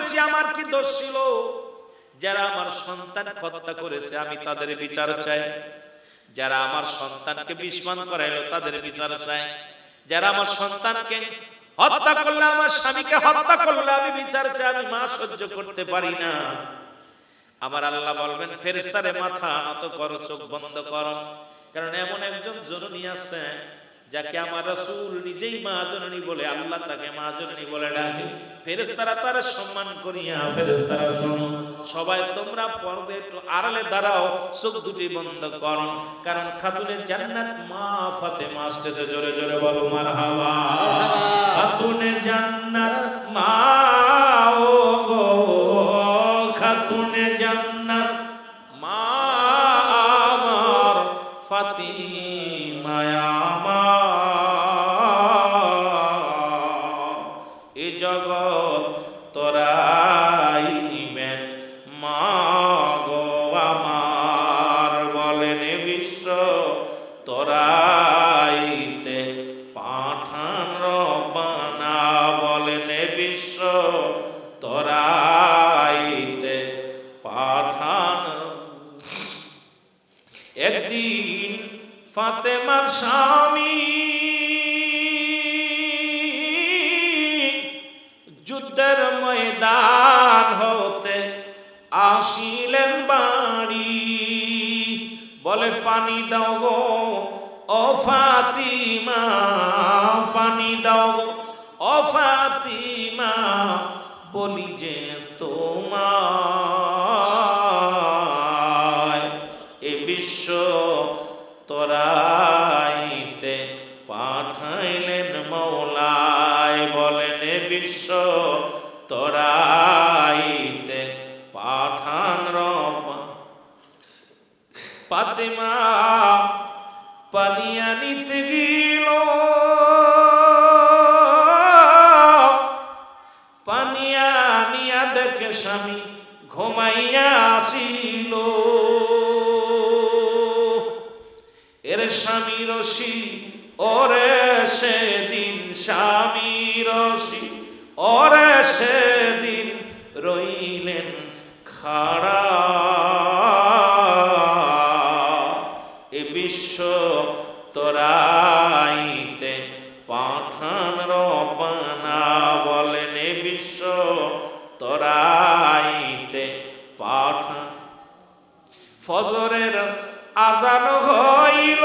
করেছি, আমার কি দোষ ছিল? যারা আমার সন্তান হত্যা করেছে আমি তাদের বিচার চাই, যারা আমার সন্তানকে বিস্মান করাইলো তাদের বিচার চাই, যারা আমার সন্তানকে হত্যা করলে, আমার স্বামীকে হত্যা করলে আমি বিচার চাই। আমি মা সহ্য করতে পারি না। আমার আল্লাহ বলবেন ফেরেশতারে মাথা নত করো, চোখ বন্ধ করো, কারণ এমন একজন জননী আছে যাকে আমার রাসূল নিজেই মা জননী বলে, আল্লাহ তাকে মা জননী বলে ডাকে। ফেরেশতারা তার সম্মান করিয়া, ফেরেশতারা শোনো, সবাই তোমরা পর্দা একটু আড়ালে দাঁড়াও, চোখ দুটি বন্ধ করো, কারণ খাতুনে জান্নাত মা ফাতেমা আসতেছে। জোরে জোরে বলো মারহাবা। খাতুনে জান্নাত মা, ও গো খাতুনে জান্নাত মা আমার ফাতিমা আমার, এ জগৎ তোরাইবেন মা গো আমার। বলেন বিশ্ব তোরাইতে পাঠান রব্বানা, বলেন বিশ্ব তোরাইতে পাঠান। একদিন ফাতেমার স্বামী যুদ্ধের ময়দান হতে আসিলেন বাড়ি, বলে পানি দাও গো ও ফাতিমা, পানি দাও গো ও ফাতিমা, বলি যে তোমায় এ বিশ্ব তোরাইতে পাঠাইলেন মওলায়। বলেন বিশ্ব তোরাইতে পাঠান রব্বা। ফাতিমা পানি আনিতে গেল, পানি আনিয়া দেখে স্বামী ঘুমাইয়া আসিল। এর স্বামী রশি ওরে সেদিন, স্বামী রশি ওরে সেদিন রইলেন খাড়া। এ বিশ্ব তোরাইতে পাঠান রব্বানা, বলেন এ বিশ্ব তোরাইতে পাঠান। ফজরের আজান হইল,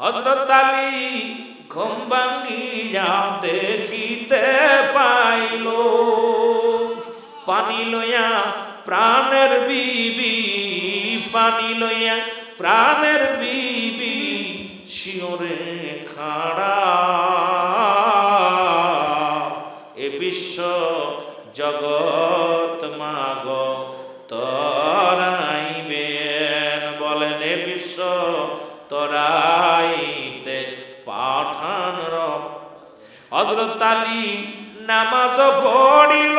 হযরত আলী ঘুম ভাঙ্গিয়া দেখিতে পাইল, পানি লইয়া প্রাণের বিবি, পানি লইয়া প্রাণের বিবি শিওরে খাড়া। এ বিশ্ব জগৎ মাগ তোরাইবেন, বলেন এ বিশ্ব তোরাইতে পাঠান রব। হযরত আলী নামাজ পড়িল,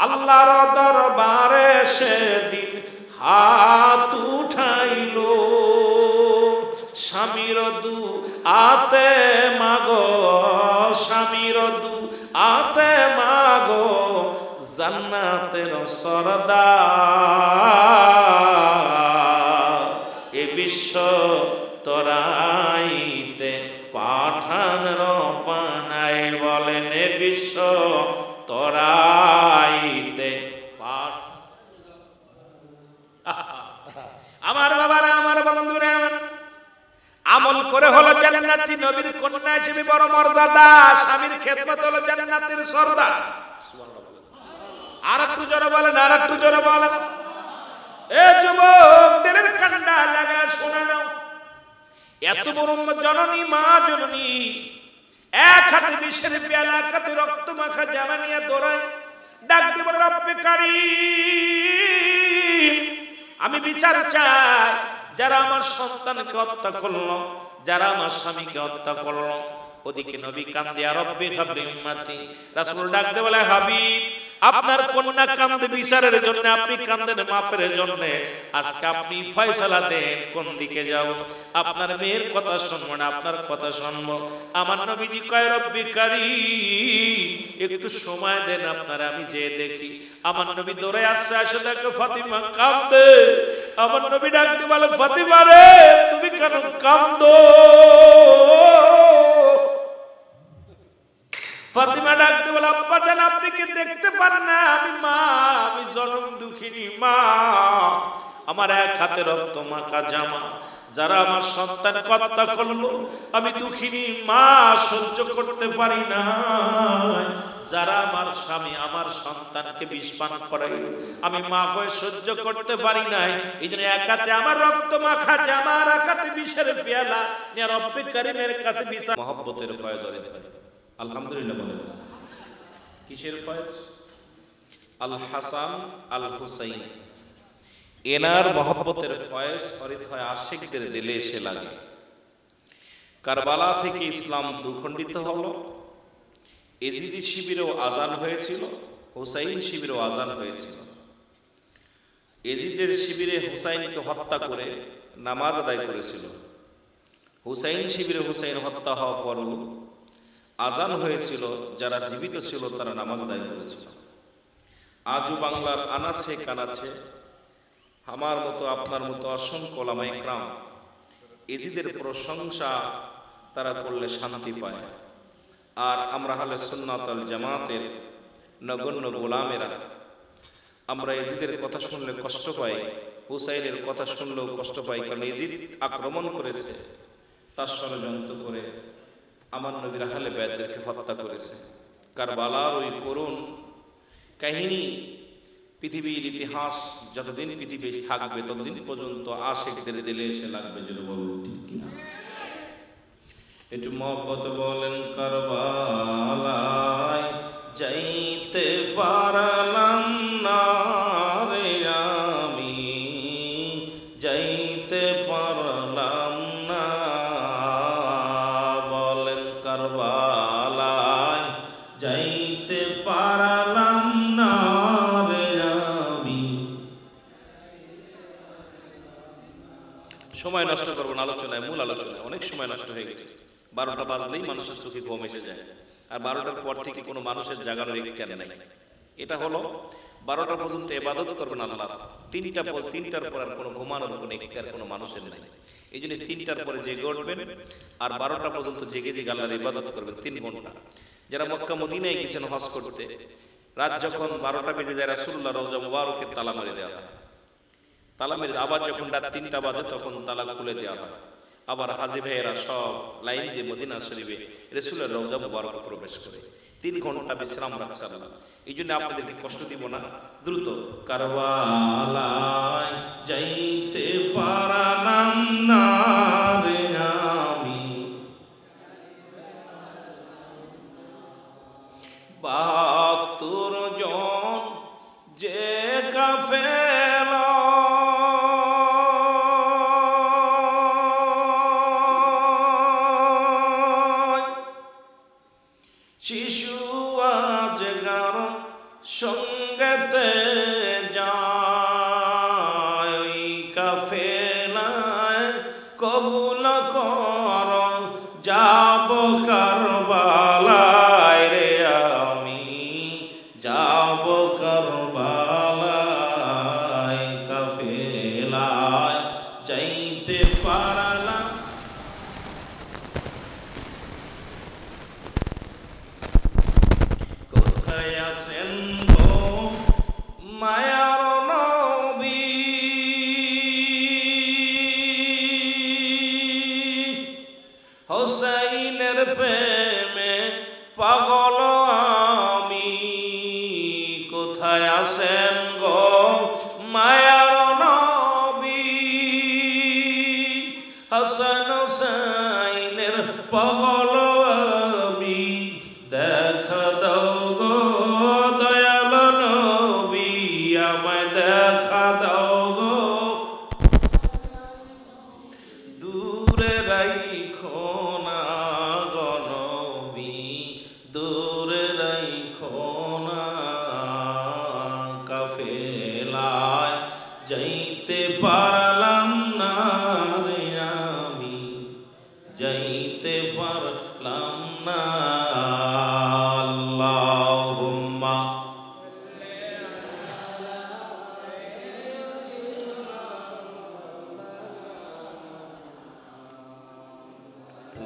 আল্লাহর দরবারে সেদিন হাত উঠাইল। স্বামীর দু আতে মাগো, স্বামীর দু আতে মাগো, জান্নাতের সরদার। এ বিশ্ব তোরাইতে পাঠান রব্বানায়, বলেন এ বিশ্ব তোরাইতে পাঠান। আমার বাবারা, আমার বন্ধুরা, আমল করে হলো জান্নাতি নবীর কন্যা হিসেবে বড় মর্যাদা, স্বামীর খেদমত হলো জান্নাতের সরদার। আর একটু জোরে বলেন, আর একটু জোরে বলেন। এ যুবক, দিলের কান্না লাগা শোনা নাও। এত বড় জননী, মা জননী, এক হাতে বিষের পেয়ালা, এক হাতে রক্ত মাখা জামা নিয়ে দৌড়ায়, ডাক দিব রব্বে কারীম, আমি বিচার চাই। যারা আমার সন্তানকে হত্যা করলো, যারা আমার স্বামীকে হত্যা করলো, ওদিকে নবী কান্দে, আর রব্বি হাবলি উম্মতি। রাসূল ডাকতে বলে, হাবিব আপনার কন্যা কান্দে বিচারের জন্য, আপনি কান্দেন মাফের জন্য। আজকে আপনি ফয়সালা দেন কোন দিকে যাব। আপনার মেয়ের কথা শুনবো না, আপনার কথা শুনবো। আমার নবীজি কয়, রব্বি কারীম একটু সময় দেন আপনারা, আমি যেয়ে দেখি। আমার নবী দৌড়ে আসছে, আসে দেখে ফাতিমা কাঁদে। আমার নবী ডাকতে বলে, ফাতিমা রে তুমি কেন কাঁদো? ফাতিমা ডাকতে বলে, আব্বা জান আপনি কি দেখতে পারেন না আমি মা, আমি জনম দুঃখিনী মা। আমার এক হাতে রক্ত মাখা জামা, যারা আমার সন্তান হত্যা করলো আমি দুঃখিনী মা, সহ্য করতে পারি না। যারা আমার স্বামী আমার সন্তানকে বিষ পান করাইল আমি মা হয়ে সহ্য করতে পারি নাই। এই জন্য এক হাতে আমার রক্ত মাখা জামা, আর এক হাতে বিষের পেয়ালা নিয়ে রব্বে কারীমের কাছে বিচার। মহব্বতের ফয়েজ অরিত হয়। আলহামদুলিল্লাহ বলেন। কিসের ফয়েজ? আল হাসান আল হুসাইন এনার মহব্বতের ফয়েজ অরিত হয়, আশিকদের দিলে এসে লাগে। কারবালা থেকে ইসলাম দুখণ্ডিত হলো। এজিদি শিবিরেও আজান হয়েছিল, হুসাইন শিবিরেও আজান হয়েছিল। এজিদের শিবিরে হুসাইনকে হত্যা করে নামাজ আদায় করেছিল। হুসাইন শিবিরে হুসাইন হত্যা হওয়ার পরও আজান হয়েছিল, যারা জীবিত ছিল তারা নামাজ আদায় করেছিল। আজও বাংলার আনাচে কানাচে আমার মতো আপনার মতো অসংখ্য ওলামা ইকরাম এজিদের প্রশংসা তারা করলে শান্তি পায়। আর আমরা হলে সুন্নাত আল জামাতের নগণ্য গোলামেরা, আমরা এজিদের কথা শুনলে কষ্ট পাই, হুসাইনের কথা শুনলেও কষ্ট পাই। কারণ এজিদ আক্রমণ করেছে, তার ষড়যন্ত্র করে আমার নবীর আহলে বাইতদেরকে হত্যা করেছে। কারবালার ওই করুণ কাহিনী পৃথিবীর ইতিহাস যতদিন পৃথিবী থাকবে ততদিন পর্যন্ত আশিকদের দিলে এসে লাগবে। যেন বলুন ঠিক কিনা? একটু মহব্বত বলেন। কারবালায় যাইতে পারলাম না রে আমি, যাইতে পারলাম না। বলেন কারবালায় যাইতে পারলাম না রে আমি। সময় নষ্ট করবো না আলোচনায়, মূল আলোচনায় অনেক সময় নষ্ট হয়ে গেছে। 12টা বাজলেই মানুষের চোখে ঘুম এসে যায়, আর 12টার পর থেকে কোনো মানুষের জাগানোর ইখতিয়ার নাই। এটা হলো 12টা পর্যন্ত ইবাদত করবেন আল্লাহ, 3টার পর আর কোনো ঘুমানোর কোনো ইখতিয়ার কোনো মানুষের নাই। এই জন্য 3টার পরে জেগে উঠবেন আর 12টা পর্যন্ত জেগে জেগে আল্লাহর ইবাদত করবেন 3 ঘন্টা। যারা মক্কা মদিনায় গেছেন হজ করতে, রাত যখন 12টা বেজে যায় রাসূলুল্লাহ রওজা মুবারকে তালা মেরে দেওয়া হয়। তালা মেরে আবার যখন রাত 3টা বাজে তখন তালা খুলে দেওয়া হয়। আবার হাজী ভাইয়েরা সব লাইন দিয়ে মদিনা শরীফে রাসূলের রওজা মুবারক প্রবেশ করে 3 ঘন্টা বিশ্রাম রাখছে আল্লাহ। এই জন্য আপনাদেরকে কষ্ট দিব না, দ্রুত। কারবালায় যাইতে পারলাম না রে আমি, 72 জন যে কাফেলা শিশু আজ গার সঙ্গেতে যায়, কাফেলায় কবুল কর যাব কারবালায় রে আমি, যাব কারবালায়। কাফেলায় যাইতে পারলাম। কোথায় আছেন গো মায়ার নবী, হোসাইনের প্রেমে পাগল আমি। কোথায় আছেন গো মায়ার নবী, হাসান হোসাইনের পাগল আমি। দেখা দাও গো দয়াল নবী, আমায় দেখা দাও গো। দূরে রাইখো না গো পারলাম না রে আমি, যাইতে পারলাম না। আল্লাহুম্মা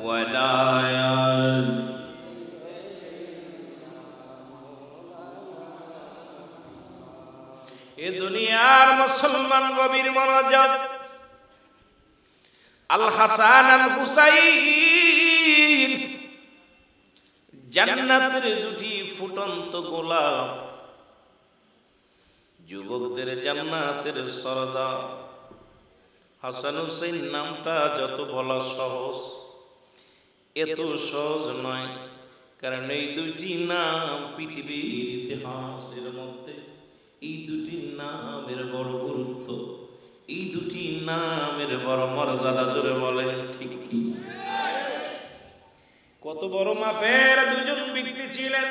ওয়ালা এ দুনিয়ার মুসলমান গভীর মনোযোগ। আল হাসান আল হুসাইন জান্নাতের দুটি ফুটন্ত গোলাপ, যুবকদের জান্নাতের সরদার। হাসান হুসাইন নামটা যত বলা সহজ, এত সহজ নয়, কারণ এই দুটি নাম পৃথিবীর ইতিহাসের মধ্যে এই দুটি নামের বড় গুরুত্ব, এই দুটি নামের বড় মর্যাদা। জোরে বলেন ঠিক কি? কত বড় মাপের দুজন ব্যক্তি ছিলেন।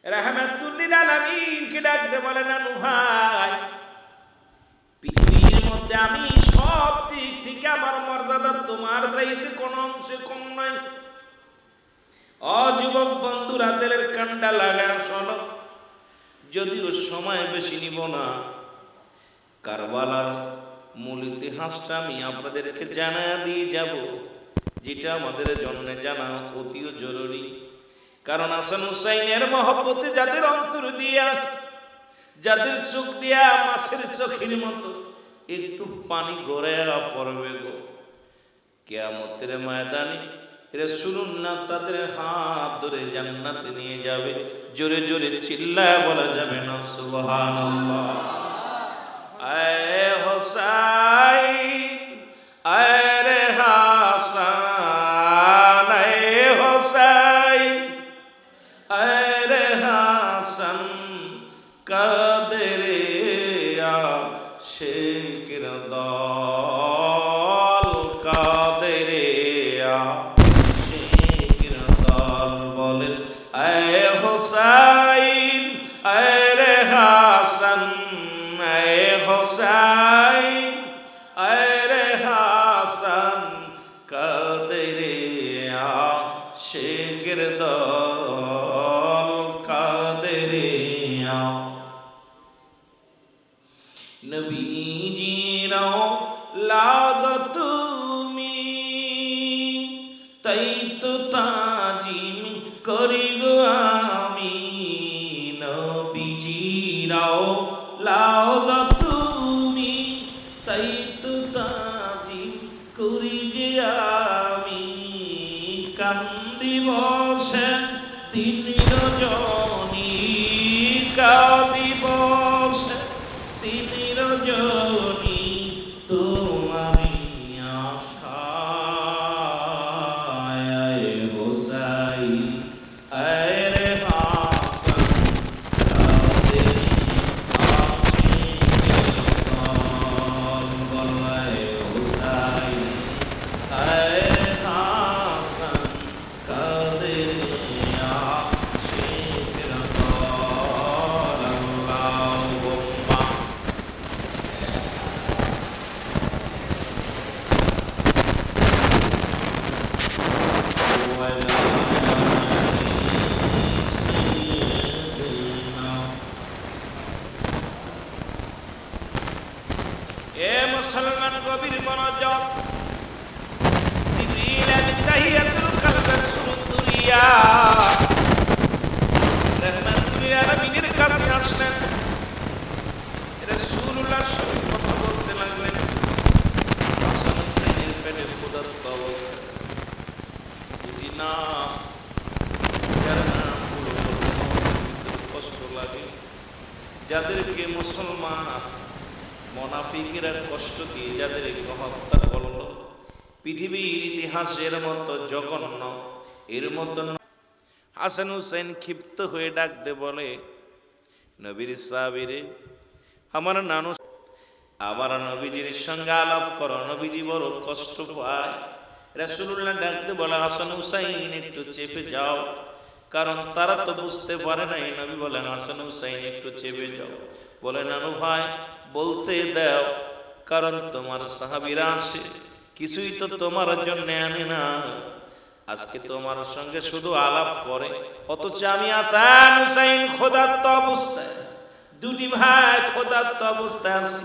রাহমাতুল লিল আলামিনকে ডাকতে বলেন, আনু ভাই, পৃথিবীর মধ্যে আমি সব দিক থেকে আমার মর্যাদা তোমার চাইতে কোনো অংশে কম নাই। যুবক বন্ধুরা, দিলের কান্ডা লাগা শোনো, যদিও সময় বেশি নিব না। কারবালার মূল ইতিহাসটা আমি আপনাদেরকে জানা দিয়ে যাব, যেটা আমাদের জন্য জানা অতিও জরুরি। কারণ হাসান হুসাইনের মহব্বতে যাদের অন্তর দিয়া, যাদের চোখ দিয়া মাছের চোখের মতো একটু পানি গড়ে পড়বে গো, কিয়ামতের ময়দানে রাসূলুল্লাহ তাদের হাত ধরে জান্নাতে নিয়ে যাবে। জোরে জোরে চিল্লায় বলা যাবে না সুবহানাল্লাহ। আয় হোসাইন, আয় রে হাসান, আয় হোসাইন, আয় রে হাসান, কাঁদে রে আশিকের দল, কাঁদে রে আশিকের দল। বলেন আয় হোসাইন, আয় রে হাসান, আয় হোসাইন, আয় রে হাসান, কাঁদে রে আশিকের দল, কাঁদে রে। নবীজিরাও লাগ তুমি, তাই তো তাজিম করি গো আমি। নবীজিরাও লাগ তুমি, তাই তো তাজিম করি যে আমি। কান্দি বসে দিন রজনী, কাঁদি বসে দিন রজনী, তোমারি আশায়। আয় হোসাইন, আয় রে হাসান, কাঁদে আশিকের দল। বল আয় হোসাইন, আয় রে হাসান, কাঁদে আশিকের দল। আল্লাহুম্মা এ মুসলমান গভীর মনোযোগ। জিবরিল আমিন তাহিয়াতুল কলবের সুরুতুরিয়া রাহমাতুল লিল আলামিনের কাছে আসলেন। রাসূলুল্লাহর সঙ্গে কথা বলতে লাগলেন। হাসান হুসাইনের পেটে ক্ষুধার্ত অবস্থা। যদি না যারা নামগুলো কষ্ট লাগে, যাদেরকে মুসলমান মুনাফিকেরা কষ্ট দিয়ে যাদেরকে হত্যা করল, পৃথিবীর ইতিহাসের মতো জঘন্য এর মতো। হাসান হুসাইন ক্ষিপ্ত হয়ে ডাকতে বলে, নবীর সাহাবীরে, আমার নানু, আমার নবীজির সঙ্গে আলাপ করো, নবীজি বড় কষ্ট পায়। রাসূলুল্লাহ ডাকতে বলে, হাসান হুসাইন একটু চেপে যাও, কারণ তারা তো বুঝতে পারে নাই। নবী বলেন, হাসান হুসাইন একটু চেপে যাও। বলে নানু ভাই বলতে দাও, কারণ তোমার সাহাবীরা আসে কিছুই তো তোমার জন্য আনে না, আজকে তোমার সঙ্গে শুধু আলাপ করে, অথচ আমি হাসান হুসাইন খোদাত্ত অবস্থায়, দুটি ভাই খোদাত্ত অবস্থায় আছি,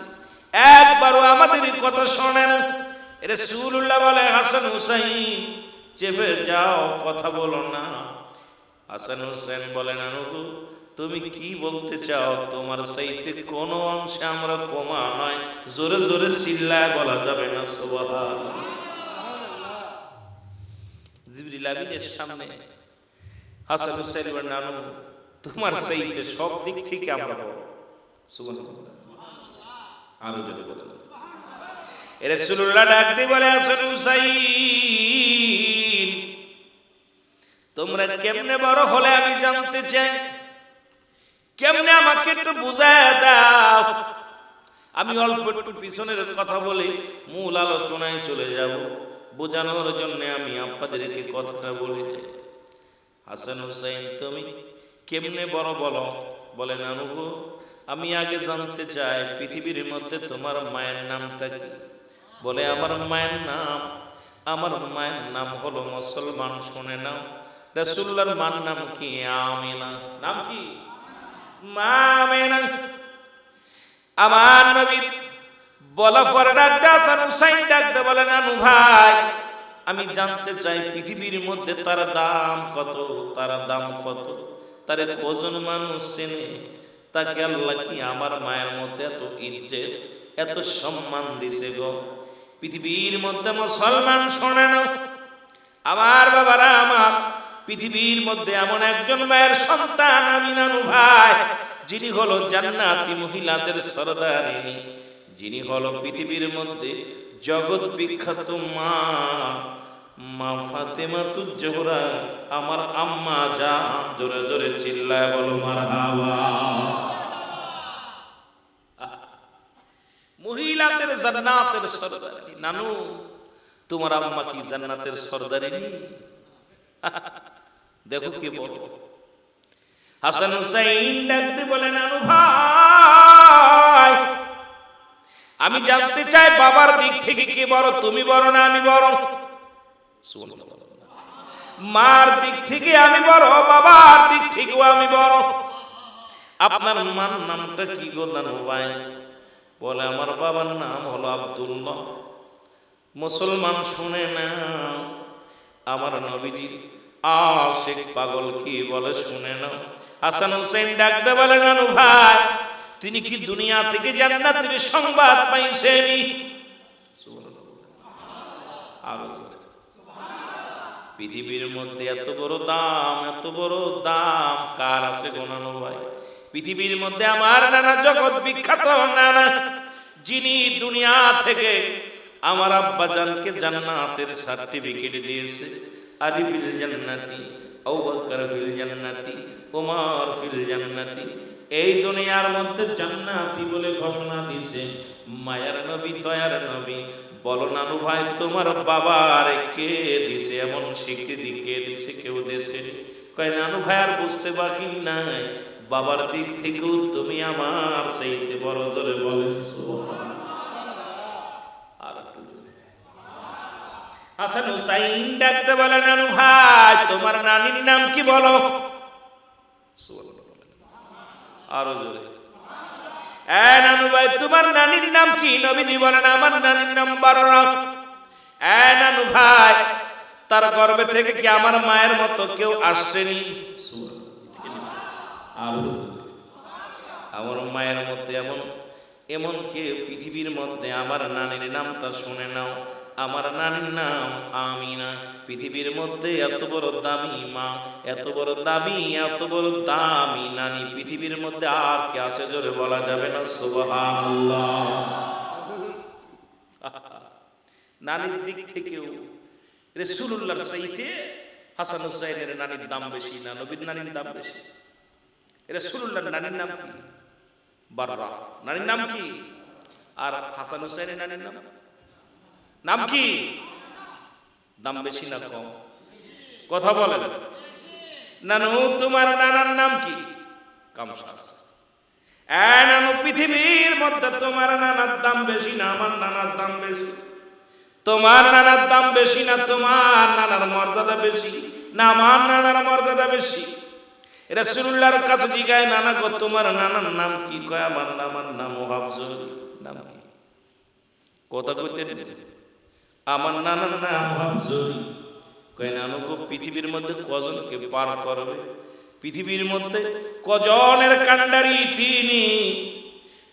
একবারও আমাদের কথা শোনে না। রাসূলুল্লাহ বলে হাসান হুসাইন চেপে যাও, কথা বলো না। হাসান হুসাইন বলে নানু তুমি কি বলতে চাও? তোমার চাইতে কোনো অংশে আমরা কমা নয়, জোরে জোরে চিল্লায় বলা যাবে না সুবহানাল্লাহ। জিবরিল আমিনের সামনে হাসান হুসাইন বলে নানু তোমার চাইতে সব দিক থেকে আমরা বড়। সুবহানাল্লাহ, আরো যদি বলেন। রাসূলুল্লাহ ডাক দিয়ে বলে হাসান হুসাইন তোমরা কেমনে বড় হলে আমি জানতে চাই, কেমনে আমাকে একটু বুঝায় দাও। আমি অল্প একটু পিছনের কথা বলে মূল আলোচনায় চলে যাব, বোঝানোর জন্য আমি আপনাদেরকে কথাটা বলে যাই। হাসান হুসাইন তুমি কেমনে বড় বলো? বলে নানু গো আমি আগে জানতে চাই পৃথিবীর মধ্যে তোমার মায়ের নামটা কি? বলে আমার মায়ের নাম হলো মুসলমান, শুনে নাও। রাসূলুল্লাহর মার নাম কি? আমিনা। নাম কি? মা আমিনা। আমার নবীর বলা পরে ডাকতে হাসান হুসাইন ডাকতে বলে নানু ভাই আমি জানতে চাই পৃথিবীর মধ্যে তার দাম কত, তার দাম কত, তারে কজন মানুষ চেনে, তাকে আল্লাহ কি আমার মায়ের মধ্যে এত ইজ্জত এত সম্মান দিছে গো। পৃথিবীর মধ্যে মুসলমান শোনে না আমার বাবারা, আমার পৃথিবীর মধ্যে এমন একজন মায়ের সন্তান আমি নানু ভাই, যিনি হলো জান্নাতি মহিলাদের সরদারিনী, যিনি হলো পৃথিবীর মধ্যে জগৎ বিখ্যাত মা, মা ফাতেমাতুজ জোহরা, আমার আম্মা জান। জোরে জোরে চিল্লায় বলো মারহাবা। মহিলাদের জান্নাতের সরদারিনী। নানু তোমার আম্মা কি জান্নাতের সরদারিনী? দেখো কি বলো। হাসান হুসাইন ডাকতে বলে নানু ভাই আমি জানতে চাই বাবার দিক থেকে কে বড়, তুমি বড় না আমি বড়? মার দিক থেকে আমি বড়, বাবার দিক থেকেও আমি বড়। আপনার মার নামটা কি গো নানু ভাই? বলে আমার বাবার নাম হলো আব্দুল্লাহ। মুসলমান শুনে না আমার নবীজির আশিক পাগল কি বলে শুনে না। হাসান হুসাইন ডাকতে বলে নানু ভাই তিনি কি দুনিয়া থেকে জান্নাতের সংবাদ পাইছেন? পৃথিবীর মধ্যে এত বড় দাম, এত বড় দাম কার আছে গো নানু ভাই? পৃথিবীর মধ্যে আমার নানা জগৎ বিখ্যাত নানা, যিনি দুনিয়া থেকে আমার আব্বাজানকে জান্নাতের সার্টিফিকেট দিয়েছে। আলী ফিল জান্নাতি, আবু বকর ফিল জান্নাতি, ওমর ফিল জান্নাতি। এই দুনিয়ার মধ্যে জান্নাতি বলে ঘোষণা দিয়েছে মায়ার নবী, দয়ার নবী। বলো নানু ভাই তোমার বাবার কে দিছে এমন স্বীকৃতি? কে দিছে? কেউ দিছে? কয় নানু ভাই আর বুঝতে বাকি নাই, বাবার দিক থেকেও তুমি আমার চাইতে বড়। জোরে বলেন সুবহানাল্লাহ। আর হাসান হুসাইন ডাকতে বলে নানু ভাই তোমার নানির নাম কি বলো? আরো জোরে। নানু ভাই তোমার নানির নাম কি? নবীজি বলেন আমার নানির নাম বাররা। নানু ভাই তার গর্ভে থেকে কি আমার মায়ের মতো কেউ আসছেনি? আমার মায়ের মধ্যে এমন কেউ পৃথিবীর মধ্যে আমার নানির নামটা শুনে নাও। আমার নানির নাম আমিনা। পৃথিবীর মধ্যে এত বড় দামি মা, এত বড় দামি, এত বড় দামি নানি পৃথিবীর মধ্যে আর কে আছে? জোরে বলা যাবে না সুবহানাল্লাহ। নানির দিক থেকেও রাসূলুল্লাহর চাইতে হাসান হুসাইনের নানির দাম বেশি না নবীর নানির দাম বেশি? রাসূলুল্লাহর নানির নাম কি? বাররা। নানির নাম কি? আর হাসান হুসাইনের নানির নাম কি? দাম বেশি না কম? কথা বলেন। নানু তোমার নানার নাম কি? কামসাস। নানু, পৃথিবীর মধ্যে তোমার নানার দাম বেশি না আমার নানার দাম বেশি? তোমার নানার দাম বেশি না তোমার নানার মর্যাদা বেশি না আমার নানার মর্যাদা বেশি? রাসূলুল্লাহর কাছে জিজ্ঞাসা, নানা গো তোমার নানার নাম কি? কয় আমার নাম ওহাবজুল। নাম কি? কথা কইতে আমার নানার নাম ওহাবজুল। কয় নানু গো পৃথিবীর মধ্যে কজনকে পার করবে? পৃথিবীর মধ্যে কজনের কান্ডারি তিনি?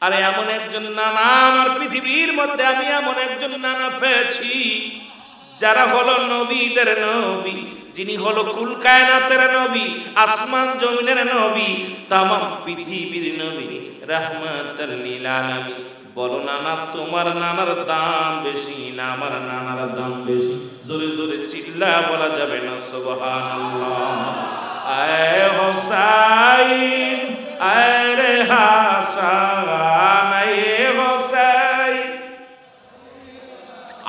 আরে এমন একজন নানা আমার পৃথিবীর মধ্যে আমি এমন একজন নানা পেয়েছি যারা হলো নবীদের নবী, যিনি হলো কুল কায়নাতের নবী, আসমান জমিনের নবী, তামাম পৃথিবীর নবী, রাহমাতাল লিল আলামিন। বলো নানা তোমার নানার দাম বেশি না আমার নানার দাম বেশি? জোরে জোরে চিল্লা বলা যাবে না সুবহানাল্লাহ? আয় হোসাইন আয় রে হাসান আয় হোসাইন,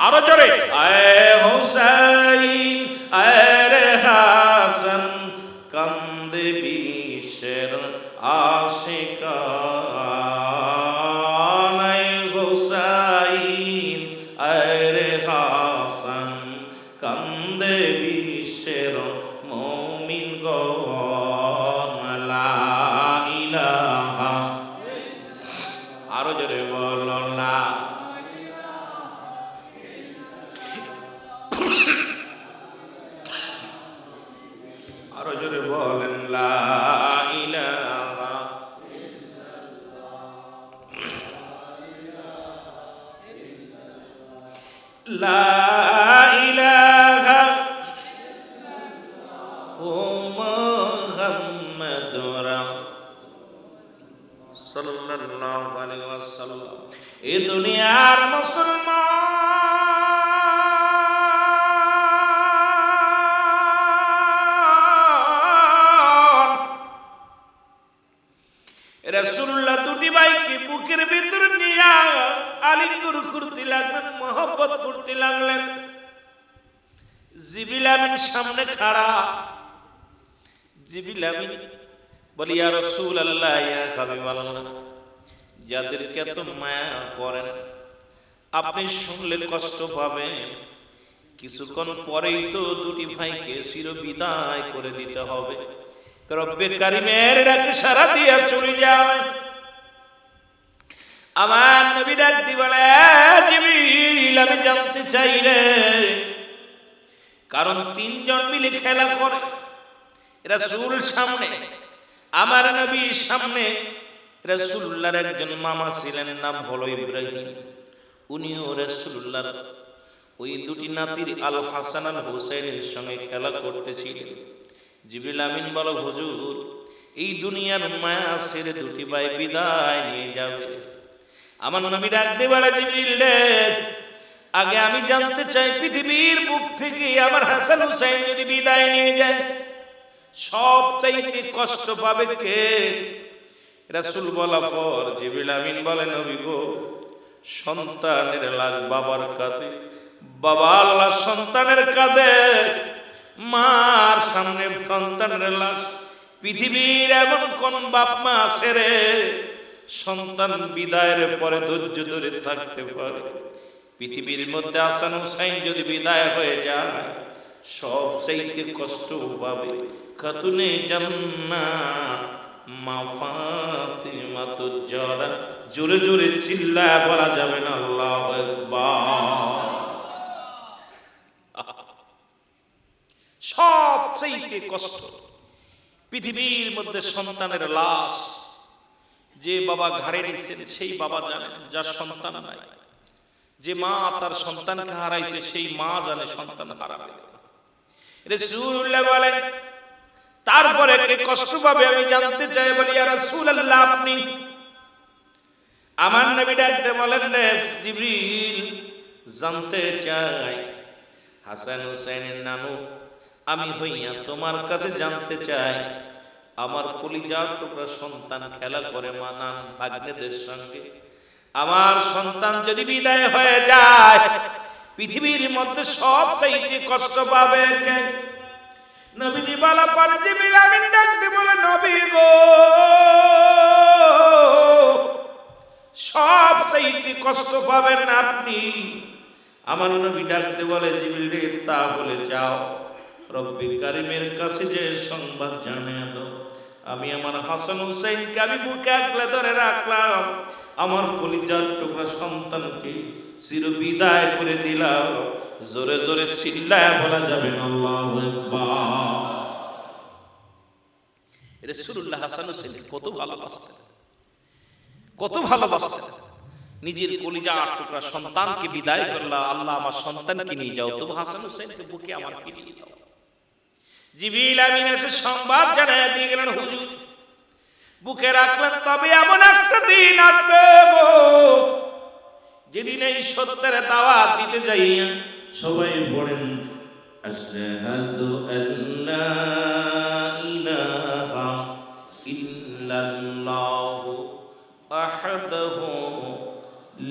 আরো জোরে আয় হোসাইন আয় রে হাসান, কান্দে বিশ্বের আশিকান। আয় হোসাইন আয় রে হাসান, কান্দে বিশ্বের মুমিনগণ। লা ইলাহা, আরো জোরে বলো না। আরো জোরে বলেন লা ইলাহা। লা ইলাহা ও মুহাম্মাদুর সাল্লাল্লাহু আলাইহি ওয়াসাল্লাম। এই দুনিয়ার মুসলমান রাসূলুল্লাহ দুটি ভাইকে বুকের ভিতর নিয়ে আলিঙ্গন করতে লাগলেন, মহব্বত করতে লাগলেন। জিবরিল আমিন সামনে খাড়া। জিবরিল আমিন বলি, ইয়া রাসূলুল্লাহ ইয়া হাবিবাল্লাহ, যাদেরকে এত মায়া করেন আপনি শুনলে কষ্ট পাবেন। কিছুক্ষণ পরেই তো দুটি ভাইকে চিরবিদায় করে দিতে হবে। রব্বে কারিমের ডাকে সারা দিয়া চলে যায়। আমার নবী ডাক দি বলে, জিবরিল আমি জানতে চাই রে, কারণ তিনজন মিলে খেলা করে। রাসূল সামনে, আমার নবী সামনে। রাসূলুল্লাহর একজন মামা ছিলেন, নাম হলো ইব্রাহিম। উনিও রাসূলুল্লাহর ওই দুটি নাতির আল হাসান আল হুসাইনের সঙ্গে খেলা করতেছিলেন। জিবরিল আমিন বলো, হুজুর এই দুনিয়ার মায়া ছেড়ে দুটি ভাই বিদায় নিয়ে যাবে। আমার নবী ডাক দিয়ে বলে, জিবরিল রে, আগে আমি জানতে চাই পৃথিবীর বুক থেকে আমার হাসান হুসাইন যদি বিদায় নিয়ে যায় সবচাইতে কষ্ট পাবে কে? রাসূল বলা পর জিবরিল আমিন বলে, নবী গো, সন্তানের লাশ বাবার কাঁধে, বাবার লাশ সন্তানের কাঁধে, মার সামনে সন্তানের লাশ। পৃথিবীর এমন কোন বাপ মা আছে রে সন্তান বিদায়ের পরে ধৈর্য ধরে থাকতে পারে? পৃথিবীর মধ্যে হাসান হুসাইন যদি বিদায় হয়ে যায় সবচাইতে কষ্ট পাবে খাতুনে জান্নাত মা ফাতিমা তুজ জাহরা। জোরে জোরে চিল্লায় বলা যাবে না আল্লাহু আকবার? সবচাইতে কষ্ট পৃথিবীর মধ্যে সন্তানের লাশ। যে বাবা ঘাড়ে নিছেন সেই বাবা জানেন যার সন্তান নাই। যে মা তার সন্তানকে হারাইছে সেই মা জানে সন্তান হারাবে। রাসূলুল্লাহ বলেন, তারপরে কে কষ্ট পাবে আমি জানতে চাই। বলি, ইয়া রাসূলুল্লাহ আপনি। আমার নবী ডাকতে বলেন, রে জিবরিল জানতে চাই হাসান হুসাইনের নানু আমি হইয়া তোমার কাছে জানতে চাই, আমার কলিজার টুকরা সন্তান খেলা করে মানান ভাগ্নেদের সঙ্গে, আমার সন্তান যদি বিদায় হয়ে যায় পৃথিবীর মধ্যে সবচাইতে কষ্ট পাবে কে? নবীজি বলা পর জিবরিল আমিন ডাকতে বলে, নবী গো সবচেয়ে কষ্ট পাবেন আপনি। আমার নবী ডাকতে বলে, জিবরিল রে, তা বলে যাও, রব্বি কারিমের কাছে যে সংবাদ জানিয়ে দাও, আমি আমার হাসান হুসাইনকে আমি বুকে আগলে ধরে রাখলাম, আমার কলিজার টুকরা সন্তানকে চির বিদায় করে দিলাম। জোরে জোরে চিল্লায় বলা যাবে না আল্লাহু আকবার। রাসূলুল্লাহ হাসান হুসাইনকে কত ভালোবাসতেন, কত ভালোবাসতেন। নিজের কলিজার টুকরা সন্তানকে বিদায় করলা, আল্লাহ আমার সন্তানকে নিয়ে যাও, তবু হাসান হুসাইনকে বুকে আমার ফিরিয়ে দাও। জিবরিল আমিন এসে সংবাদ জানায় দিয়ে গেলেন, হুজুর বুকে রাখলেন, তবে এমন একটা দিন আসবে গো, যেদিন এই সত্যের দাওয়াত দিতে যাইয়া সবাই পড়েন আশহাদু আল্লা ইলাহা ইল্লাল্লাহু ওয়াহদাহু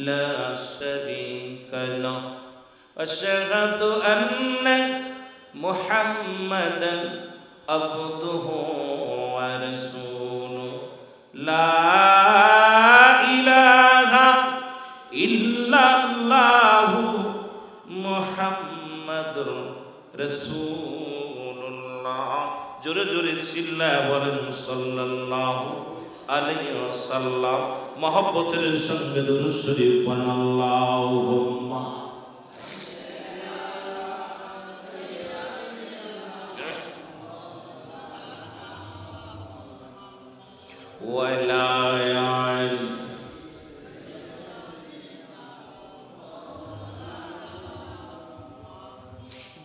লা শারীকা লাহু আশহাদু আন্না মুহাম্মাদান আবদুহু ওয়া রাসূলুহু লা ইলাহা ইল্লাল্লাহু মুহাম্মাদুর রাসূলুল্লাহ। জোরে জোরে চিল্লায় বলেন সাল্লাল্লাহু আলাইহি ওয়াসাল্লাম। মহব্বতের সঙ্গে দুরূদ শরীফ পড়েন আল্লাহুম্মা ওয়ালা আলি।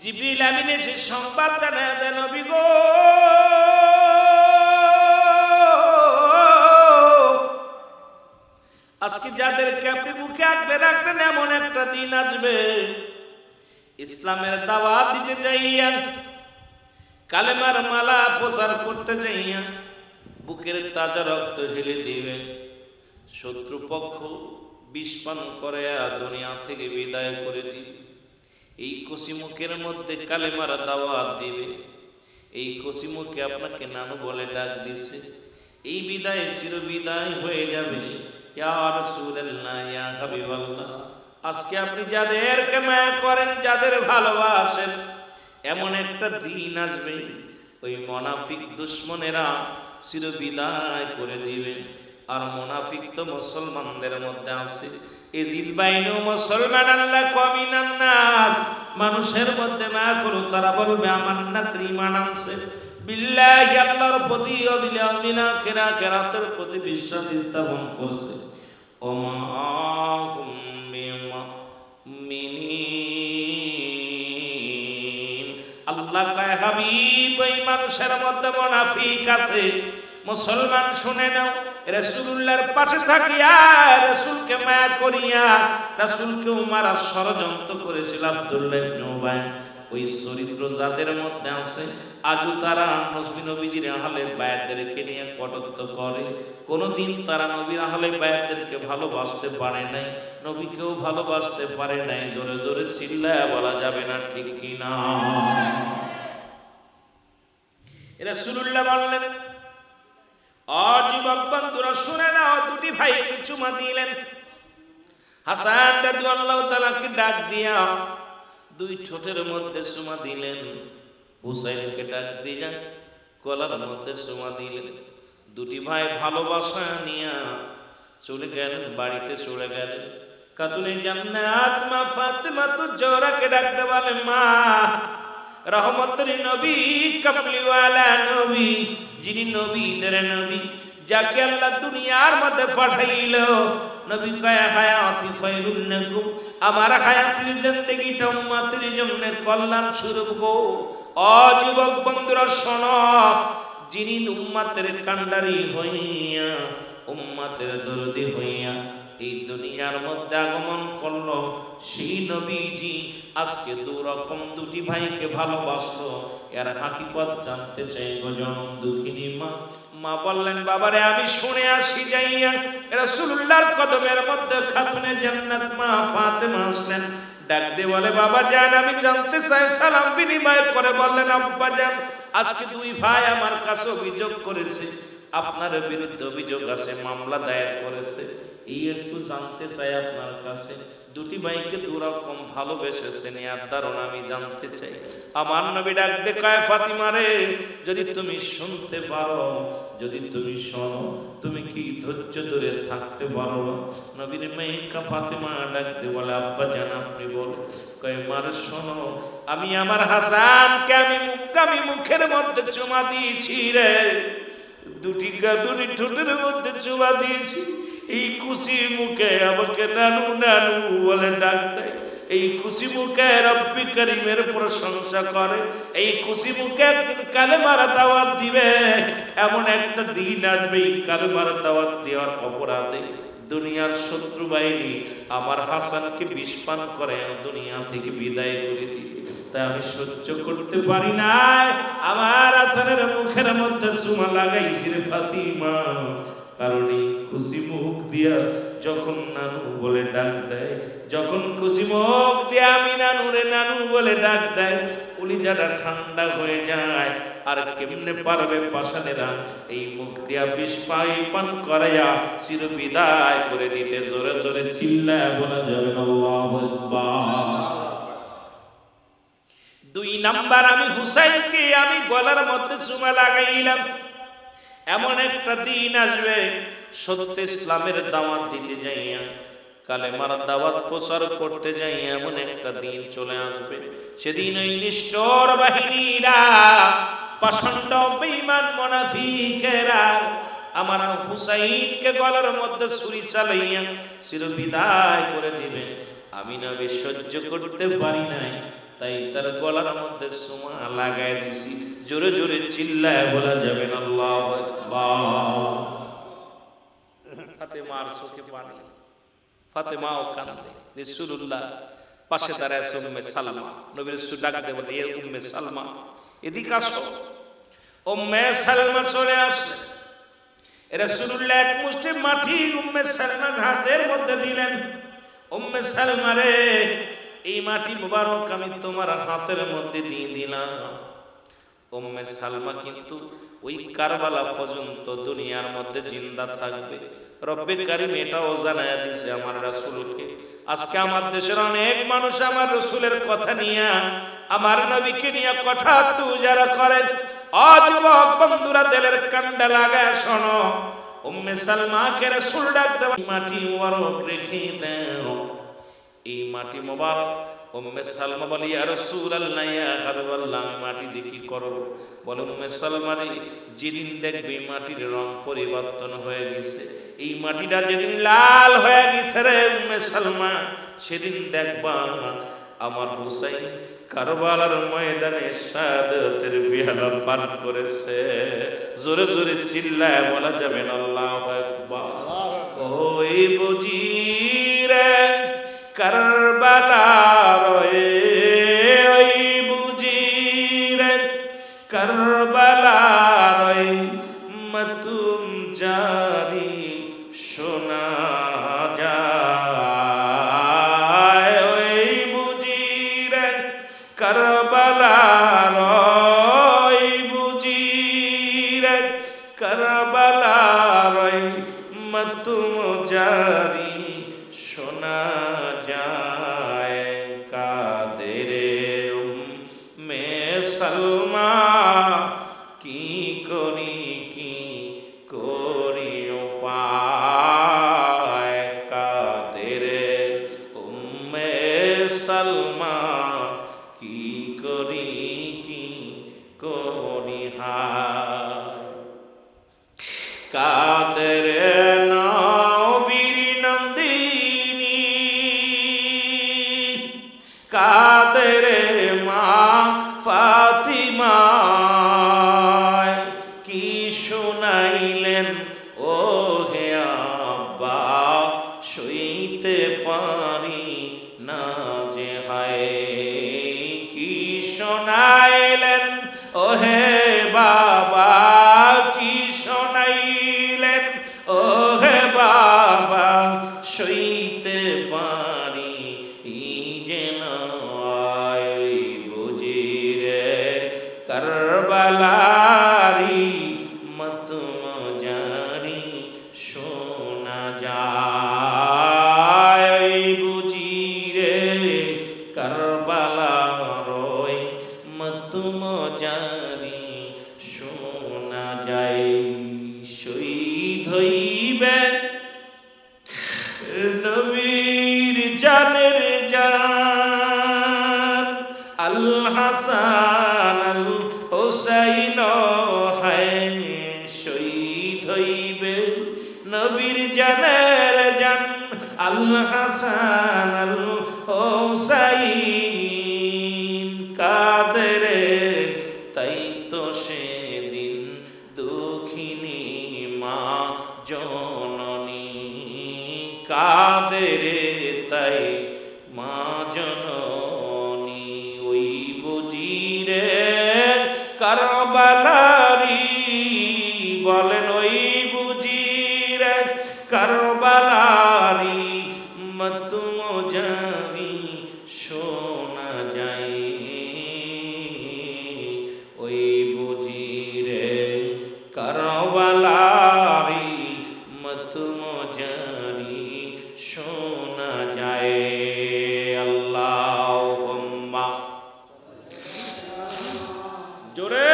জিবরিল আমিন এসে সংবাদ জানায় দেন, নবী গো, আজকে যাদেরকে আপনি বুকে আগলে রাখবেন, এমন একটা দিন আসবে, ইসলামের দাওয়াত দিতে যাইয়া, কালেমার মালা প্রচার করতে যাইয়া বুকের তাজা রক্ত ঢেলে দিবে, শত্রুপক্ষ বিষ পান করে দুনিয়া থেকে বিদায় করে দিবে। এই কসিমুখের মধ্যে কালেমার দাওয়াত দিবে, এই কসিমুখে আপনাকে নানু বলে ডাক দিছে, এই বিদায় চির বিদায় হয়ে যাবে। ইয়া রাসূলুল্লাহ, ইয়া হাবিবাল্লাহ, আজকে আপনি যাদেরকে মায়া করেন, যাদের ভালোবাসেন, এমন একটা দিন আসবে, ওই মুনাফিক দুশমনেরা চির বিদায় করে দিবে। আর মুনাফিক তো মুসলমানদের মধ্যে আছে, এজিল বাইনু মুসলমান আল্লাহ কমিনান নাস, মানুষের মধ্যে মায়া করো, তারা বলবে আমার না ঈমান আনছে, বিল্লাহি আল্লাহর প্রতি, ও বিল ইয়াউমিল আখির, আখিরাতের প্রতি বিশ্বাস স্থাপন করছে। ওমা হুম বিমুমিনিন, আল্লাহ কয় হাবিব, ওই মানুষের মধ্যে মুনাফিক আছে। মুসলমান শুনে নাও, রাসূলুল্লাহর পাশে থাকিয়া রাসূলকে মায়া করিয়া রাসূলকেও মারার ষড়যন্ত্র করেছিল আব্দুল্লাহ ইবনে উবাই। ওই চরিত্র যাদের মধ্যে আছে, আজও তারা নবীজির আহলে বায়াতদেরকে নিয়ে কটূক্ত করে। কোনদিন তারা নবীর আহলে বায়াতদেরকে ভালোবাসতে পারে নাই, নবীকেও ভালোবাসতে পারে নাই। জোরে জোরে চিল্লায়া বলা যাবে না ঠিক কিনা? রাসূলুল্লাহ বললেন, যুবক বন্ধুরা শুনে নাও, দুটি ভাইকে চুমা দিলেন। হাসান রাদিয়াল্লাহু তাআলাকে ডাক দিয়া দুই ঠোঁটের মধ্যে চুমা দিলেন, হুসাইনকে ডাক দিয়া গলার মধ্যে চুমা দিলেন। দুটি ভাই ভালোবাসা নিয়া চলে গেলেন, বাড়িতে চলে গেলেন। খাতুনে জান্নাত মা ফাতেমা তো জোরাকে ডাকতে বলেন, মা, রহমতের নবী, কামলিওয়ালা নবী, যিনি নবীদের নবী, যাকে আল্লাহ দুনিয়ার মধ্যে পাঠাইলো, নবী কয় হায়াতি খায়রুন লাকুম, আমার হায়াতের জিন্দেগিটা উম্মতের জন্য কল্যাণ স্বরূপ গো। যুবক বন্ধুরা শোনো, যিনি উম্মতের কান্ডারি হইয়া, উম্মতের দরদি হইয়া এই দুনিয়ার মধ্যে আগমন করলো, সেই নবীজি আজকে দুরকম দুটি ভাইকে ভালোবাসলো। এর হাকিকত জানতে চাই গো জনম দুঃখিনী মা। মা বললেন, বাবারে আমি শুনে আসি যাইয়া। রাসূলুল্লাহর কদমের মধ্যে খাতুনে জান্নাত মা ফাতেমা আসলেন, ডাক দিয়ে বলে, বাবা জান আমি জানতে চাই। সালাম বিনিময় করে বললেন, আব্বা জান আজকে দুই ভাই আমার কাছে অভিযোগ করেছে, আপনার বিরুদ্ধে অভিযোগ আছে, মামলা দায়ের করেছে। এই একটু জানতে চাই আপনার কাছে, দুটি ভাইকে দুরকম ভালোবেসেছেন এর ধারণা আমি জানতে চাই। আমার নবী ডাক দিয়ে কয়, ফাতিমা রে, যদি তুমি শুনতে পারো, যদি তুমি শোনো, তুমি কি ধৈর্য ধরে থাকতে পারো? নবীর মেয়ে ফাতিমা ডাক দিয়ে বলে, আব্বা জান আপনি বলে। কয়, মার শোনো, আমি আমার হাসানকে আমি মুখের মধ্যে চুমা দিয়েছি রে, দুটি ঠোঁটের মধ্যে চুমা দিয়েছি। এই খুশি মুখে আমাকে নানু নানু বলে ডাক দেয়। এই খুশি মুখে রব্বি করিমের প্রশংসা করে। এই খুশি মুখে একদিন কালেমার দাওয়াত দিবে। এমন একটা দিন আসবে, এই কালেমার দাওয়াত দেওয়ার অপরাধে দুনিয়ার শত্রু বাহিনী আমার হাসানকে বিষ পান করে দুনিয়া থেকে বিদায় করে দিবে। তাই আমি সহ্য করতে পারি না, আমার হাসানের মুখের মধ্যে চুমা লাগাইছি রে ফাতিমা। কারণ এই খুশি মুখ দিয়া যখন নানু বলে ডাক দেয়, যখন খুশি মুখ দিয়া আমি নানু রে নানু বলে ডাক দেয়, কলিজাটা ঠান্ডা হয়ে যায়। আর কেমনে পারবে পাষাণেরা এই মুখ দিয়া বিষ পান করাইয়া চির বিদায় করে দিতে? জোরে জোরে চিল্লায় বলা যাবে আল্লাহু আকবার। দুই নাম্বার, আমি হুসাইনকে আমি গলার মধ্যে চুমা লাগাইলাম। এমন একটা দিন আসবে, সত্য ইসলামের দাওয়াত দিতে যাইয়া, কালেমার দাওয়াত প্রচার করতে যাই, এমন একটা দিন চলে আসবে। সেদিন ওই নিষ্ঠুর বাহিনীরা, পাষণ্ড বেঈমান মুনাফিকেরা আমার হুসাইনকে গলার মধ্যে ছুরি চালাইয়া চির বিদায় করে দিবে। আমি নবী সহ্য করতে পারি নাই, তাই তার গলার মধ্যে চুমা লাগাই দিছি। জোরে জোরে চিল্লায় বলা যাবে না আল্লাহু আকবার। ফাতেমার চোখে পানি, ফাতেমাও কাঁদে। রাসূলুল্লাহ পাশে দাঁড়ায় আছে উম্মে সালমা। নবী রাসূল ডাক দিয়ে বলে, এ উম্মে সালমা এদিকে আসো। উম্মে সালমা চলে আসলে রাসূলুল্লাহ এক মুষ্টি মাটি উম্মে সালমার হাতের মধ্যে দিলেন। উম্মে সালমা রে, এই মাটি মুবারক আমি তোমার হাতের মধ্যে দিয়ে দিলাম। উম্মে সালমা কিন্তু ওই কারবালা পর্যন্ত দুনিয়ার মধ্যে জিন্দা থাকবে। রব্বে কারীম এটাও জানায়া দিয়েছে আমার রাসূলকে। আজকে আমার দেশের অনেক মানুষ আমার রাসূলের কথা নিয়ে, আমার নবীকে নিয়ে কথা তুজারা করে। যুবক বন্ধুরা, দিলের কান্ডা লাগায় শোনো, উম্মে সালমাকে রাসূল ডাক দেয়, মাটি মুবারক রেখে দাও। এই মাটি মুবারক উম্মে সালমা বলি, ইয়া রাসূলুল্লাহ ইয়া হাবিবাল্লাহ, আমি মাটি দিয়ে কি করব? বলে, উম্মে সালমা রে, যেদিন দেখবে মাটির রং পরিবর্তন হয়ে গেছে, এই মাটিটা যেদিন লাল হয়ে গেছে রে উম্মে সালমা, সেদিন দেখবা আমার হুসাইন কারবালার ময়দানে শাহাদাতের পেয়ালা পান করেছে। জোরে জোরে চিল্লায় বলা যাবে না আল্লাহু আকবার। ওই বুঝি রে কারবালার, ওই বুঝি রে কারবালার মাতুম জারি শোনা যায়। ওই বুঝি রে কারবালার, ওই বুঝি রে কারবালার মাতুম জারি শোনা যায়। কাদের উম্মে সালমা কি করি উপায়? কাদের উম্মে সালমা কি করি হায়? কাদের নবীর নন্দিনী, কাদের মা ফাতিমা কি শুনাইলেন ও হে আব্বা, সইতে পারি না যে হায়। কি শোনাইলেন ও হে বাবা, কি শোনাইলেন ও হে বাবা, সইতে পারি যে নয়। জানের জান আল হাসান আল হুসাইন হায় শহীদ হইবে নবীর জানের জান আল হাসান আল হুসাইন কাদেরে তাই তো সেদিন দুঃখিনী মা জননী কাদেরে তাই মা জননী ওই বুঝিরে কারবালারি বলেন ওই বুঝিরে কারবালারি মতুম জানি শোনা যায় ওই বুঝিরে কারবালারি মতুম জানি শোনা যায় আল্লাহুম্মা জোরে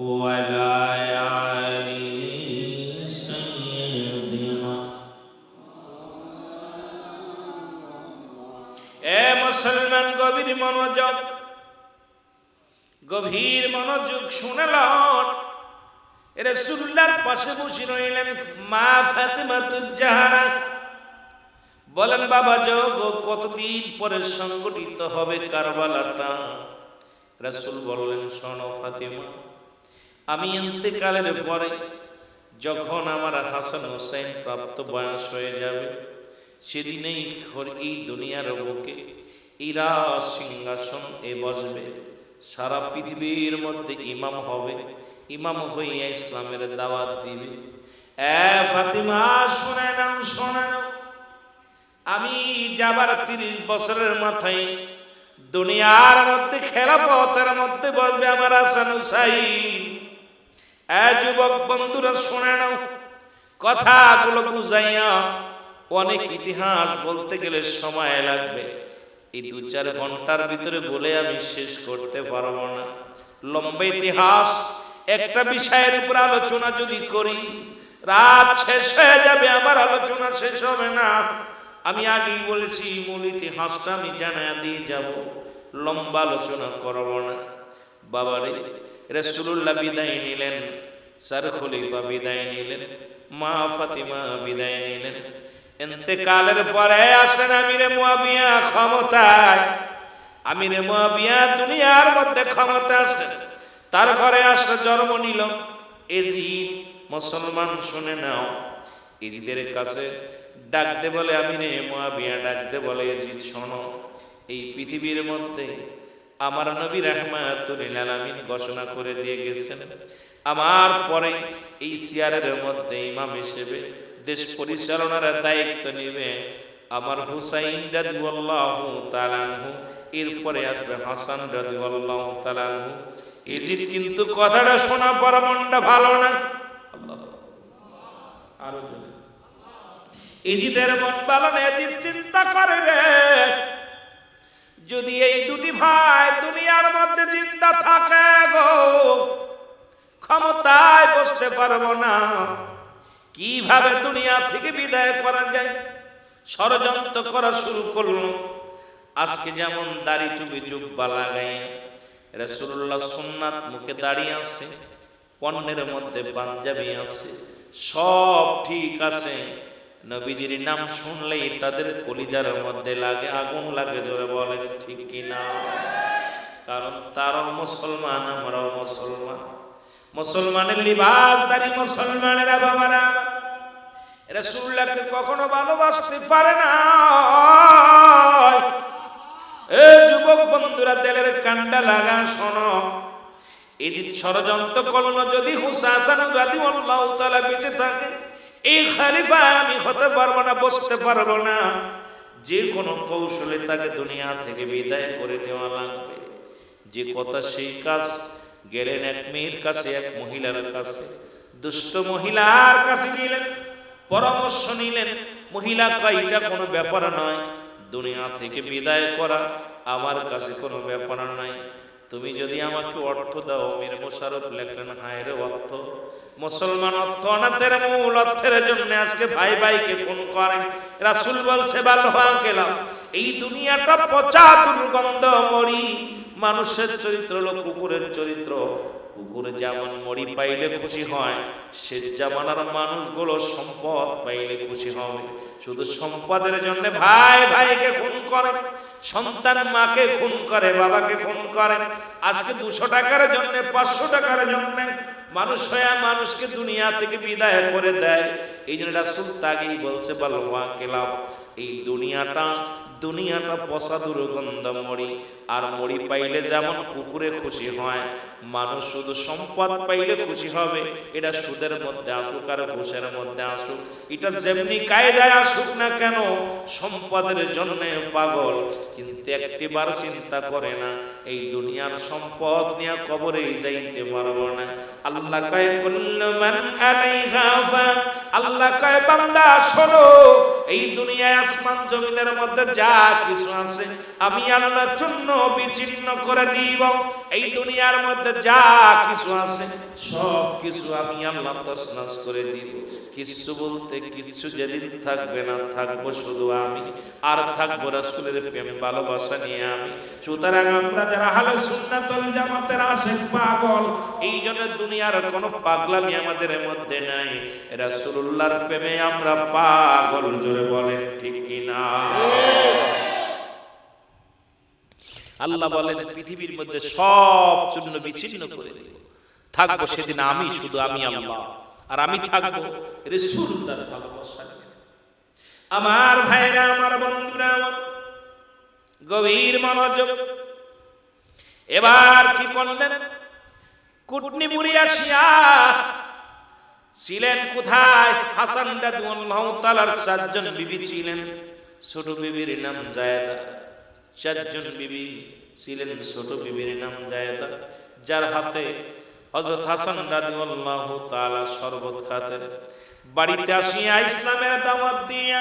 ওয়ালা আলি সাইয়্যিদিনা এ মুসলমান গভীর মনোযোগ শুনলেন রাসূলুল্লাহর পাশে বসে রইলেন মা ফাতিমাতুজ জাহরা বলেন বাবা যোগ কতদিন পরে সংগঠিত হবে কারবালাটা রাসূল বললেন শোনো ফাতিমা আমি ইন্তেকালের পরে যখন আমার হাসান হুসাইন প্রাপ্ত বয়স হয়ে যাবে সেদিনেই এই দুনিয়ার বুকে ইরা সিংহাসন এ বসবে সারা পৃথিবীর মধ্যে ইমাম হবে ইমাম হইয়া ইসলামের দাওয়াত দিবে এ ফাতিমা শুনে নাও আমি যাবার 30 বছরের মাথায় দুনিয়ার মধ্যে খেলাফতের মধ্যে বসবে আমার হাসান হুসাইন এ যুবক বন্ধুরা শুনে নাও কথাগুলো বুঝাইয়া অনেক ইতিহাস বলতে গেলে সময় লাগবে এই 2-4 ঘন্টার ভিতরে বলে আমি শেষ করতে পারবো না লম্বা ইতিহাস একটা বিষয়ের উপর আলোচনা যদি করি রাত শেষ হয়ে যাবে আমার আলোচনা শেষ হবে না আমি আগেই বলেছি মূল ইতিহাসটা আমি জানায়া দিয়ে যাব লম্বা আলোচনা করব না বাবারে রাসূলুল্লাহ বিদায় নিলেন চার খলিফা বিদায় নিলেন মা ফাতিমা বিদায় নিলেন ইন্তেকালের পরে আসেন আমিরে মুয়াবিয়া ক্ষমতায় আমিরে মুয়াবিয়া দুনিয়ার মধ্যে ক্ষমতা আসেন তার ঘরে আসে জন্ম নিল এজিদ মুসলমান শুনে নাও এজিদের কাছে ডাকতে বলে আমিরে মুয়াবিয়া ডাকতে বলে এজিদ শোনো এই পৃথিবীর মধ্যে আমার নবী রাহমাতুল লিল আলামিন ঘোষণা করে দিয়ে গেছেন আমার পরে এই সিয়ারের মধ্যে ইমাম হিসেবে দেশ পরিচালনার দায়িত্ব নেবে আমার হুসাইন রাদিয়াল্লাহু তাআলা আনহু এরপরে আসবে হাসান রাদিয়াল্লাহু তাআলা আনহু এজিদ কিন্তু কথাটা শোনা পর মনটা ভালো না আল্লাহ আরো জোরে এজিদের মন ভালো না এজিদ চিন্তা করে রে যদি এই দুটি ভাই দুনিয়ার মধ্যে জিন্দা থাকে গো ক্ষমতায় বসতে পারবো না কিভাবে দুনিয়া থেকে বিদায় করা যায় ষড়যন্ত্র করা শুরু করলো আজকে যেমন দাড়ি টুপি জুব্বা লাগাই রাসূলুল্লাহ সুন্নাত মুখে দাঁড়িয়ে আছে পণ্যের মধ্যে পাঞ্জাবি আছে সব ঠিক আছে নবীজির নাম শুনলেই তাদের কলিজার মধ্যে লাগে আগুন লাগে জোরে বলেন ঠিক কি না কারণ তারাও মুসলমান আমরাও মুসলমান মুসলমানের লিবাসদারি মুসলমানেরা বাবারা রাসূলুল্লাহকে কখনো ভালোবাসতে পারে না এই যুবক বন্ধুরা দিলের কান্ডা লাগা শোনো এই ষড়যন্ত্র করলো যদি হুসাইন রাদিয়াল্লাহু তাআলা বেঁচে থাকে এই খলিফা আমি হতে পারবো না বসতে পারবো না যে কোনো কৌশলে তাকে দুনিয়া থেকে বিদায় করে দেওয়া লাগবে যে কথা সেই কাজ গেলেন এক মেয়ের কাছে এক মহিলার কাছে দুষ্ট মহিলার কাছে গেলেন পরামর্শ নিলেন মহিলা কয় এটা কোনো ব্যাপার নয় দুনিয়া থেকে বিদায় করা আমার কাছে কোনো ব্যাপার নয় তুমি যদি আমাকে অর্থ দাও। মীর মোশাররফ লেখলেন, হায় রে অর্থ! মুসলমান অর্থ অনাথের মূল অর্থের জন্য আজকে ভাই ভাইকে খুন করেন। রাসূল বলছে বালহা কেলাম, এই দুনিয়াটা পচা দুর্গন্ধ মরি। মানুষের চরিত্র হলো কুকুরের চরিত্র। কুকুর যেমন মরি পাইলে খুশি হয়, সে জামানার মানুষগুলো সম্পদ পাইলে খুশি হবে। শুধু সম্পদের জন্য ভাই ভাইকে খুন করে, সন্তান মাকে খুন করে, বাবাকে খুন করে। আজকে 200 টাকার জন্য, 500 টাকার জন্য মানুষ হয়ে মানুষকে দুনিয়া থেকে বিদায় করে দেয়। এই জন্য রাসূল তাগেই বলছে বালওয়া কেলাম, এই দুনিয়াটা পচা দুর্গন্ধ মরি। আর মরি পাইলে যেমন কুকুরে খুশি হয়, মানুষ শুধু সম্পদ পাইলে খুশি হবে। এটা সুদের মধ্যে আসুক আর ঘুষের মধ্যে আসুক, এটা যেমনি কায়দায় আসুক না কেন, সম্পদের জন্য পাগল। কিন্তু একটিবার চিন্তা করে না, এই দুনিয়ার সম্পদ নিয়ে কবরেই যাইতে পারবো না। আল্লাহ কয় কুল্লু মান আলাইহা ফান, আল্লাহ কয় বান্দা শোনো, এই দুনিয়ায় আসমান জমিনের মধ্যে যা কিছু আছে আমি আল্লাহর জন্য বিচ্ছিন্ন করে দিব। এই দুনিয়ার মধ্যে যা কিছু আছে সব কিছু আমি আল্লাহ তছনছ করে দিব। কিছু বলতে কিছু যেদিন থাকবে না, থাকবো শুধু আমি, আর থাকবো রাসূলের প্রেম ভালোবাসা নিয়ে আমি। সুতরাং আমরা যারা আহলে সুন্নাত ওয়াল জামাতের আশিক পাগল, এই জন্য দুনিয়ার কোনো পাগলামি আমাদের মধ্যে নাই। রাসূলুল্লাহর প্রেমে আমরা পাগল। জোরে বলেন ঠিক কিনা? আল্লাহ বলেন পৃথিবীর মধ্যে সব চূর্ণ বিচ্ছিন্ন করে দেব, থাকবো সেদিন আমি, শুধু আমি আল্লাহ, আর আমি থাকবো রাসূলুল্লাহর ভালোবাসা। আমার ভাইরা, আমার বন্ধুরা, গভীর মনোযোগ। এবার কি করলেন? কুটনিপুরি আসিয়া ছিলেন কোথায়? হাসান রাদিয়াল্লাহু তাআলার 4 জন বিবি ছিলেন। ছোট বিবির নাম জায়েদা। 4 জন বিবি ছিলেন, ছোট বিবির নাম জায়েদা, যার হাতে হযরত হাসান রাদিয়াল্লাহু তাআলা শরবত খাতেন। বাড়িতে আসিয়া ইসলামের দাওয়াত দিয়া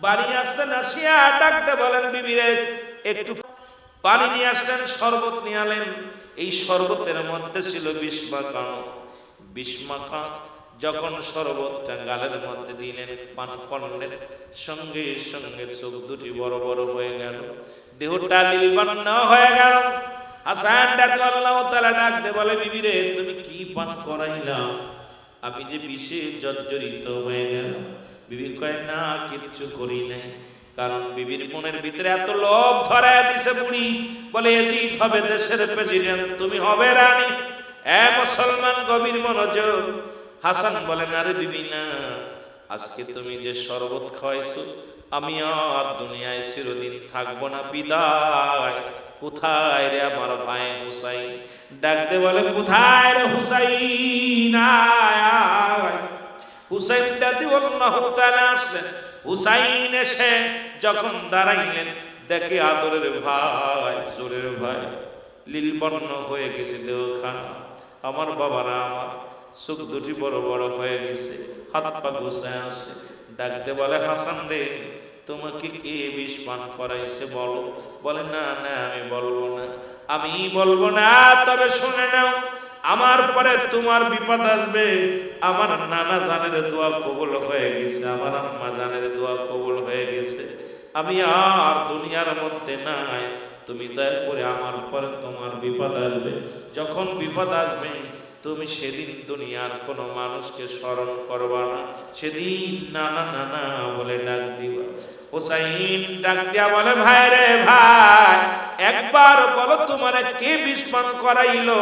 বাড়ি আসতেন, আসিয়া ডাকতে বলেন, বিবিরে একটু পানি নিয়ে আসলেন, শরবত নিয়ে আলেন। এই শরবতের মধ্যে ছিল বিষ মাখানো। বিষ মাখা যখন শরবতটা গালের মধ্যে দিলেন, পান করলেন, সঙ্গে সঙ্গে চোখ দুটি বড় বড় হয়ে গেল, দেহটা নীলবর্ণ হয়ে গেল। হাসান রাদিয়াল্লাহু তাআলা ডাকতে বলে, বিবিরে তুমি কি পান করাইলা? আমি যে বিষে জর্জরিত হয়ে গেল। বিবি কয়, না কিচ্ছু করি নাই। কারণ বিবির মনের ভিতরে এত লোভ ধরে দিছে বুড়ি, বলে এজিদ হবে দেশের প্রেসিডেন্ট, তুমি হবে রানী। এ মুসলমান, গভীর মনোযোগ। হাসান বলেন, আরে বিবি না, আজকে তুমি যে শরবত খাওয়াইছো, আমি আর দুনিয়ায় চিরদিন থাকবো না, বিদায়। কোথায় রে আমার ভাই হুসাইন? ডাকতে বলে, কোথায় রে হুসাইন? হুসাইন রাদিয়াল্লাহু তাআলা আসলেন। হুসাইন এসে যখন দাঁড়াইলেন, দেখে আদরের ভাই, জোরের ভাই নীলবর্ণ হয়ে গেছে দেহখানা। আমার বাবারা, আমার চোখ দুটি বড় বড় হয়ে গেছে, হাত পা গুছায় আসে। ডাকতে বলে, হাসান রে, তোমাকে কে বিষ পান করাইছে বলো? বলে, না না আমি বলবো না, আমি বলবো না। তবে শুনে নাও, আমার পরে তোমার বিপদ আসবে। আমার নানা জানের দোয়া কবুল হয়ে গেছে, আমার আম্মা জানের দোয়া কবুল হয়ে গেছে, আমি আর দুনিয়ার মধ্যে নাই। তুমি দয়া করে আমার পরে তোমার বিপদ আসবে। যখন বিপদ আসবে, তুমি সেদিন দুনিয়ার কোনো মানুষকে স্মরণ করবা না, সেদিন নানা নানা বলে ডাক দিবা। হুসাইন ডাক দিয়া বলে, ভাই রে ভাই, একবার বলো তোমার কে বিষ পান করাইলো?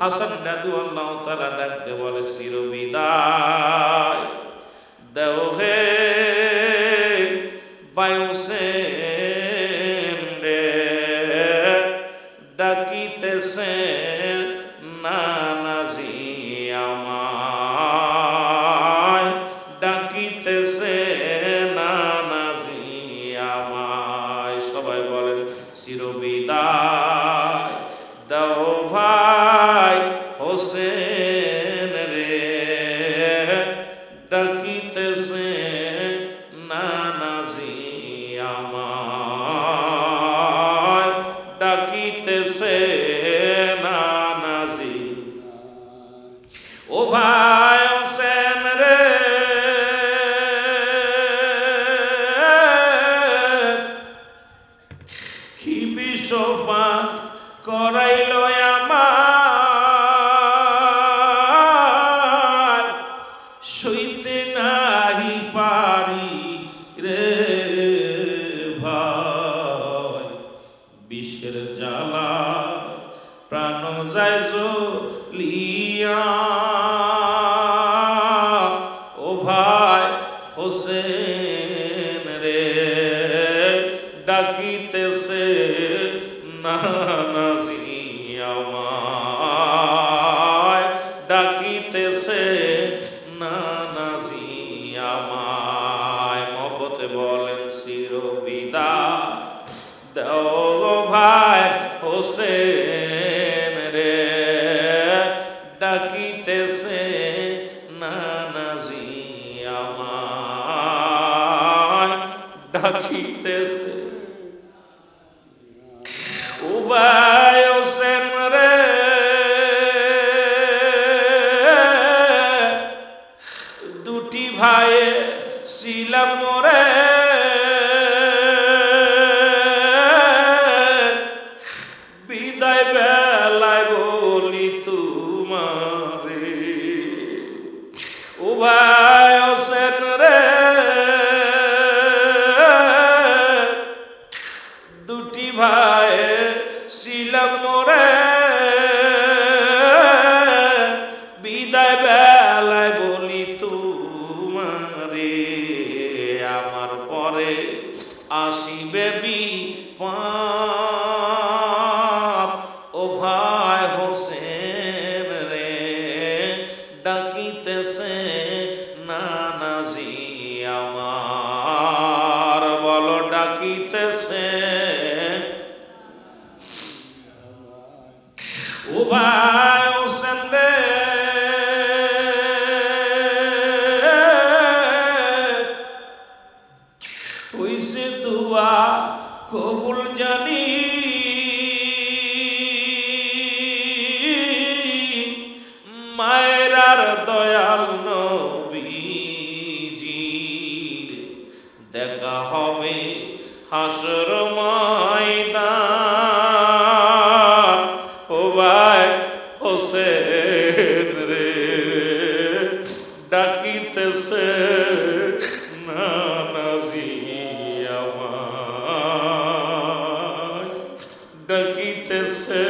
হাসান রাদিয়াল্লাহু তাআলা ডাক দিয়ে বলে, চিরবিদায় দেও হে বায়ুসেন রে, ডাকিতেছে নানাজি আমায়, ডাকিতেছে নানাজি আমায়। সবাই বলেন, চিরবিদায় দাও ভাই হোসেন রে, ডাকিতেছে নানাজি আমায়, ডাকিতেছে হোসেন রে ডাকিতেছে নানাজি আমায়, ডাকিতেছে নানাজি আমায়। মহব্বতে বলেন চির বিদায় দাও গো ভাই হোসেন রে ডাকিতেছে নানাজি আমায়, ডাকিতেছে উবাই হোসেন রে দুটি ভাইয়ে ছিলাম মোরে, বিদায় বেলায় বলি তোমারে। উবাই হোসেন রে দুটি ভাই ছিলাম মোরে, বিদায় বেলায় বলি তোমারে। আমার পরে আসিবে বিপদ ও ভাই হোসেন রে ডাকিতেছে নানাজি আমার, বলো ডাকিতেছে ও ভাই হোসেন রে হইছে দুয়া কবুল জানি, মায়ের আর দয়াল নবীজির দেখা হবে হাসর ময়দান। ও ভাই হোসেন রে ডাকিতেছে নানাজি আমায়, ডাকিতেছে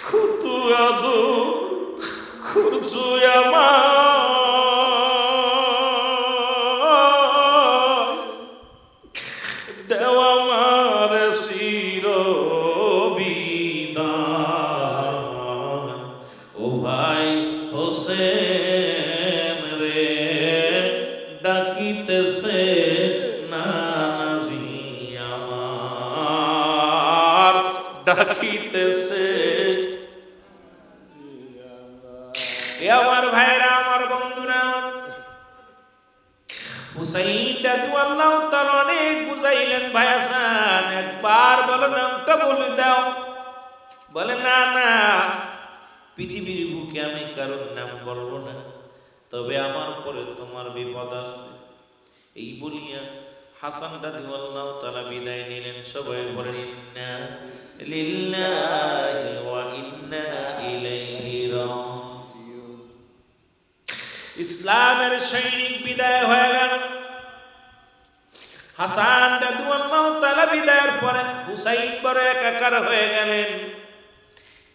খুতু আদু খুরজু আমার দেওয়া আমার চির বিদায়। ও ভাই হোসেন রে ডাকিতেছে নানাজি আমার, ডাকিতেছে। আমার ভাইরা আমার বন্ধুরা হুসাইন রাদিয়াল্লাহু তাআলা অনেক বুঝাইলেন, ভাই হাসান একবার বলো নামটা বলে দাও। বলে না না পৃথিবীর বুকে আমি কারোর নাম বলবো না, তবে আমার পরে তোমার বিপদ আসবে। এই বলিয়া হাসান রাদিয়াল্লাহু তাআলা বিদায় নিলেন। সবাই বলেন ইন্না লিল্লাহি ওয়া ইন্না ইলাইহি রাজিউন। ইসলামের সৈনিক বিদায় হয়ে গেল। হাসান রাদিয়াল্লাহু তাআলা বিদায়ের পরে হুসাইন বড় একাকার হয়ে গেলেন।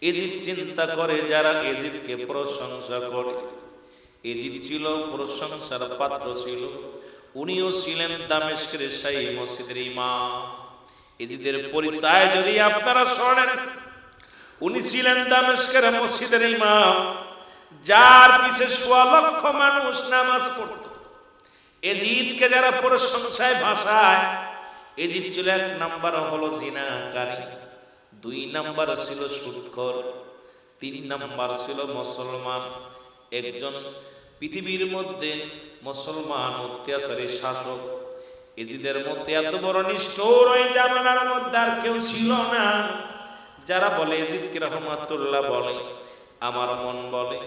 এজিদ চিন্তা করে যারা এজিদকে প্রশংসা করে, এজিদ ছিল প্রশংসার পাত্র ছিল, উনিও ছিলেন দামেস্কের শাহী মসজিদের ইমাম। এজিদের পরিচয় যদি আপনারা শোনেন, উনি ছিলেন দামেস্কের মসজিদের ইমাম, যার পিছে ১৬ লক্ষ মানুষ নামাজ পড়ত। এজিদকে যারা প্রশংসায় ভাষায়, এজিদ ছিল ১ নাম্বার হলো জিনাকারী, ২ নাম্বার ছিল সুদখোর, ৩ নাম্বার ছিল মুসলমান। একজন পৃথিবীর মধ্যে মুসলমান অত্যাচারী শাসক। এজিদের মধ্যে এত বড় নিষ্ঠুর ওই জামানার মধ্যে আর কেউ ছিল না। যারা বলে এজিদকে রহমাতুল্লাহ বলে, আমার মন বলে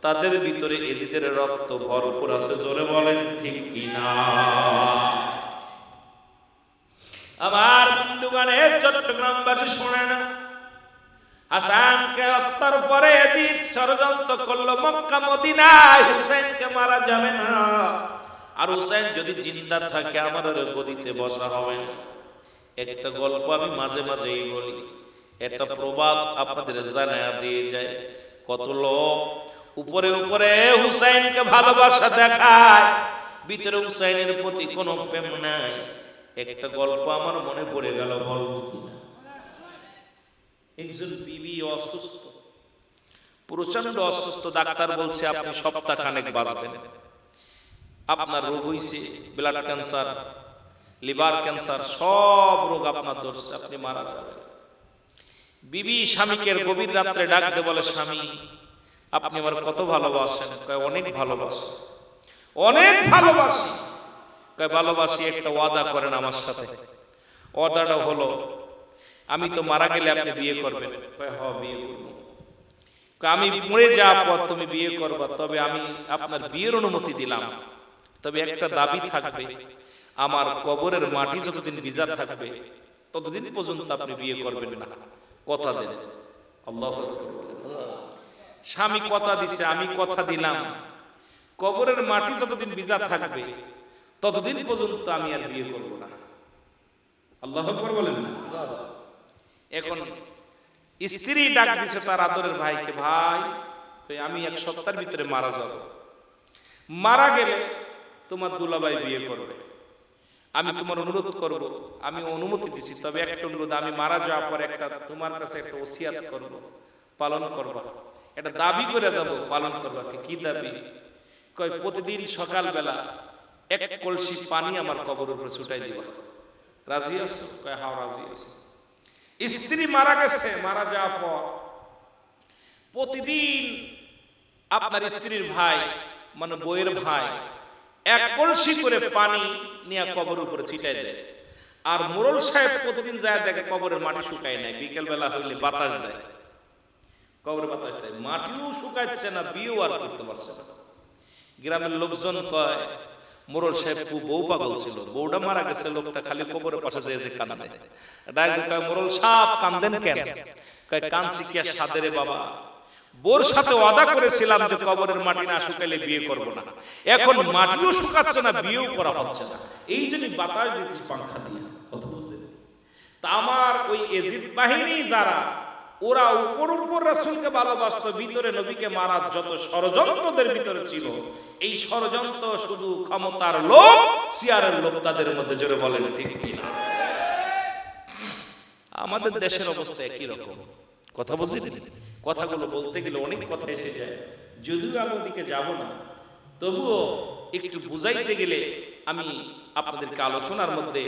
তাদের ভিতরে এজিদের রক্ত ভরপুর আছে। জোরে বলেন ঠিক কিনা? আমার বন্ধুগণ, চট্টগ্রামবাসী শুনে না, হাসানকে হত্যার পরে এজিদ ষড়যন্ত্র করলো মক্কা মদিনায় হুসাইনকে মারা যাবে না, আর হুসাইন যদি জিন্দা থাকে আমার গদিতে বসা হবে না। একটা গল্প আমি মাঝে মাঝেই বলি, একটা প্রবাদ আপনাদের জানায়া দিয়ে যায়। কত লোক উপরে উপরে হুসাইনকে ভালোবাসা দেখায়, ভিতরে হুসাইনের প্রতি কোনো প্রেম নাই। একটা গল্প আমার মনে পড়ে গেল, বলবো কিনা। একজন বিবি অসুস্থ, প্রচন্ড অসুস্থ। ডাক্তার বলছে আপনি সপ্তাহখানেক বাঁচবেন। আপনার রোগ হইছে ব্লাড ক্যান্সার, লিভার ক্যান্সার, সব রোগ আপনার ধরছে, আপনি মারা যাবেন। বিবি স্বামীকে গভীর রাত্রে ডাক দিয়ে বলে, স্বামী আপনি আমার কত ভালোবাসেন? কয় অনেক ভালোবাসি। অনেক ভালোবাসি? কয় ভালোবাসি, একটা ওয়াদা করেন আমার সাথে। ওয়াদাটা হলো আমি তো মারা গেলে আপনি বিয়ে করবেন। কয় হ্যাঁ বিয়ে করব। আমি মরে যাওয়ার পর তুমি বিয়ে করবা, তবে আমি আপনার বিয়ের অনুমতি দিলাম, তবে একটা দাবি থাকবে, আমার কবরের মাটি যতদিন ভিজা থাকবে ততদিন পর্যন্ত আপনি বিয়ে করবেন না। কথা দেন। আল্লাহু আকবার। স্বামী কথা দিছে, আমি কথা দিলাম, কবরের মাটি যতদিন ভিজা থাকবে ততদিন পর্যন্ত আমি আর বিয়ে করব না। আল্লাহু আকবার বলেন না। এখন স্ত্রী ডাক দিছে তার আদরের ভাইকে, ভাই আমি এক সপ্তাহের ভিতরে মারা যাব, মারা গেলে তোমার দুলাভাই বিয়ে করবে, আমি তোমার অনুরোধ করব, আমি অনুমতি দিছি, তবে একটা অনুরোধ, আমি মারা যাওয়ার পর একটা তোমার কাছে একটা ওসিয়াত করব, পালন করবা, একটা দাবি করে দেব, পালন করবা। কি দাবি? কয় প্রতিদিন সকালবেলা এক কলসি পানি আমার কবরের উপরে ছুটাই দিবা। রাজি আছো? কয় হ্যাঁ রাজি আছি। স্ত্রী মারা গেছে, মারা যাওয়ার পর প্রতিদিন আপনার স্ত্রীর ভাই মানে বইয়ের ভাই এক কলসি করে পানি নিয়ে কবরের উপরে ছিটাই দেয়। আর মোড়ল সাহেব প্রতিদিন যায় দেখে কবরের মাটি শুকায় নাই, বিকেল বেলা হইলে বাতাস দেয়, কবরের বাতাস দেয়, মাটিও শুকাচ্ছে না, বিয়েও আর করতে পারছে না। গ্রামের লোকজন কয় মোড়ল সাহেব খুব বউ পাগল ছিল, বউটা মারা গেছে, লোকটা খালি কবরের পাশে যে কান্দে। ডাইরেক্ট কয় মোড়ল সাহেব কান্দেন কেন? কয় কাঁদছি কি আর সাধে রে বাবা, বোর সাথে ওয়াদা করেছিলাম যে কবরের মাটি না শুকাইলে বিয়ে করব না, এখন মাটিও শুকাচ্ছে না, বিয়েও করা হচ্ছে না, এই জন্য বাতাস দিচ্ছি পাংখা দিয়ে। কথা বুঝছেন? তা আমার ওই এজিদ বাহিনী যারা, ওরা উপর উপর রাসূলকে ভালোবাসতো, ভিতরে নবীকে মারার যত ষড়যন্ত্রদের ভিতরে ছিল, এই ষড়যন্ত্র শুধু ক্ষমতার লোভ, সিয়ারের লোভ তাদের মধ্যে। জোরে বলেন ঠিক কিনা? আমাদের দেশের অবস্থা একই রকম। কথা বুঝলেন? কথাগুলো বলতে গেলে অনেক কথা এসে যায়, যদিও আমি ওদিকে যাব না, তবুও একটু বুঝাইতে গেলে আমি আপনাদেরকে আলোচনার মধ্যে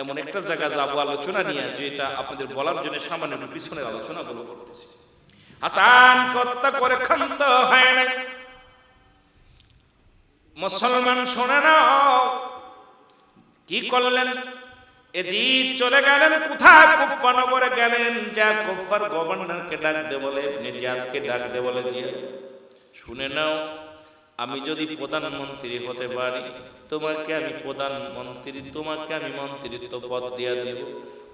এমন একটা জায়গা যাবো আলোচনা নিয়ে, যেটা আপনাদের বলার জন্য সামান্য একটু পিছনের আলোচনাগুলো করতেছি। হাসান হত্যা করে ক্ষান্ত হয় না। মুসলমান শোনে নাও কি করলেন। এজিদ চলে গেলেন কোথায়? কুফা নগরে গেলেন, যা কুফার গভর্নরকে ডাক দে বলে, ইবনে জিয়াদকে ডাক দে বলে, জিয়া শুনে নাও, আমি যদি প্রধানমন্ত্রী হতে পারি, তোমাকে আমি প্রধানমন্ত্রী, তোমাকে আমি মন্ত্রিত্ব পদ দিয়ে দেব,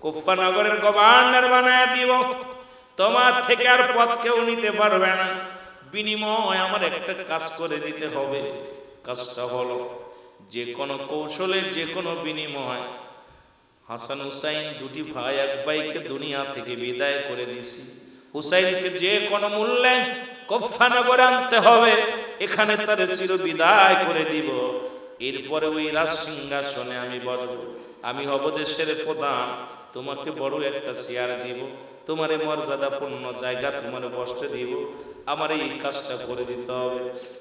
কুফা নগরের গভর্নর বানায় দিব, তোমার থেকে আর পদ কেউ নিতে পারবে না। বিনিময় আমার একটা কাজ করে দিতে হবে। কাজটা হলো, যে কোনো কৌশলে, যে কোনো বিনিময়, হাসান হুসাইন দুটি ভাই, এক ভাইকে দুনিয়া থেকে বিদায় করে দিয়েছি, হুসাইনকে যে কোনো মূল্যে কুফা নগরে আনতে হবে, এখানে তার চির বিদায় করে দিব। এরপরে ওই রাজ সিংহাসনে আমি বসবো, আমি হব দেশের প্রধান, তোমাকে বড় একটা চেয়ার দিব, তোমার মর্যাদাপূর্ণ জায়গা তোমার বসতে দিব, আমার এই কাজটা করে দিতে হবে।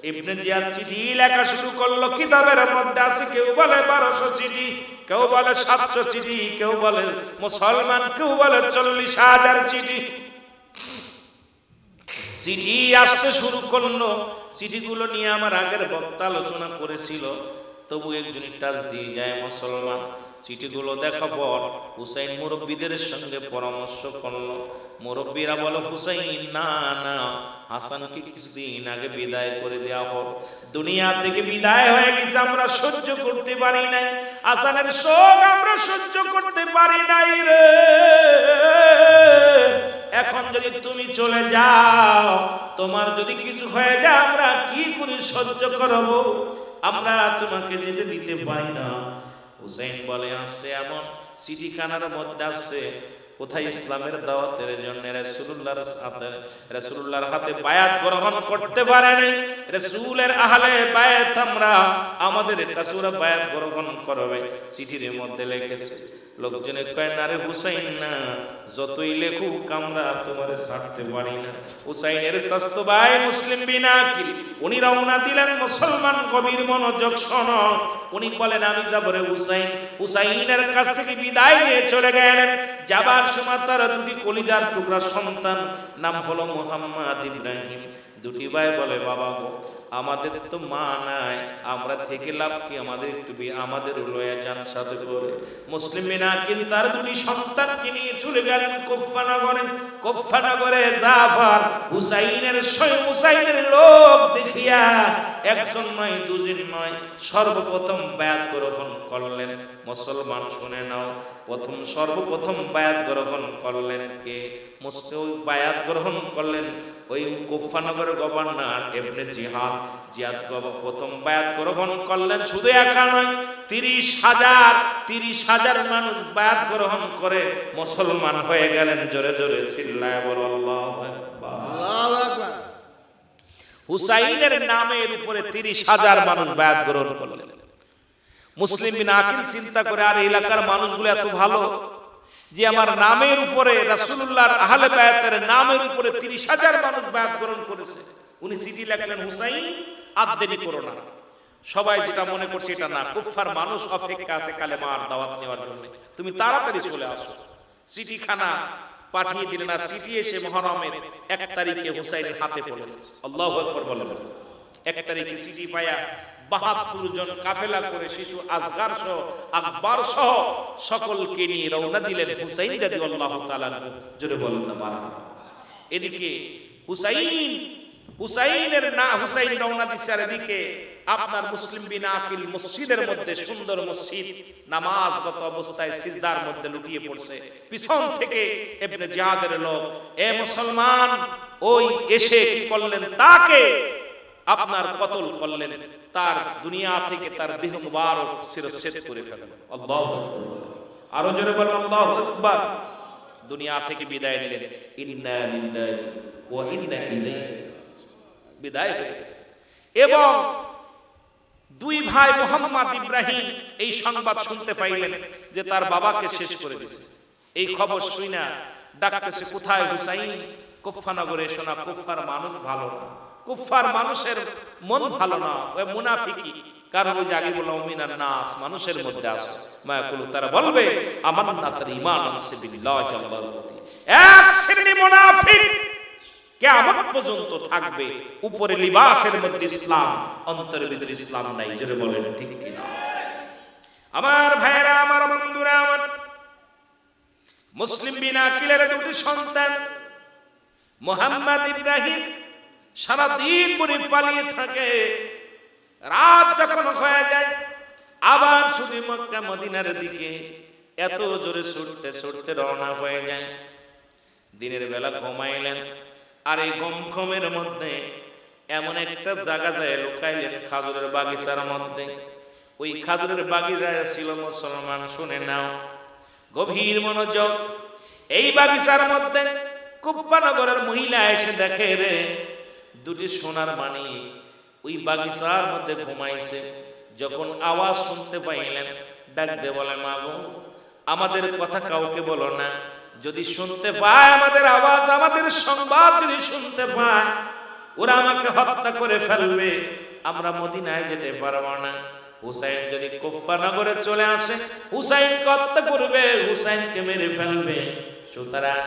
ইবনে জিয়াদ চিঠি লেখা শুরু করলো। কিতাবের মধ্যে আছে কেউ বলে 1200 চিঠি, কেউ বলে 700 চিঠি, কেউ বলে মুসলমান, কেউ বলে 40,000 চিঠি। চিঠি আসতে শুরু করলো। চিঠিগুলো নিয়ে আমার আগের বক্তা আলোচনা করেছিল, তবু একজনই টাচ দিয়ে যায় মুসলমান। চিঠিগুলো দেখা পর হুসাইন মুরব্বীদের সঙ্গে পরামর্শ করলো। মুরব্বীরা বলো, হুসাইন না না, হাসানকে কিছুদিন আগে বিদায় করে দেওয়া হোক, দুনিয়া থেকে বিদায় হয়ে গেছে, আমরা সহ্য করতে পারি নাই, হাসানের শোক আমরা সহ্য করতে পারি নাই রে। এখন যদি তুমি চলে যাও, তোমার যদি কিছু হয়ে যায়, আমরা কি করে সহ্য করব? আমরা তোমাকে যেতে দিতে পারি না। হুসাইন বলে, আসছে এমন চিঠিখানার মধ্যে আসছে, কোথায় ইসলামের দাওয়াতের জন্য রাসূলুল্লাহর হাতে বায়াত গ্রহণ করতে পারে নাই। রাসূলের আহলে বায়াত আমরা, আমাদের কাছে ওরা বায়াত গ্রহণ করবে। চিঠির মধ্যে লিখেছে, লোকজনে কয় না রে হুসাইন না, যতই লেখুক আমরা তোমার ছাড়তে পারি না। হুসাইনের স্বাস্থ্য ভাই মুসলিম বিন আকিল উনি রওনা দিলেন। মুসলমান গভীর মনোযোগ শোনো, উনি বলেন আমি যাব রে হুসাইন। হুসাইনের কাছ থেকে বিদায় নিয়ে চলে গেলেন। যাবার সময় তার দুটি কলিজার টুকরা সন্তান, নাম হলো মুহাম্মদ ইব্রাহিম। দুটি ভাই বলে বাবা গো, আমাদের তো মা নাই, আমরা থেকে লাভ কি, আমাদের একটু আমাদের লয়ে যান সাথে করে। মুসলিম বিন আকিল তার দুটি সন্তানকে নিয়ে চলে গেলেন কুফা নগরে। কুফা নগরে জাফর হুসাইনের লোক দেখিয়া একজন নয় দুজন নয় সর্বপ্রথম বায়াত গ্রহণ করলেন। মুসলমান শুনে নাও, সর্বপ্রথম বায়াত গ্রহণ করলেন কে? বায়াত গ্রহণ করলেন ওই কুফা নগরের গভর্নর ইবনে জিয়াদ প্রথম বায়াত গ্রহণ করলেন। শুধু একা নয়, 30,000 মানুষ বায়াত গ্রহণ করে মুসলমান হয়ে গেলেন। জোরে জোরে চিল্লায় বলো আল্লাহু আকবার। আল্লাহু আকবার। হুসাইনের নামের উপরে 30,000 মানুষ বায়াত গ্রহণ করলেন। মুসলিম বিন আকিল চিন্তা করে, আর এলাকার মানুষগুলো এত ভালো যে আমার নামের উপরে, রাসূলুল্লাহর আহলে বায়াতের নামের উপরে 30,000 মানুষ বায়াত গ্রহণ করেছে। উনি চিঠি লিখলেন, হুসাইন আর দেরি করো না। সবাই যেটা মনে করছে এটা না, কুফার মানুষ অপেক্ষা আছে কালেমার দাওয়াত নেওয়ার জন্য, তুমি তাড়াতাড়ি চলে আসো। চিঠিখানা পাঠিয়ে দিলেন। আর চিঠি এসে মুহররমের 1 তারিখে হুসাইনের হাতে পড়ল। আল্লাহু আকবার বলেন। 1 তারিখে চিঠি পায়া 72 জন কাফেলা করে শিশু আসগার সহ আকবর সহ সকলকে নিয়ে রওনা দিলেন হুসাইন রাদিয়াল্লাহু তাআলা আনহু। জোরে বলেন না মারহাবা। এদিকে হুসাইন রওনা দিছে, আর এদিকে আপনার মুসলিম বিন আকিল মসজিদের মধ্যে, সুন্দর মসজিদ, নামাজগত অবস্থায় সিজদার মধ্যে লুটিয়ে পড়ছে। পিছন থেকে ইবনে জিয়াদের লোক, এ মুসলমান, ওই এসে কি করলেন, তাকে আপনার কতল করলেন, তার দুনিয়া থেকে তার দেহ মুবারক শিরচ্ছেদ করে ফেলেন। আল্লাহু আকবার। আরো জোরে বলেন আল্লাহু আকবার। দুনিয়া থেকে বিদায় নিলেন। ইন্না লিল্লাহি ওয়া ইন্না ইলাইহি বিদায় হয়ে গেছে। এবং দুই ভাই মুহাম্মদ ইব্রাহিম এই সংবাদ শুনতে পাইলেন যে তার বাবাকে শেষ করে দিয়েছে। এই খবর শুইনা ডাকতেছে, কোথায় হুসাইন? কুফা নগরে। শোনা, কুফার মানুষ ভালো না, কুফার মানুষের মন ভালো না, ওই মুনাফিকি। কারণ ওই যে আগে বললাম মিনান নাস, মানুষের মধ্যে আছে মায়াকুল, তারা বলবে আমান্না, তার ঈমান আছে বিল্লাহি আল্লাহর প্রতি। এক শ্রেণী মুনাফিক কিয়ামত পর্যন্ত থাকবে, উপরে লিবাসের মধ্যে ইসলাম, অন্তরের ভিতরে ইসলাম নাই। জোরে বলেন ঠিক কি না? আমার ভাইরা, আমার বন্ধুরা, আমার মুসলিম বিন আকিলের দুটি সন্তান মুহাম্মদ ইব্রাহিম সারা দিন পরে পালিয়ে থাকে। রাত যখন হয়ে যায় আবার শুধু মক্কা মদিনার দিকে এত জোরে ছুটতে ছুটতে রওনা হয়ে যায়। দিনের বেলা ঘুমাইলেন, আর এই ঘুমের মধ্যে এমন একটা জায়গা যায় লুকাইলেন, খাজুরের বাগিচার মধ্যে। ওই খাজুরের বাগিচায় ছিল মুসলমান, শুনে নাও, গভীর মনোযোগ। এই বাগিচার মধ্যে কুফা নগরের মহিলা এসে দেখে রে, দুটি সোনার মানি ওই বাগিচার মধ্যে ঘুমাইছে। যখন আওয়াজ শুনতে পাইলেন, ডাক দে বলে, মা গো, আমাদের কথা কাউকে বলো না, যদি শুনতে পায় আমাদের আওয়াজ, আমাদের সংবাদ যদি শুনতে পায়, ওরা আমাকে হত্যা করে ফেলবে, আমরা মদিনায় যেতে পারবো না। হুসাইন যদি কুফা নগরে চলে আসে, হুসাইনকে হত্যা করবে, হুসাইনকে মেরে ফেলবে। সুতরাং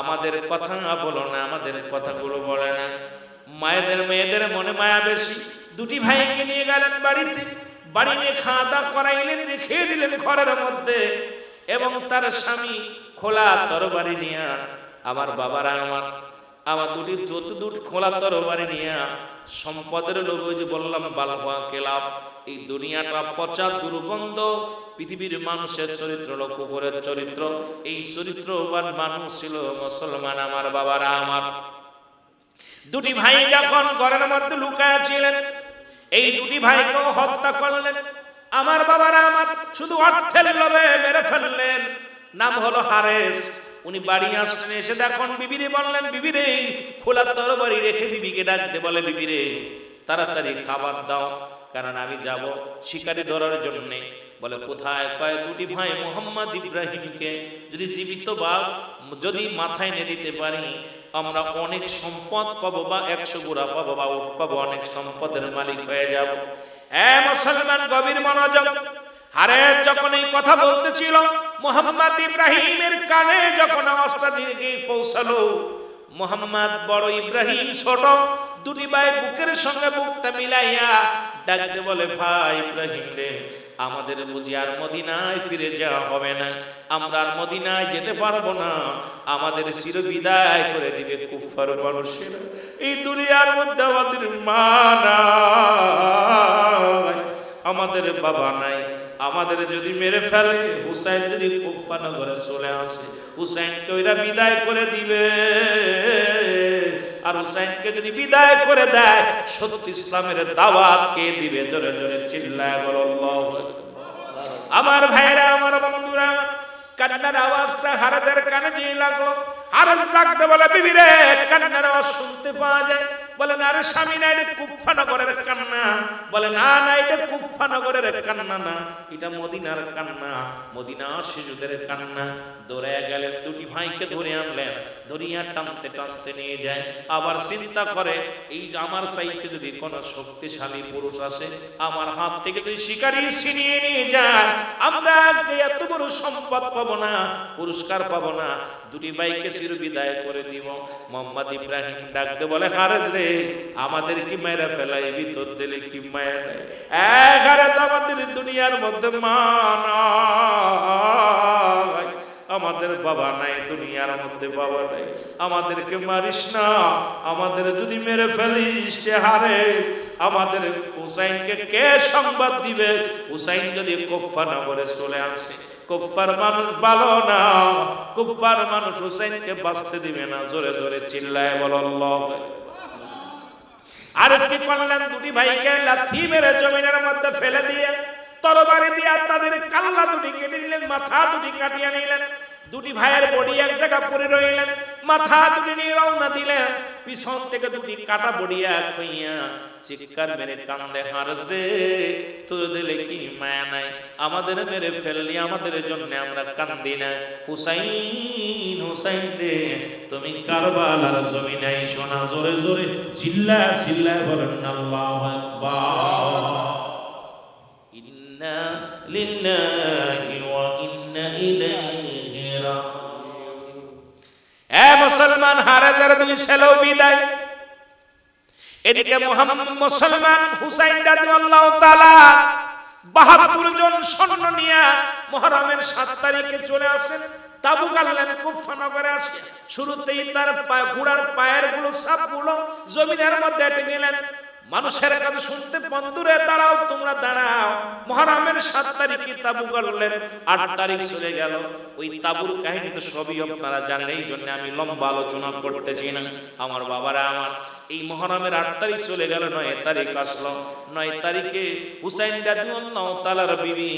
আমাদের কথা বলো না, আমাদের কথাগুলো বলে না। মেয়েদের মনে মায়া বেশি। দুটি ভাইকে নিয়ে গেলেন বাড়িতে, বাড়ি নিয়ে খাওয়া দাওয়া করাইলেন, রেখে দিলেন ঘরের মধ্যে। এবং তার স্বামী খোলা তরবারি নিয়ে, আমার বাবারা, আমার দুটি খোলা তরবারি নিয়ে সম্পদের লোভে, যে বললাম বালহা কেলাফ, এই দুনিয়াটা পচা দুর্গন্ধ, পৃথিবীর মানুষের চরিত্র হলো কুকুরের চরিত্র। এই চরিত্রবান মানুষ ছিল মুসলমান আমার বাবারা। আমার দুটি ভাই যখন ঘরের মধ্যে লুকায় ছিলেন, এই দুটি ভাইকেও হত্যা করলেন। আমার বাবারা, আমার শুধু অর্থের লোভে মেরে ফেললেন। নাম হলো হারেস, উনি বাড়ি আসলেন, এসে দেখুন বিবিরে বললেন, বিবিরে খোলা তরবারি রেখে বিবিকে ডাকতে বলে, বিবিরে তাড়াতাড়ি খাবার দাও, কারণ আমি যাব শিকারি ধরার জন্য। বলে কোথায়? কয় দুটি ভাই মোহাম্মদ ইব্রাহিমকে যদি জীবিত বা যদি মাথায় এনে দিতে পারি আমরা অনেক সম্পদ পাবো, বা 100 গোড়া পাবো বা উট পাবো, অনেক সম্পদের মালিক হয়ে যাব। মুসলমান গভীর মনোযোগ। আরে যখন এই কথা বলতেছিল মোহাম্মদ ইব্রাহিমের কানে যখন আওয়াজটা দিয়ে পৌঁছালো, মোহাম্মদ বড়, ইব্রাহিম ছোট, দুটি ভাই বুকের সঙ্গে বুকটা মিলাইয়া ডাকতে বলে, ভাই ইব্রাহিম রে, আমাদের বুঝি আর মদিনায় ফিরে যাওয়া হবে না, আমরা আর মদিনায় যেতে পারবো না, আমাদের চির বিদায় করে দিবে কুফার মানুষেরা। এই দুনিয়ার মধ্যে আমাদের মা নাই, আমাদের বাবা নাই, আমাদের যদি মেরে ফেলে, হুসাইন যদি কুফা নগরে চলে আসে, হুসাইনকে ওইরা বিদায় করে দিবে। আর হুসাইনকে যদি বিদায় করে দেয়, সত্য ইসলামের দাওয়াত কে দিবে? জোরে জোরে চিল্লায় বলো আল্লাহু আকবার। আমার ভাইরা, আমার বন্ধুরা, কান্নার আওয়াজটা হারাদের কানে যেই লাগলো, হারাজ ডাকতে বলে, বিবি রে, কান্নার আওয়াজ শুনতে পাওয়া যায়। বলে না রে স্বামী, না এটা কুফা নগরের কান্না। বলে না না, এটা কুফা নগরের কান্না না, এটা মদিনার কান্না, মদিনা শিশুদের কান্না। দৌড়ে গেলেন, দুটি ভাইকে ধরে আনলেন, ধরিয়া টানতে টানতে নিয়ে যায়। আবার চিন্তা করে, এই আমার সাইকে যদি কোনো শক্তিশালী পুরুষ আসে, আমার হাত থেকে যদি শিকারি ছিনিয়ে নিয়ে যায়, আমরা এত বড় সম্পদ পাবো না, পুরস্কার পাবো না, দুটি ভাইকে চির বিদায় করে দিব। মোহাম্মদ ইব্রাহিম ডাকতে বলে, হারেস রে, আমাদের কি মেরে ফেলাই ভিতর দিলে কি মায়া নেই? আমাদের দুনিয়ার মধ্যে মা নাই, আমাদের বাবা নাই, দুনিয়ার মধ্যে বাবা নাই, আমাদেরকে মারিস না, আমাদের যদি মেরে ফেলিস হারেস, আমাদের হুসাইনকে কে সংবাদ দিবে? হুসাইন যদি কুফা নগরে চলে আসে, কুফার মানুষ ভালো না, কুফার মানুষ হুসাইনকে বাঁচতে দিবে না। জোরে জোরে চিল্লায় বলো আল্লাহু আকবার। আর কি করলেন? দুটি ভাইকে লাথি মেরে জমিনের মধ্যে ফেলে দিয়ে তরবারি দিয়ে তাদের কাল্লা দুটি কেটে নিলেন, মাথা দুটি কাটিয়ে নিলেন। দুটি ভাইয়ের বডি এক জায়গা পড়ে রইলেন, মাথা দুটি নিয়ে রওনা দিলেন। পিছন থেকে দুটি কাটা বডিয়া কইয়া চিৎকার মেরে কান্দে, হারেস রে, তোর দিলে কি মায়া নাই? আমাদের মেরে ফেললি, আমাদের জন্য আমরা কান্দি না। হুসাইন, হুসাইন রে, তুমি কারবালার জমিনে আইসো না। জোরে জোরে চিল্লা চিল্লা বলেন আল্লাহু আকবার। ইন্না লিল্লাহি ওয়া ইন্না ইলাইহি রাজিউন। মুসলমান, হারেজের দুই ছেলে বিদায়। এদিকে মুহাম্মদ মুসলমান হুসাইন রাদিয়াল্লাহু তাআলা ৭২ জন সৈন্য নিয়ে মুহররমের ৭ তারিখে চলে আসেন। তাবু গাড়লেন, কুফা নগরে আসে। শুরুতেই তার ঘোড়ার পায়ের গুলো সাপগুলো জমিনের মধ্যে এঁটে গেলেন। মানুষের কাছে শুনতে, বন্ধুরে দাঁড়াও, তোমরা দাঁড়াও। মুহররমের ৭ তারিখে তাবু গাড়লেন, ৮ তারিখ চলে গেল। ওই তাবুর কাহিনী তো সবই আপনারা জানেন, এই জন্য আমি লম্বা আলোচনা করতেছি না। আমার বাবারা আমার, এই মুহররমের ৮ তারিখ চলে গেল, ৯ তারিখ আসলো। ৯ তারিখে হুসাইন রাদিয়াল্লাহু তাআলার বিবি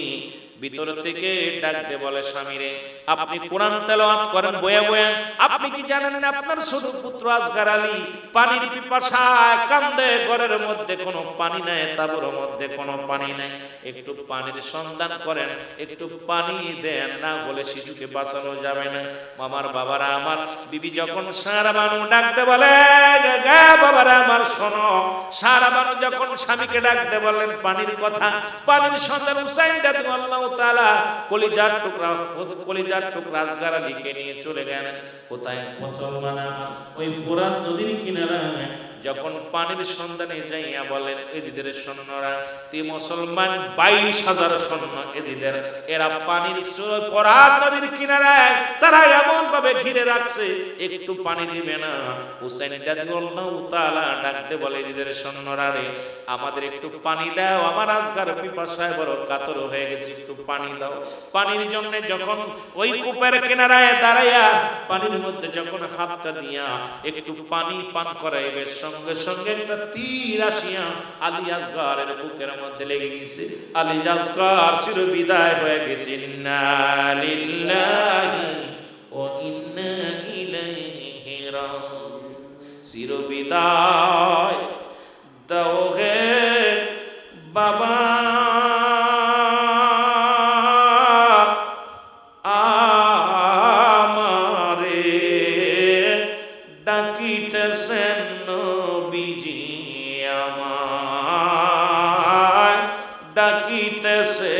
ভিতর থেকে ডাকতে বলে, স্বামীরে, আপনি কোরআন তেলাওয়াত করেন বয়া বয়া, আপনি কি জানেন না আপনার ছোট পুত্র আসগার আলী পানির পিপাসায় কান্দে, ঘরের মধ্যে কোনো পানি নাই, তাবুর মধ্যে কোনো পানি নাই, একটু পানির সন্ধান করেন, একটু পানি দেন, না বলে শিশুকে বাঁচানো যাবে না। আমার বাবারা আমার, বিবি যখন সারা বানু ডাকতে বলে, গা বাবারা আমার শোনো, সারা বানু যখন স্বামীকে ডাকতে বলেন পানির কথা, পানির সন্ধান হুসাইন রাদিয়াল্লাহু তাআলা কলিজার টুকরা আসগার আলীকে নিয়ে চলে গেলেন। কোথায়? মুসলমান, ওই ফোরাত নদীর কিনারায় যখন পানির সন্ধানে যাইয়া বলেন, এজিদের সৈন্যরা, তি মুসলমান ২২,০০০ সৈন্য এজিদের, এরা পানির ফোরাত নদীর কিনারায় তারা এমন ভাবে ঘিরে রাখছে, একটু পানি দিবে না। হুসাইন রাদিয়াল্লাহু তাআলা ডাকতে বলে, এজিদের সৈন্যরা রে, আমাদের একটু পানি দাও, আমার আসগার পিপাসায় বড় কাতর হয়ে গেছে, একটু পানি দাও। পানির জন্য যখন ওই কূপের কিনারায় দাঁড়াইয়া পানির মধ্যে যখন হাতটা দিয়া একটু পানি পান করাইবে, সঙ্গে সঙ্গে একটা তীর আসিয়া আলী আসগারের বুকের মধ্যে লেগে গেছে। আলী আসগার চির বিদায় হয়ে গেছে। ইন্না লিল্লাহি ওয়া ইন্না ইলাইহি রাজিউন। চিরবিদায় দাও হে বাবা, ডাকিতেছেন নবীজি আমায়, ডাকিতেছে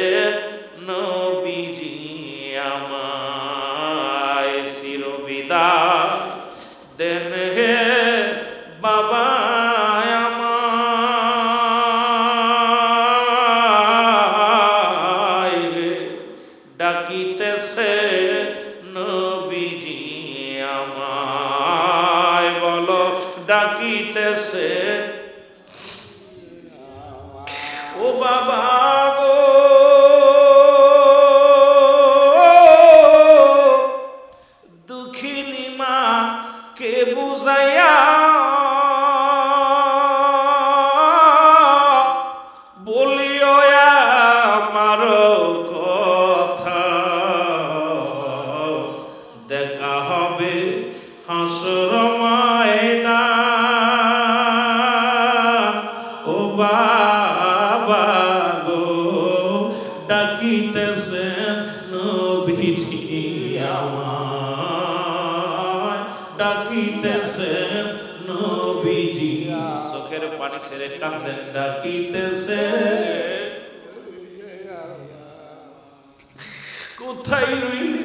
নবীজি আমায়। চিরবিদায় দেন হে বাবা আমায়, ডাকিতেছে নবীজি আমায়। বলো ডাকিতেছে ও বাবা গো, দুঃখিনী মা কে বুঝাইয়া বলিও আমার কথা, দেখা হবে হাসর ময়দান। ও বাবা গো, ডাকিতেছেন নবীজি আমায়, ডাকিতেছেন নবীজি। চোখের পানি ছেড়ে কাঁদেন, ডাকিতেছে কোথায় রইলে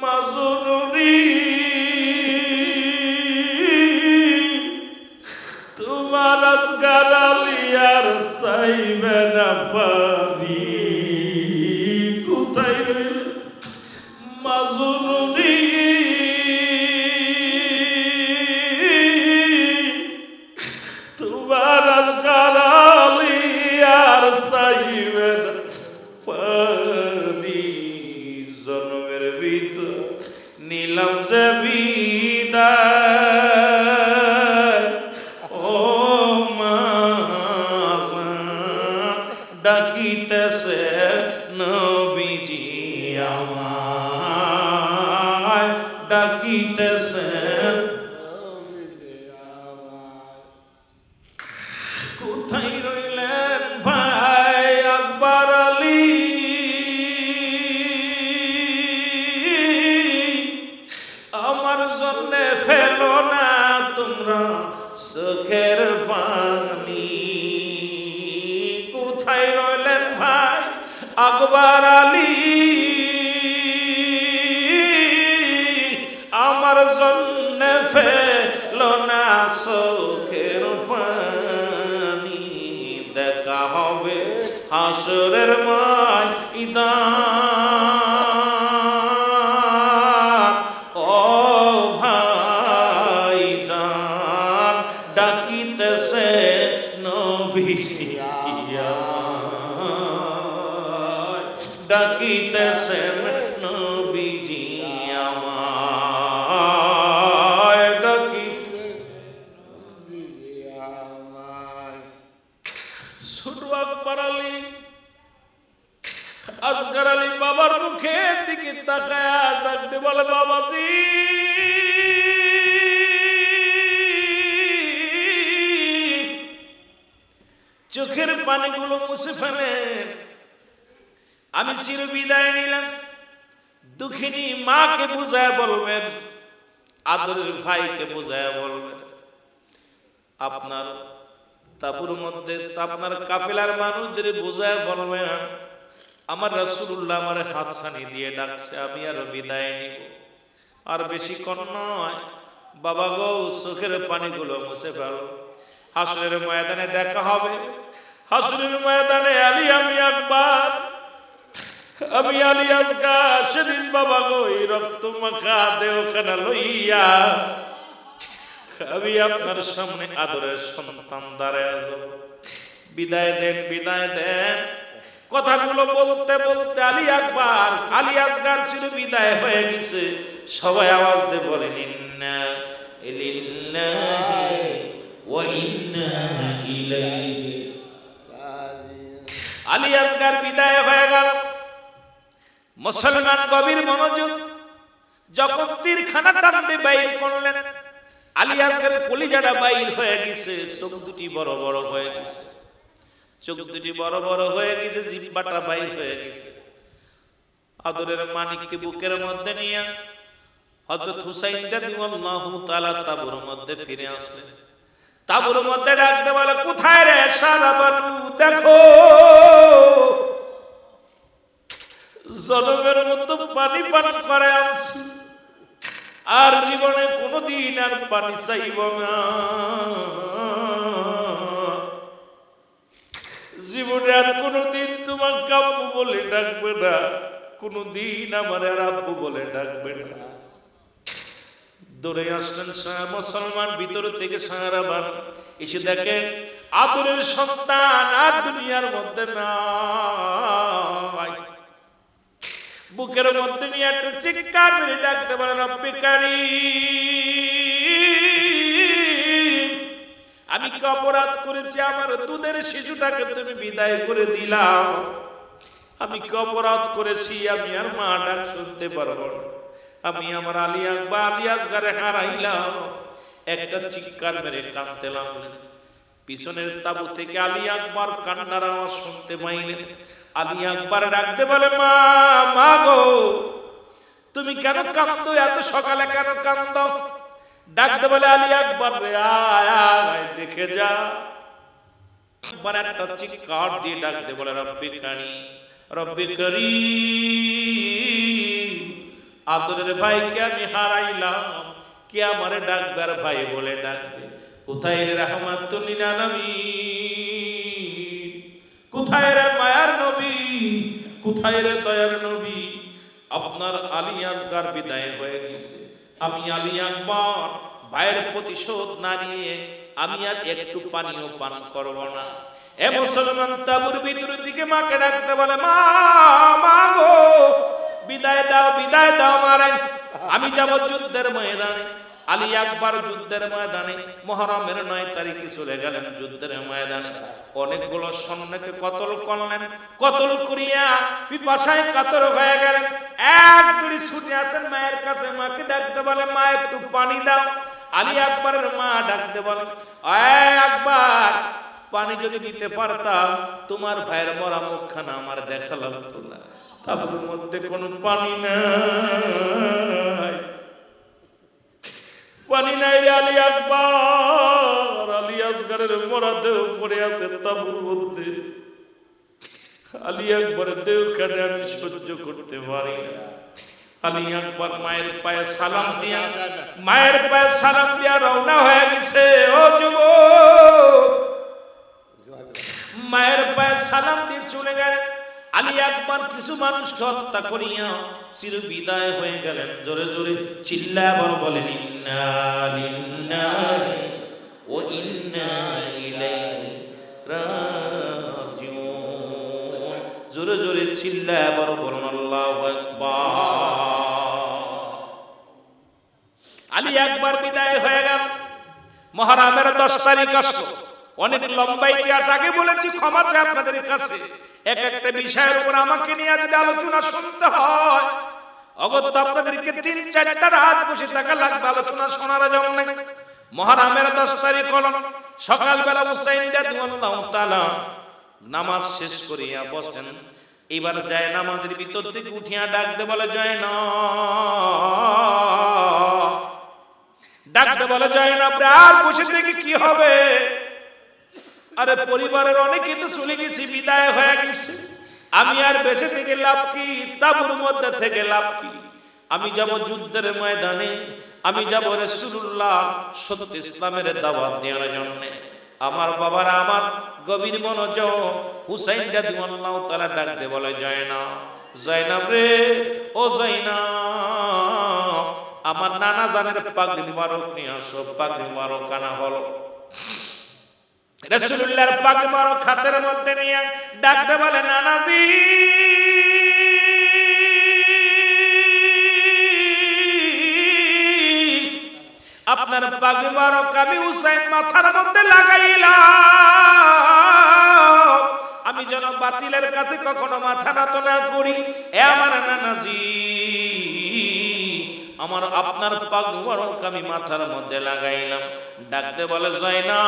মাজনুরি, তোমার আজগার আলিয়ার চাইবে না পারি। কোথায় রইলে মাজনুরি, তোমার আজগার আলিয়ার চাইবে না পারি। জন্মের ভিতর নিলাম যে বিদায়, ও মা ডাকিতেছে নবীজি আমায়, ডাকিতেছে। কোথায় রইলেন ভাই আকবর আলী, আমার জন্য ফেলো না তোমরা চোখের পানি। কোথায় রইলেন ভাই আকবর আলী, আমার জন্য ফেলো না চোখের পানি। দেখা হবে হাসরের ময়দান। ও ভাইজান, ডাকিতেছে নবীজি আমায়, ডাকিতেছেন নবীজি আমায়, ছোট আকবর আলী আসগর আলী বাবার মুখের দিকে তাকায় ডাকতে বলে, বাবাজি চোখের পানিগুলো মুছে ফেলেন, আমি চির বিদায় নিলাম। দুঃখিনী মাকে বুঝায় বলবেন, আদরের ভাইকে বুঝায় বলবেন, আপনার তাবুর মধ্যে আপনার কাফেলার মানুষদের বুঝায় বলবেন, আমার রাসূলুল্লাহ আমার হাতছানি দিয়ে ডাকছে, আমি আর বিদায় নিব, আর বেশিক্ষণ নয়। বাবা গো, চোখের পানিগুলো মুছে ফেলো, হাসরের ময়দানে দেখা হবে। হাসরের ময়দানে আলী আমি আকবর, আমি আলী আসগর, সেদিন বাবা গো এই রক্ত মাখা দেহখানা লইয়া আমি আপনার সামনে আদরের সন্তান দাঁড়ায় যাব। বিদায় দেন, বিদায় দেন। কথাগুলো বলতে বলতে আলী আকবর, আলী আসগর ছিল বিদায় হয়ে গেছে। সবাই আওয়াজ দিয়ে বলেন, ইন্না লিল্লাহি ওয়া ইন্না ইলাইহি রাজিউন। আলী আসগর বিদায় হয়ে গেল। মুসলমান গভীর মনোযোগ, যখন তীরখানা টানতে বাইর করলেন, আলী আসগরের কলিজাটা বাইর হয়ে গেছে, চোখ দুটি বড় বড় হয়ে গেছে, চোখ দুটি বড় বড় হয়ে গেছে, জিহ্বাটা বাইর হয়ে গেছে। আদরের মানিককে বুকের মধ্যে নিয়ে হযরত হুসাইন রাদিয়াল্লাহু তাআলা তাবুর মধ্যে ফিরে আসলেন। তাবুর মধ্যে ডাকতে বলে, কোথায় রে সারাবানু, দেখো জনমের মতো পানি পান করে আনছি, আর জীবনে কোনোদিন আর পানি চাইব না, জীবনে আর কোনোদিন তোমার আব্বু বলে ডাকবে না, কোনোদিন আমার আর আব্বু বলে ডাকবে না। দৌড়ে আসলেন মুসলমান ভিতর থেকে সারাবান, এসে দেখে আদরের সন্তান আর দুনিয়ার মধ্যে নাই। বুকের মধ্যে নিয়ে একটা চিৎকার মেরে ডাকতে পারে, রব্বে কারীম, আমি কি অপরাধ করেছি? আমার দুধের শিশুটাকে তুমি বিদায় করে দিলাম, আমি কি অপরাধ করেছি? আমি আর মা ডাক শুনতে পারবো না, আমি আমার আলী আকবর আলী আসগরে হারাইলাম। একটা চিৎকার মেরে কাঁদতে লাগলেন। পিছনের তাবু থেকে আলী আকবর কান্নার আওয়াজ শুনতে পাইলেন। আলী আকবর ডাকতে বলে, মা, মা গো, তুমি কেন কাঁদো? এত সকালে কেন কাঁদো? ডাকতে বলে, আলী আকবর রে, আয় আয় দেখে যা। একবার একটা চিৎকার দিয়ে ডাকতে বলে, রব্বে কারীম, রব্বে কারীম, আদরের ভাইকে আমি হারাইলাম, কে আমারে ডাকবার ভাই বলে ডাকবে? কোথায় রে রাহমাতুল লিল আলামিন, কোথায় রে মায়ার নবী, কোথায় রে দয়ার নবী? আপনার আলী আসগর বিদায় হয়ে গেছে, আমি আলী আকবর ভাইয়ের প্রতিশোধ না নিয়ে আমি আর একটু পানিও পান করব না। এ মুসলমান তাবুর ভিতর থেকে মাকে ডাকতে বলে, মা, মা গো, বিদায় দাও, বিদায় দাও মারে, আমি যাব যুদ্ধের ময়দানে। আলী আকবর যুদ্ধের ময়দানে মুহররমের 9 তারিখে চলে গেলেন যুদ্ধের ময়দানে। অনেকগুলো সৈন্যকে কতল করলেন, কতল করিয়া পিপাসায় কাতর হয়ে গেলেন। এক দড়ি ছুটে আসেন মায়ের কাছে, মাকে ডাকতে বলে, মা একটু পানি দাও। আলী আকবরের মা ডাকতে বলে, এ আকবর, পানি যদি দিতে পারতাম তোমার ভাইয়ের মরা মুখখানা আমার দেখা লাগতো না, তাবুর মধ্যে কোনো পানি নাই, পানি নাই। আলী আকবর আলী আসগরের মরা দেহ পড়ে আছে তাবুর মধ্যে। আলী আকবরের দেহখানে আমি সহ্য করতে পারি না। আলী আকবর মায়ের পায়ে সালাম দিয়া, মায়ের পায়ে সালাম দিয়া রওনা হয়ে গেছে। ও যুবক, মায়ের পায়ে সালাম দিয়ে চলে গেলেন। আলী আকবর কিছু মানুষকে হত্যা করিয়া চির বিদায় হয়ে গেলেন। জোরে জোরে চিল্লায় বলেন, ইন্না লিল্লাহি ওয়া ইন্না ইলাইহি রাজিউন। জোরে জোরে চিল্লায় বলেন, আল্লাহু আকবার। আলী আকবর বিদায় হয়ে গেল। মুহররমের 10 তারিখ আসলো। অনেক লম্বা ইতিহাস আগে বলেছি, ক্ষমা চাই আপনাদের কাছে। এক একটা বিষয়ের উপর আমাকে নিয়ে যদি আলোচনা শুনতে হয়, অগত্যা আপনাদেরকে 3-4টা রাত বসে থাকা লাগবে আলোচনা শোনার জন্য। মুহররমের 10 তারিখ হলো সকালবেলা হুসাইন রাদিয়াল্লাহু তাআলা নামাজ শেষ করিয়া বসেন। এবার যায় নামাজের ভিতর থেকে উঠিয়া ডাকতে বলে, যায় না, ডাকতে বলে, যায় না, আর বসে থেকে কি হবে? আরে পরিবারের অনেকে তো চলে গেছি, বিদায় হয়ে গেছে, আমি আর বেঁচে থেকে লাভ কি? তাবুর মধ্যে থেকে লাভ কি? আমি যাব যুদ্ধের ময়দানে, আমি যাব রাসূলুল্লাহ সত্য ইসলামের দাওয়াত দেওয়ার জন্য। আমার বাবারা আমার গভীর মনোযোগ। হুসাইন রাদিয়াল্লাহু তাআলা ডাকতে বলে, জয়নাব, জয়নাব রে, ও জয়নাব, আমার নানা জানের পাগড়ি মুবারক নিয়ে আসো। পাগড়ি মুবারক আনা হলো। রাসূলুল্লাহর পাগড়ি মুবারক হাতের মধ্যে নিয়ে ডাকতে বলে, নানাজি, আপনার পাগড়ি মুবারক আমি হুসাইন মাথার মধ্যে লাগাইলাম, আমি যেন বাতিলের কাছে কখনো মাথা নত না করি। এ আমার নানাজি, আমার আপনার পাক মুবারক আমি মাথার মধ্যে লাগাইলাম। ডাকতে বলে জয়নাব,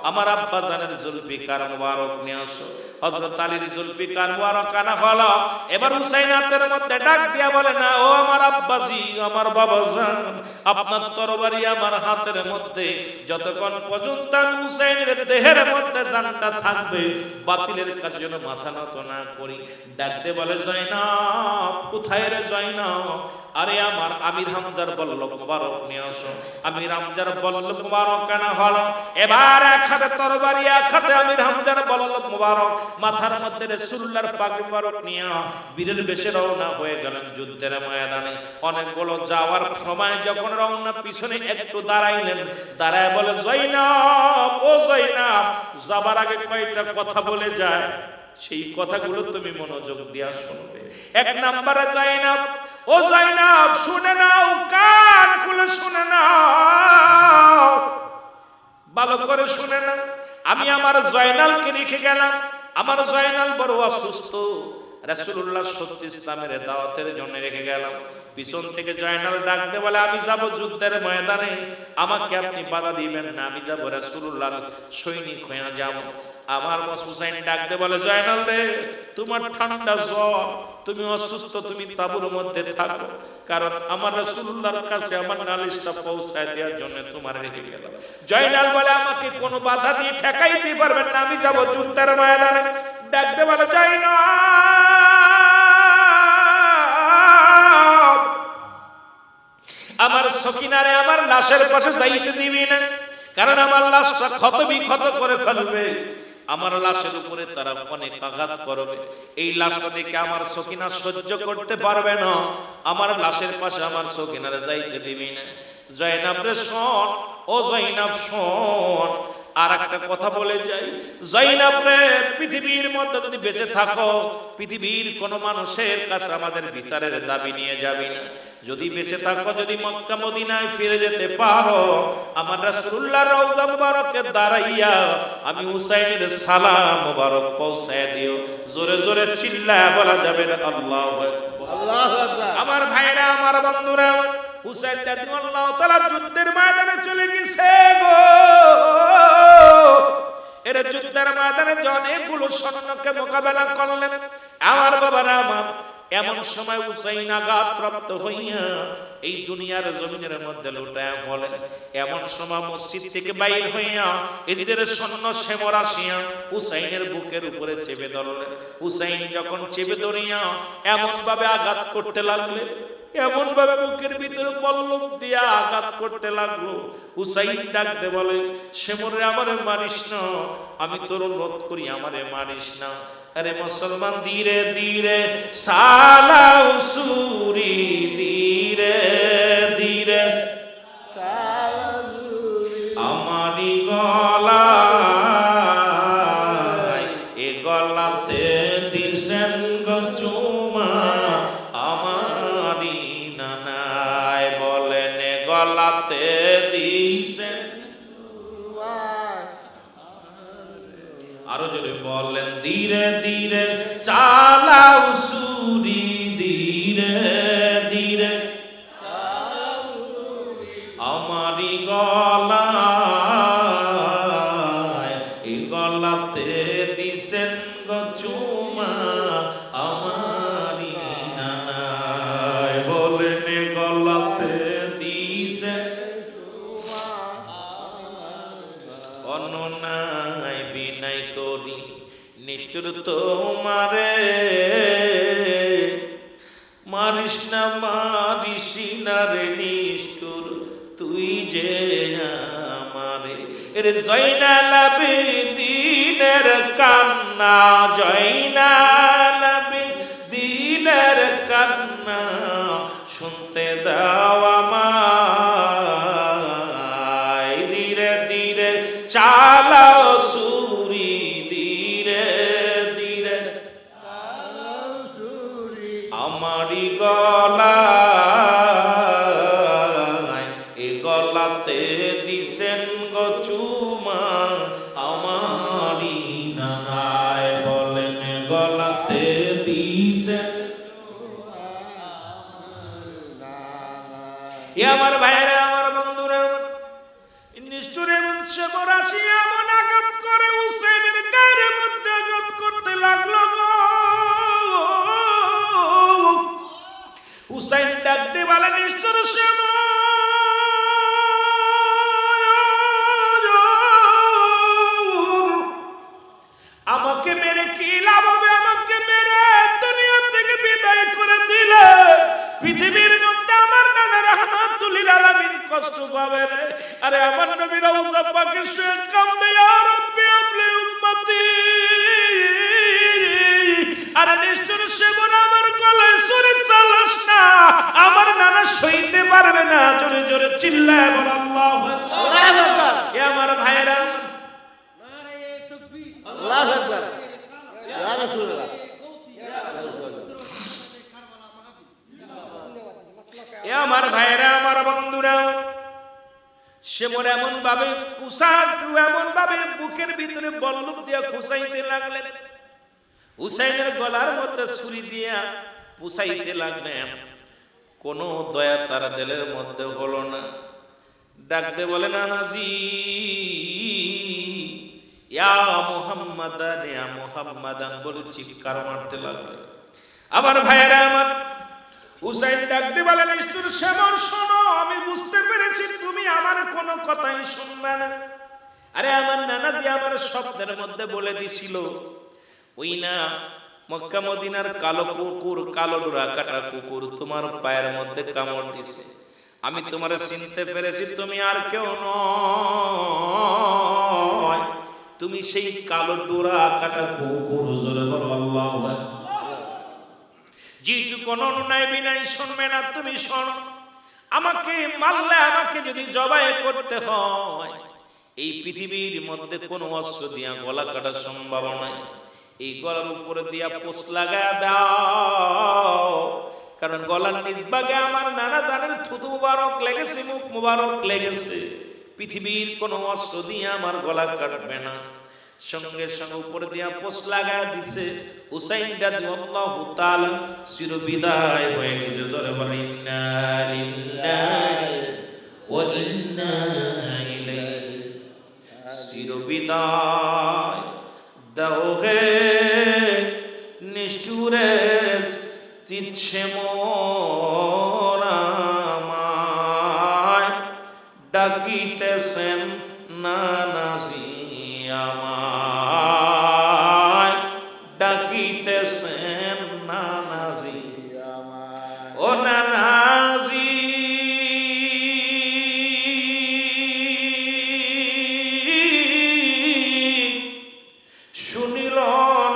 আমার আব্বা জানের জুলফিকার মুবারক নিয়ে আসো। হযরত আলীর জুলফিকার মুবারক আনা হলো। এবার হুসাইন হাতের মধ্যে ডাক দিয়া বলে না, ও আমার আব্বাজি, আমার বাবা জান, আপনার তরবারি আমার হাতের মধ্যে, যতক্ষণ পর্যন্ত হুসাইনের দেহের মধ্যে জানটা থাকবে বাতিলের কাছে যেন মাথা নত না করি। ডাকতে বলে জয়নাব, কোথায় রে জয়নাব? আরে আমার আমির হামজার বল্লভ মুবারক নিয়ে আসো। আমির হামজার বল্লভ মুবারক আনা হলো। এবার এক হাতে তরবারি, এক হাতে আমির হামজার বল্লভ মুবারক, মাথার মধ্যে রাসূলুল্লাহর পাক মুবারক নিয়ে বীরের বেশে রওনা হয়ে গেলেন যুদ্ধের ময়দানে। অনেকগুলো যাওয়ার সময় যখন রওনা পিছনে একটু দাঁড়াইলেন, দাঁড়ায় বলে জয়নাব, ও জয়নাব, যাবার আগে কয়টা কথা বলে যায়, সেই কথাগুলো তুমি মনোযোগ দিয়া শুনবে। এক নম্বরে জয়নাব, ও জয়নাব শুনে নাও, কান খুলে শুনে নাও, ভালো করে শুনে নাও। আমি আমার জয়নালকে রেখে গেলাম। আমার জয়নাল বড় অসুস্থ, রাসূলুল্লাহ সত্যি ইসলামের দাওয়াতের জন্য রেখে গেলাম। পিছন থেকে জয়নাল ডাকতে বলে আমি যাব যুদ্ধের ময়দানে, আমাকে আপনি বাধা দিবেন না, আমি যাব রাসূলুল্লাহর সৈনিক হয়ে যাব। আমার হুসাইন ডাকতে বলে জয়নাল রে, তোমার ঠান্ডা জ্বর, তুমি অসুস্থ, তুমি তাঁবুর মধ্যে থাকো, কারণ আমার রাসূলুল্লাহর কাছে আমার নালিশটা পৌঁছায় দেওয়ার জন্য তোমার রেখে গেলাম। জয়নাল বলে আমাকে কোনো বাধা দিয়ে ঠেকাইতে পারবেন না, আমি যাব যুদ্ধের ময়দানে। ডাকতে বলে জয়নাল, আমার সকিনারে আমার লাশের পাশে যাইতে দিবি না, কারণ আমার লাশটা ক্ষত বিক্ষত করে ফেলবে, আমার লাশের উপরে তারা অনেক আঘাত করবে। এই লাশটা দেখে আমার সকিনা সহ্য করতে পারবে না, আমার লাশের পাশে আমার সকিনারে যাইতে দিবি না। জয়নাব রে শোন, ও জয়নাব শোন, আর একটা কথা বলে যাই, জয়নাব রে, পৃথিবীর মধ্যে যদি বেঁচে থাকো, পৃথিবীর কোন মানুষের কাছে আমাদের বিচারের দাবি নিয়ে যাবি না। যদি বেঁচে থাকো, যদি মক্কা মদিনায় ফিরে যেতে পারো, আমার রাসূলুল্লাহর রওজা মুবারকে দাঁড়াইয়া আমি হুসাইনের সালাম মুবারক পৌঁছায় দিও। জোরে জোরে চিল্লায় বলা যাবে না আল্লাহু আকবার, আল্লাহু আকবার। আমার ভাইরা, আমার বন্ধুরা, হুসাইন রাদিয়াল্লাহু তাআলা যুদ্ধের ময়দানে চলে গেছে গো। এর যুদ্ধের ময়দানে অনেকগুলো সৈন্যকে মোকাবেলা করলেন। আমার বাবারা আমার, এমন সময় হুসাইন আঘাত প্রাপ্ত হইয়া এই দুনিয়ার জমিনের মধ্যে লুটায়া বলেন। এমন সময় মসজিদ থেকে বাইর হইয়া এদের সৈন্য সেমর আসিয়া হুসাইনের বুকের উপরে চেপে ধরলেন। হুসাইন যখন চেপে ধরিয়া এমন ভাবে আঘাত করতে লাগলেন, এমন ভাবে বুকের ভিতরে পল্লব দিয়া আঘাত করতে লাগলো, হুসাইন ডাকতে বলে সেমরে আমারে মারিস না, আমি তোর অনুরোধ করি আমারে মারিস না। আরে মুসলমান, ধীরে ধীরে সালাউ সুরি, ধীরে ধীরে আমারি গলায়, এ গলাতে দিছেন গো চুমা আমারি নানায়, বলেন এ গলাতে দিছেন, আরো জোরে বলেন ধীরে ধীরে চালাও সুরি, ধীরে ধীরে আমারি গলায়, এই গলাতে দিছেন গো চুমা আমারি নানায়, বলেন এ গলাতে দিছেন অননায় বিনাই করি নিষ্ঠুর তোমারে, মারিস না মারিস না রে নিষ্ঠুর তুই যে আমারে। এর জয়নাল আবেদীনের কান্না, জয়নাল আবেদীনের কান্না শুনতে দাও আমায়, ধীরে ধীরে চালাও সুরি, ধীরে ধীরে আমারি গলায়, এ গলাতে দিছেন গো চুমা আমারি নানায়, বলেন গলা ভাইয়েরা, আমার বন্ধুরা, নিষ্ঠুরে বলছে মরাশি এমন আঘাত করে হুসাইনের গায়ের মধ্যে আঘাত করতে লাগলো গো। হুসাইন ডাক দিয়ে বলে, নিষ্ঠুর আমাকে মেরে কি লাভ হবে? আমাকে মেরে দুনিয়া থেকে বিদায় করে দিলে পৃথিবীর মধ্যে আমার নানা রাহমাতুল আলামিন কষ্ট পাবে রে। আরে আমার নবী রওজা পাকে শুয়ে কান্দে, ইয়া রাব্বি আপনি উম্মতি। আরে নিষ্ঠুর সেবন আমার গলায় ছুরি চালাস না, আমার নানা সইতে পারবে না। জোরে জোরে চিল্লায় বল আল্লাহু আকবার। এ আমার ভাইরা, আল্লাহু আকবার, ইয়া রাসূলুল্লাহ। এ আমার ভাইরা, আমার বন্ধুরা, সে মোর এমন ভাবে এমন ভাবে বুকের ভিতরে বল্লম দিয়া খুসাইতে লাগলেন, হুসাইনের গলার মধ্যে ছুরি দিয়া পুষাইতে লাগলেন। কোন দয়া তার দিলের মধ্যে হলো না। ডাকতে বলে, নানাজি ইয়া মুহাম্মাদান, ইয়া মুহাম্মাদান বলে চিৎকার মারতে লাগলেন। আমার ভাইরা, আমার হুসাইন ডাকতে বলে, নিষ্ঠুর সেবন শোনো, আমি বুঝতে পেরেছি তুমি আমার কোনো কথাই শুনবে না। আরে আমার নানাজি আমার স্বপ্নের মধ্যে বলে দিছিল, ওই না মক্কা মদিনার কালো কুকুর, কালো ডোরা কাটা কুকুর তোমার পায়ের মধ্যে কামড় দিছে। আমি তোমার চিনতে পেরেছি, তুমি আর কেউ নয়, তুমি সেই কালো ডোরা কাটা কুকুর। জোরে বলো আল্লাহু আকবার। যেহেতু কোন অন্যায় বিনাই শুনবে না, তুমি শোনো, আমাকে মারলে, আমাকে যদি জবাই করতে হয়, এই পৃথিবীর মধ্যে কোন অস্ত্র দিয়া গলা কাটা সম্ভব নয়। এই গলার উপরে দিয়া পোষ লাগা দাও, কারণ গলার নিচ ভাগে আমার নানা জানের থুতু মুবারক লেগেছে, মুখ মুবারক লেগেছে। পৃথিবীর কোন অস্ত্র দিয়ে আমার গলা কাটবে না। সঙ্গে সঙ্গে উপরে দিয়া পোষ লাগা দিছে। হুসাইন রাদিয়াল্লাহু তাআলা চিরবিদায় হয়ে গেছে। ধরে বলে, ইন্না লিল্লাহি ওয়া ইন্না ইলাইহি। চিরবিদায় দাও হে নিষ্ঠুরে চিৎসে মোরামায়, ডাকিতেছেন নানাজি আমায়, ডাকিতেছেন নানাজি আমায়। ও নানাজি শুনিল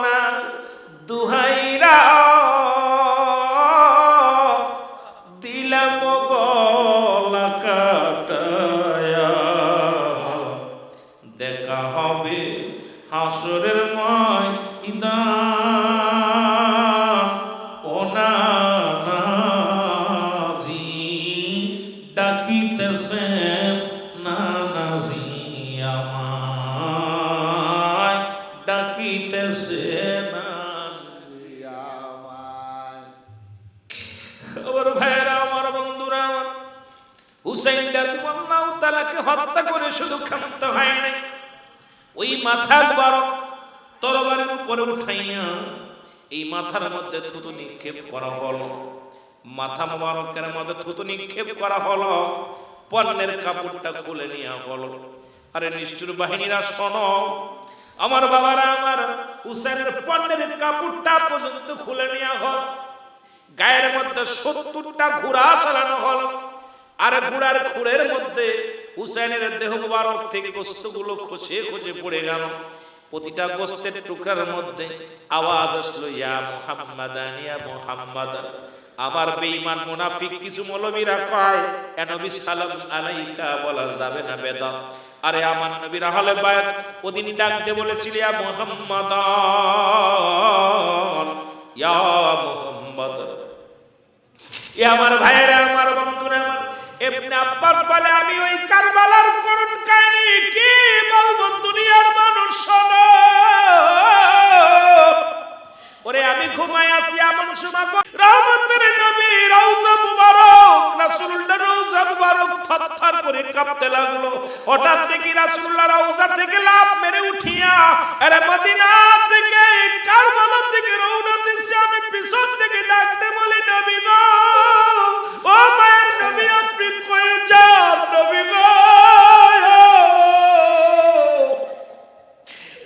না দুহাইরা, দিলাম গলা কাটায়া, দেখা হবে হাসরের ময়দান। ও নানাজি ডাকিতেছেন নানাজি আমায়, ডাকিতেছেন নানাজি আমায়। আমার ভাইয়েরা, আমার বন্ধুরা, হুসাইন রাদিয়াল্লাহু তাআলাকে হত্যা করে শুধু ক্ষান্ত হয় নাই, ওই মাথা মুবারক তরবারির উপরে উঠাইয়া এই মাথার মধ্যে থুতু নিক্ষেপ করা হলো। মাথা মুবারকের মধ্যে থুতু নিক্ষেপ করা হলো, পরনের কাপড়টা খুলে নেওয়া হলো। আরে নিষ্ঠুর বাহিনীরা শোনো, আমার বাবারা, আমার হুসাইনের পরনের কাপড়টা পর্যন্ত খুলে নেওয়া হলো। গায়ের মধ্যে 70টা ঘোড়া চালানো হলো। আর ঘোড়ার খুরের মধ্যে হুসাইনের দেহ মুবারক থেকে গোশতগুলো খসে খসে পড়ে গেল। প্রতিটা গোশতের টুকরার মধ্যে আওয়াজ আসলো, ইয়া মুহাম্মাদান, ইয়া মুহাম্মাদান। আমার বেঈমান মুনাফিক কিছু মৌলবীরা কয়, এ নবী সালাম আলাইকা বলা যাবে না, বেদা। আরে আমার নবীর আহলে বায়াত ওদিন ডাক দিয়ে বলেছিল, ইয়া মুহাম্মাদান, ইয়া মুহাম্মাদান। এ আমার ভাইয়েরা, আমার বন্ধুরা, আমার ইবনে আব্বাস বলে, আমি ওই কারবালার করুণ কাহিনী কি বলবো দুনিয়ার মানুষ শোনো। ওরে আমি ঘুমায় আছি, এমন সময় রহমতের নবী রওজা মুবারক রাসূলুল্লাহ রওজা মুবারক থরথর করে কাঁপতে লাগলো। হঠাৎ দেখি রাসূলুল্লাহ রওজা থেকে লাফ মেরে উঠিয়া আরে মদিনা থেকে কারবালা থেকে রওনা দিছে। আমি পিছন থেকে ডাকতে বলি, নবী গো, ও মায়ের নবী, আপনি কই যান নবী গো?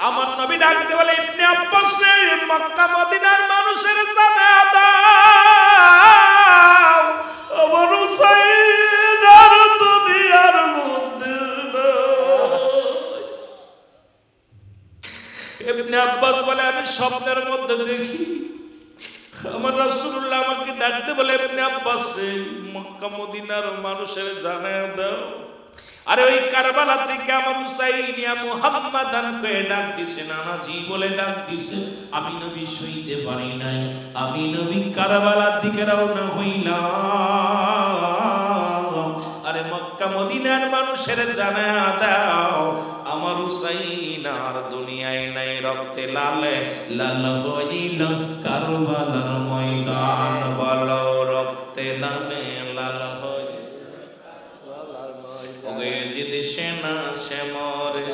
আমার নবী ডাকতে বলে, ইবনে আব্বাস রে, মক্কা মদিনার মানুষের জানা দাও, আমার হুসাইন আর দুনিয়ার মধ্যে নাই। ইবনে আব্বাস বলে, আমি স্বপ্নের মধ্যে দেখি আমার রাসূলুল্লাহ আমাকে ডাকতে বলে, ইবনে আব্বাস রে, মক্কা মদিনার মানুষের জানা দাও। আরে ওই কারবালা থেকে আমার হুসাইন ইয়া মুহাম্মাদান কে ডাক দিছে, নানাজি বলে ডাক দিছে। আমি নবী সইতে পারি নাই, আমি নবী কারবালার দিকে রওনা হইলাম। আরে মক্কা মদিনার মানুষের জানা দাও, আমার হুসাইন আর দুনিয়ায় নাই, রক্তে লালে লাল হইল কারবালার ময়দান। বলো রক্তে লালে লাল হইল সেনা শ্যামরে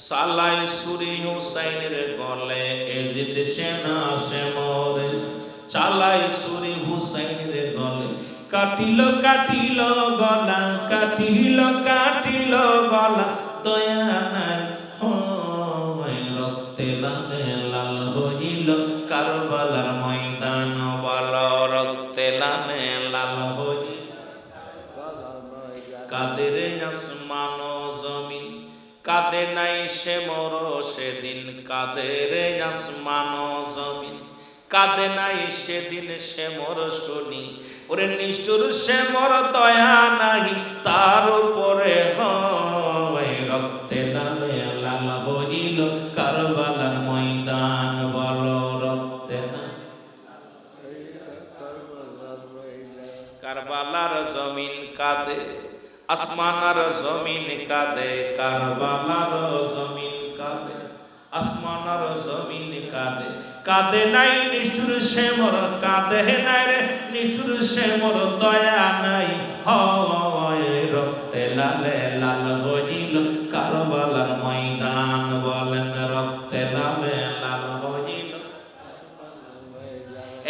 সালাই সুরি হুসাইনের গলে, এজিদ সেনা শ্যামরে চালাই সুরি হুসাইনের গলে। কাটিল কাটিল গলা, কাটিল কাটিল গলা, দয়া নাই হয়, রক্তে লালে লাল হইল কারবালার ময়দান। বলো রক্তে লালে লাল হইল কাদের আসমান জমিন, কাঁদে নাই সে মর সেদিন, কাদের আসমান জমিন, কাঁদে নাই সেদিন সে মর শুনি। ওরে নিষ্ঠুর সে মর, দয়া নাই তার উপরে হয়, রক্তে লালে লাল হইল কারবালার ময়দান। বলো রক্তে কারবালার জমিন কাঁদে, আসমানার জমিন কাঁদে, কারবালার জমিন কাঁদে, আসমানার জমিন কাঁদে। কাঁদে নাই নিষ্ঠুর সে মর, কাঁদে নাই রে নিষ্ঠুর সে মর, দয়া নাই হয়, রক্তে লালে লাল হইল কারবালার ময়দান। বলেন রক্তে লালে লাল হইল।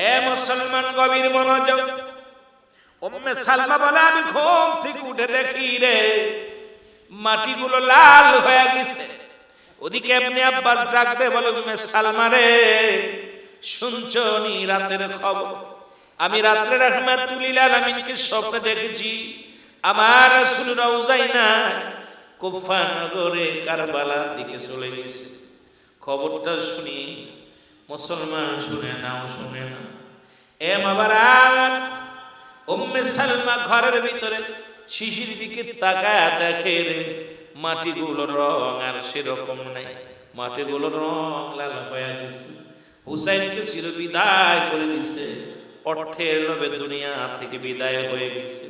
এ মুসলমান গভীর মনোযোগ। উম্মে সালমা বলে, আমি ঘুম থেকে উঠে দেখি রে মাটিগুলো লাল হয়ে গেছে। ওদিকে ইবনে আব্বাস ডাকতে বলে, উম্মে সালমা রে, শুনছো নি রাতের খবর? আমি রাত্রে রাহমাতুল লিল আলামিনকে স্বপ্নে দেখেছি আমার রাসূল রওজায় না কুফা নগরে কারবালার দিকে চলে গেছে। খবরটা শুনি মুসলমান শুনে নাও, শুনে না। এ মাবারাত, উম্মে সালমা ঘরের ভিতরে শিশির দিকে তাকায় দেখে রে মাটিগুলোর রং আর সেরকম নাই, মাটিগুলোর রং লাল হয়ে গেছে। হুসাইনকে চির বিদায় করে দিছে, অর্থের লোভে দুনিয়া থেকে বিদায় হয়ে গেছে।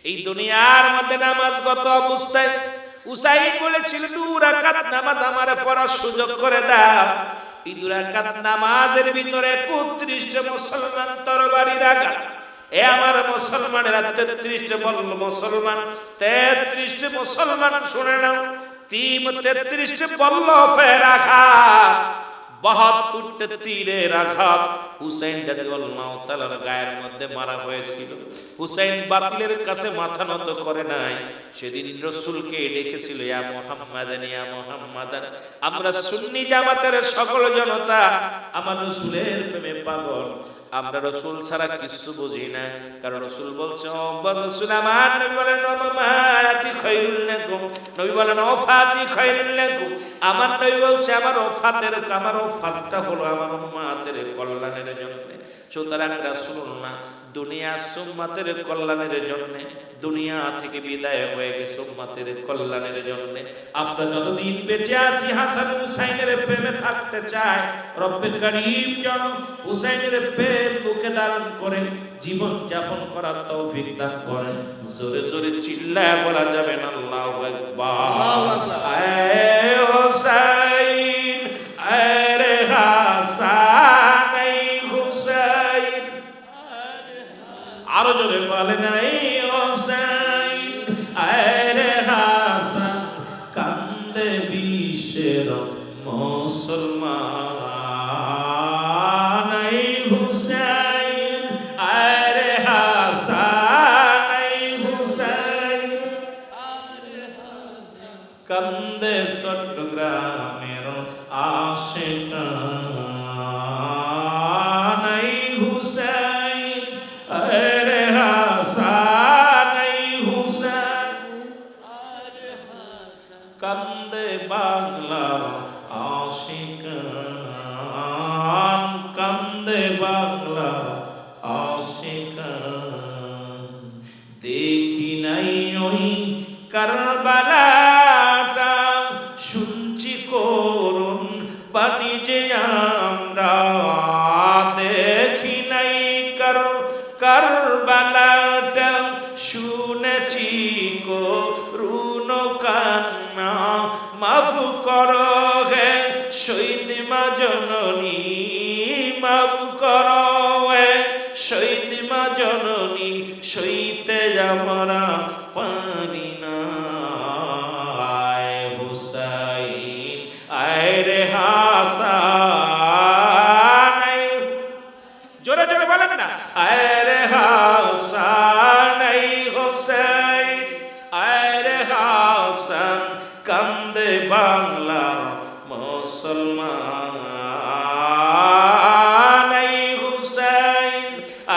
এই দুনিয়ার মধ্যে নামাজগত অবস্থায় হুসাইন বলেছিল, 2 রাকাত নামাজ আমারে পড়ার সুযোগ করে দাও। এই 2 রাকাত নামাজের ভিতরে 31টা মুসলমান তরবারি রাখা। এ আমার মুসলমানেরা, 33টা বলল মুসলমান, 33টা মুসলমান শুনে নাও, 33টা বলল ফে রাখা, 72টা তীরের আঘাত হুসাইন রাদিয়াল্লাহু তাআলার গায়ের মধ্যে মারা হয়েছিল। হুসাইন বাতিলের কাছে মাথা নত করে নাই। সেদিন রাসূলকে ডেকেছিল, ইয়া মুহাম্মাদান, ইয়া মুহাম্মাদান। আমরা সুন্নি জামাতের সকল জনতা আমার রাসূলের প্রেমে পাগল, আমরা রাসূল ছাড়া কিছু বুঝি না। কারণ রাসূল বলছে, ও রাসূল আমার, নবী বলেন মামাতি খায়রুল লাকুম, নবী বলেন ওফাতি খায়রুল লাকুম। আমার নবী বলছে আমার ওফাতটা হলো আমার উম্মতের কল্যাণের জন্য। সুতরাং রাসূলুল্লাহ দুনিয়া উম্মতের কল্যাণের জন্য দুনিয়া থেকে বিদায় হয়ে গেছে উম্মতের কল্যাণের জন্য। আমরা যতদিন বেঁচে আছি হাসান হুসাইনের প্রেমে থাকতে চাই। রব্বে কারীম যেন হুসাইনের প্রেম বুকে ধারণ করে জীবন যাপন করার তৌফিক দান করেন। জোরে জোরে চিল্লায় বলা যাবে না আল্লাহু আকবার। আয় হুসাইন, আয় রে হাসান, আয় হুসাইন, আরো জোরে বলেন আয় যে আমরা দেখি নাই কারবালাটা, শুনেছি করুণ কান্না, মাফ করো হে শহীদ মা জননী, মাফ করো হে শহীদ মা জননী, সইতে আমরা পারি না। আয় হুসাইন আয় রে হাসান, জোরে জোরে বলেন না, আয় রে হাসান আয় হুসাইন, আয় রে হাসান, কান্দে বাংলা মুসলমান, আয় হুসাইন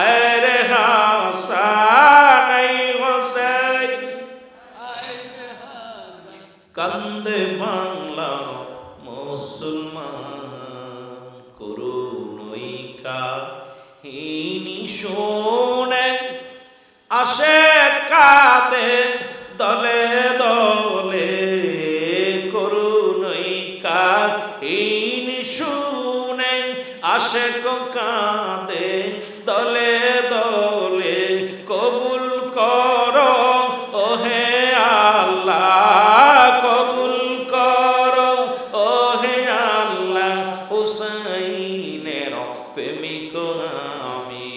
আয় রে হাসান আয় হুসাইন, কান্দে বাংলা মুসলমান, করুণইকা হিনী শোনে আসে কাঁদে দলে দলে, করুণইকা হিনী শুনে আসে কাঁদে দলে দলে, কবুল করো ওহে আল্লাহ, কবুল করো ওহে আল্লাহ, হুসাইনের প্রেমিক আমি,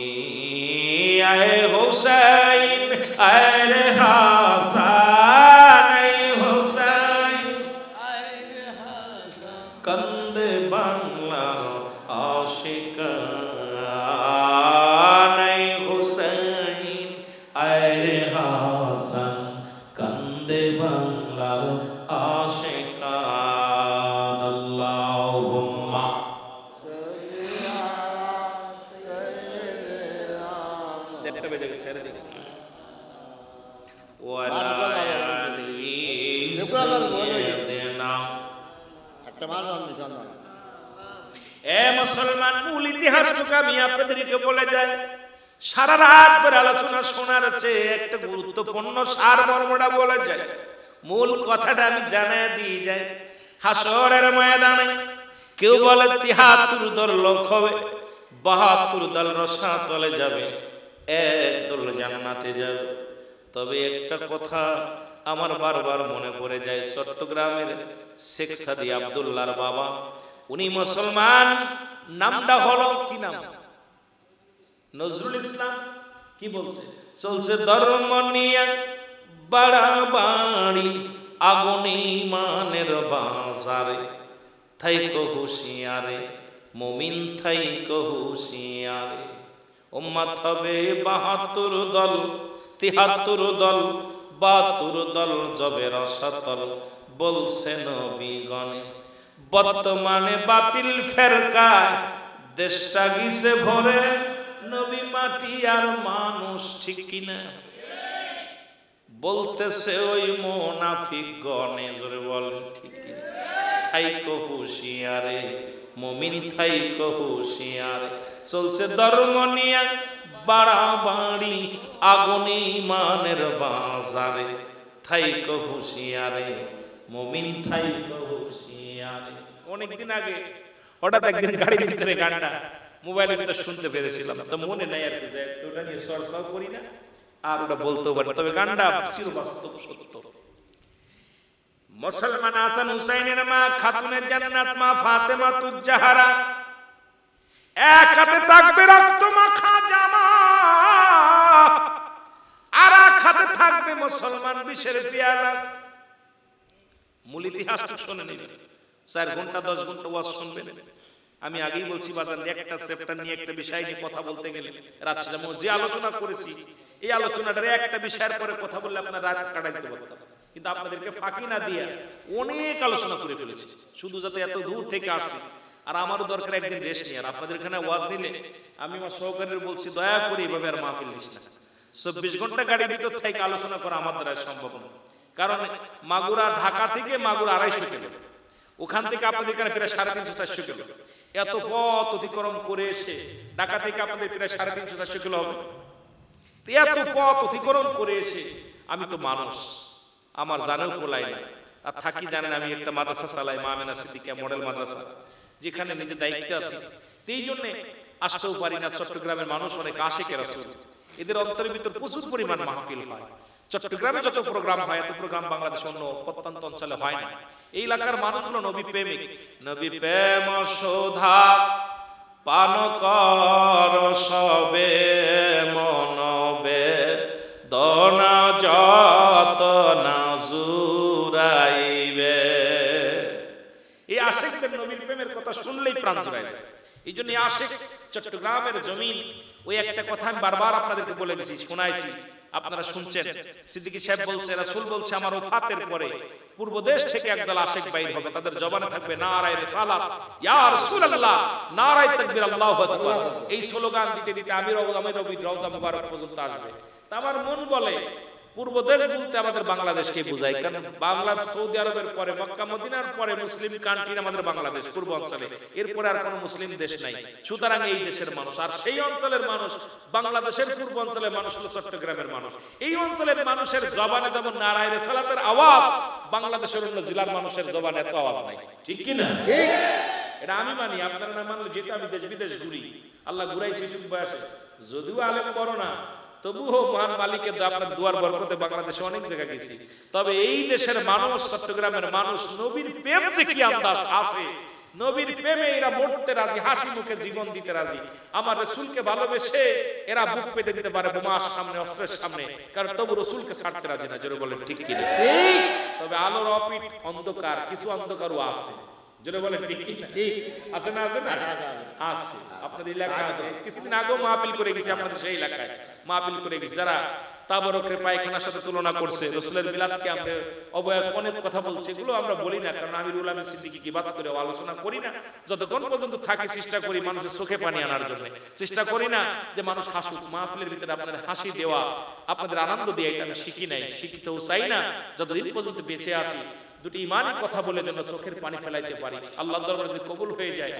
আয় হুসাইন আয় রে হাসান আয় হুসাইন, কান্দে বাংলা আশিকান, আয় হুসাইন আয় রে হাসান, কান্দে বাংলা আশিকান। আল্লাহুম্মা দেড়টা বেজে গেছে, ছেড়ে দিন। ওয়ালা আলি সাইয়্যিদিনা। একটা মানুষ আমি জানা এ মুসলমান, মূল ইতিহাসটুকু আমি আপনাদেরকে বলে যাই। সারা রাত ধরে আলোচনা শোনার চেয়ে একটা গুরুত্বপূর্ণ সারমর্মটা বলে যায়, মূল কথাটা আমি জানিয়ে দিয়ে যাই। হাসরের ময়দানে কেউ বলে ৭৩ দল লোক হবে, ৭২ দল রসাতলে যাবে, এক দল জান্নাতে যাবে। তবে একটা কথা আমার বারবার মনে পড়ে যায়, চট্টগ্রামের শেখ সাদি আব্দুল্লাহর বাবা, উনি মুসলমান, নামটা হলো কি নাম? নজরুল ইসলাম। কি বলছে? চলছে ধর্ম নিয়ে বাড়াবাড়ি, আগুন ইমানের বাজারে, থাইকো হুঁশিয়ারে মুমিন থাইকো হুঁশিয়ারে, উম্মত হবে ৭২ দল, ৭৩ দল, ৭২ দল যাবে রসাতল, বলছে নবীগণে। বর্তমানে বাতিল ফেরকায় দেশটা গিছে ভরে, নবী মাটি আর মানুষ, ঠিক কিনা? বলতেছে ওই মুনাফিক গণে, জোরে বলেন ঠিক কিনা? থাইকো হুঁশিয়ারে মুমিন থাইকো হুঁশিয়ারে, চলছে ধর্ম নিয়ে বাড়াবাড়ি, আগুন ইমানের বাজারে, থাইকো হুঁশিয়ারে মুমিন থাইকো হুঁশিয়ারে। অনেকদিন আগে হঠাৎ একদিন গাড়ির ভিতরে গানটা মোবাইলের ভিতরে শুনতে পেরেছিলাম, তো মনে নাই আর কি, যে ওটা নিয়ে চর্চাও করি না আর ওটা বলতেও পারি, তবে গানটা চিরবাস্তব সত্য। মুসলমান হাসান হুসাইনের মা খাতুনে জান্নাত মা ফাতেমা তুজ জাহরা, এক হাতে থাকবে রক্ত মাখা জামা, আর এক হাতে থাকবে মুসলমান বিষের পেয়ালা। মূল ইতিহাসটা শুনে নেবেন, 4 ঘন্টা 10 ঘন্টা ওয়াজ শুনবেন। আমি আগেই বলছি বাজার, একটা চ্যাপ্টার নিয়ে একটা বিষয় নিয়ে কথা বলতে গেলে রাত, যেমন যে আলোচনা করেছি এই আলোচনাটার একটা বিষয়ের পরে কথা বললে আপনার রাত কাটাইতে পারতাম, কিন্তু আপনাদেরকে ফাঁকি না দিয়ে অনেক আলোচনা করে ফেলেছি, শুধু যাতে এত দূর থেকে আসি। আর আমারও দরকার একদিন রেস্ট নিয়ে। আর আপনাদের এখানে ওয়াজ দিলে আমি আমার সহকারীর বলছি, দয়া করে এইভাবে আর মাহফিল নিস না। 24 ঘন্টা গাড়ির ভিতর থেকে আলোচনা করা আমার দ্বারা সম্ভব না, কারণ মাগুরা ঢাকা থেকে মাগুরা 250 কিলো, ওখান থেকে আপনাদের এখানে প্রায় 350-400 কিলো, এত পথ অতিক্রম করে এসে ঢাকা থেকে আপনাদের প্রায় 350-400 কিলো হবে। এত পথ অতিক্রম করে এসে আমি তো মানুষ, আমার জানেও কোলাই না। আর থাকি জানেন আমি একটা মাদ্রাসা চালাই, মা আমেনা সিদ্দিকিয়া মডেল মাদ্রাসা। যেখানে নিজে দায়িত্বে আছি। এই জন্য আসতেও পারি না। চট্টগ্রামের মানুষ অনেক আশিক রাসূল, এদের অন্তরের ভিতর প্রচুর পরিমাণ মাহফিল হয়। চট্টগ্রামে যত প্রোগ্রাম হয় এত প্রোগ্রাম বাংলাদেশ অন্য প্রত্যন্ত অঞ্চলে হয় না। এই এলাকার মানুষগুলো নবী প্রেমিক। নবী প্রেম শোধা পান কর সবে মনবে দনা যত না জুরাইবে। এই আশিকদের নবীর প্রেমের কথা শুনলেই প্রাণ জুড়ায় যায়। এই জন্য আশিক চট্টগ্রামের জমিন। ওই একটা কথা আমি বারবার আপনাদেরকে বলে গেছি, শোনাইছি, আপনারা শুনছেন। সিদ্দিকী সাহেব বলছে, রাসূল বলছে, আমার ওফাতের পরে পূর্ব দেশ থেকে একদল আশিক বাইর হবে, তাদের জবানে থাকবে নারায়ে রিসালাত, ইয়া রাসূলুল্লাহ, নারায়ে তাকবীর, আল্লাহু আকবার। এই স্লোগান দিতে দিতে আমির নবীর রওজা মুবারক পর্যন্ত আসবে। তা আমার মন বলে পূর্ব দেশ বলতে আমাদের বাংলাদেশকে বোঝায়, কারণ বাংলাদেশ সৌদি আরবের পরে, মক্কা মদিনার পরে মুসলিম কান্ট্রি আমাদের বাংলাদেশ পূর্ব অঞ্চলে, এরপরে আর কোনো মুসলিম দেশ নাই। সুতরাং এই দেশের মানুষ আর সেই অঞ্চলের মানুষ, বাংলাদেশের পূর্ব অঞ্চলের মানুষ হলো চট্টগ্রামের মানুষ। এই অঞ্চলের মানুষের জবানে যেমন নারায়ে রিসালাতের আওয়াজ, বাংলাদেশের অন্য জেলার মানুষের জবানে এত আওয়াজ নাই। ঠিক কি না? এটা আমি মানি, আপনারা না মানলে, যেটা আমি দেশ বিদেশ ঘুরি, আল্লাহ ঘুরাইছে যুগ বয়সে, যদিও আলেম বড় না, তবুও মহান মালিকের আপনার দুয়ার বরকতে বাংলাদেশে অনেক জায়গা গেছি। তবে এই দেশের মানুষ, চট্টগ্রামের মানুষ, নবীর প্রেম যে কি আন্দাজ আছে, নবীর প্রেমে এরা মরতে রাজি, হাসি মুখে জীবন দিতে রাজি। আমার রাসূলকে ভালোবেসে এরা বুক পেতে দিতে পারে বোমার সামনে, অস্ত্রের সামনে, কারণ তবু রাসূলকে ছাড়তে রাজি না। জোরে বলেন ঠিক কি না? তবে আলোর অপিট অন্ধকার, কিছু অন্ধকারও আছে। জোরে বলেন ঠিক কি না? ঠিক আছে না? আছে না? আছে। আপনাদের এলাকায় আছে। কিছুদিন আগেও মাহফিল করে গেছি, আপনাদের সেই এলাকায় মাহফিল করে গেছি। যারা তাবরকের পায়খানার সাথে তুলনা করছে, রাসূলের মিলাদকে আমরা অবয়ব অনেক কথা বলছি, এগুলো আমরা বলি না, কারণ আমিরুল আমিন সিদ্দিকী কি বাত করে আলোচনা করি না। যতক্ষণ পর্যন্ত থাকি চেষ্টা করি মানুষের চোখে পানি আনার জন্য, চেষ্টা করি না যে মানুষ হাসুক। মাহফিলের ভিতরে আপনাদের হাসি দেওয়া, আপনাদের আনন্দ দেওয়া, এটা আমি শিখি নাই, শিখতেও চাই না। যতদিন পর্যন্ত বেঁচে আছি দুটি ইমানি কথা বলে যেন চোখের পানি ফেলাইতে পারি। আল্লাহর দরবারে যদি কবুল হয়ে যায়,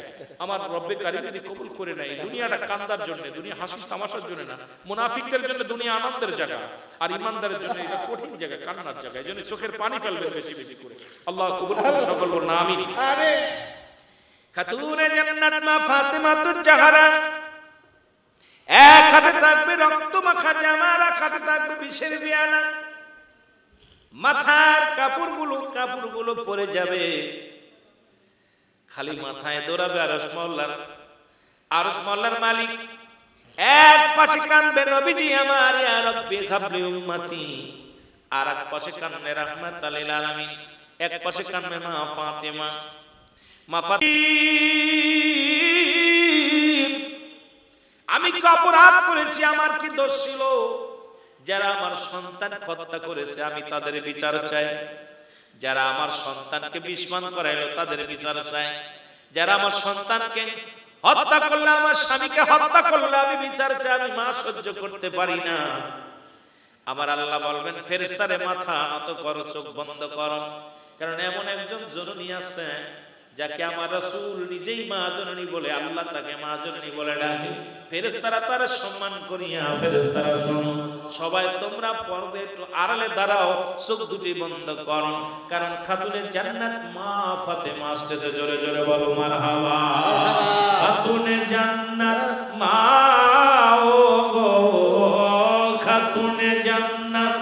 আমার রব্বে কারীম যদি কবুল করে নেয়, দুনিয়াটা কান্দার জন্য, দুনিয়া হাসি তামাশার জন্য না। মুনাফিকদের জন্য দুনিয়া আনন্দের জায়গা, আর ইমানদারের জন্য এটা কঠিন জায়গা, কান্নার জায়গা। এই জন্য চোখের পানি ফেলবে বেশি বেশি করে। আল্লাহ কবুল করুন, সকল বলুন আমিন। খাতুনে জান্নাত মা ফাতেমাতুজ জাহরা, এক হাতে থাকবে রক্ত মাখা জামা, আর এক হাতে থাকবে বিষের পেয়ালা। মাথার কাপড়গুলো পরে যাবে, খালি মাথায় দৌড়াবে আরশ মহল্লার মালিক। এক পাশে কানবে নবীজি আমার, ইয়া রাব্বি হাবলি উম্মতি, আর এক পাশে কানবে রাহমাতাল লিল আলামিন, এক পাশে কানবে মা ফাতেমা। আমি কি অপরাধ করেছি? আমার কি দোষ ছিল? যারা আমার সন্তান হত্যা করেছে আমি তাদের বিচার চাই। যারা আমার সন্তানকে বিস্মান করাইলো তাদের বিচার চাই। যারা আমার সন্তানকে হত্যা করলে, আমার স্বামীকে হত্যা করলে আমি বিচার চাই। আমি মা সহ্য করতে পারি না। আমার আল্লাহ বলবেন, ফেরেশতারে মাথা নত করো, চোখ বন্ধ করো, কারণ এমন একজন জননী আছে যাকে আমার রাসূল নিজেই মা জননী বলে, আল্লাহ তাকে মা জননী বলে ডাকে। ফেরেশতারা তার সম্মান করিয়া, ফেরেশতারা শোনো, সবাই তোমরা পর্দা একটু আড়ালে দাঁড়াও, চোখ দুটি বন্ধ করো, কারণ খাতুনে জান্নাত মা ফাতেমা আসতেছে। জোরে জোরে বলো মারহাবা। খাতুনে জান্নাত মা, ও গো খাতুনে জান্নাত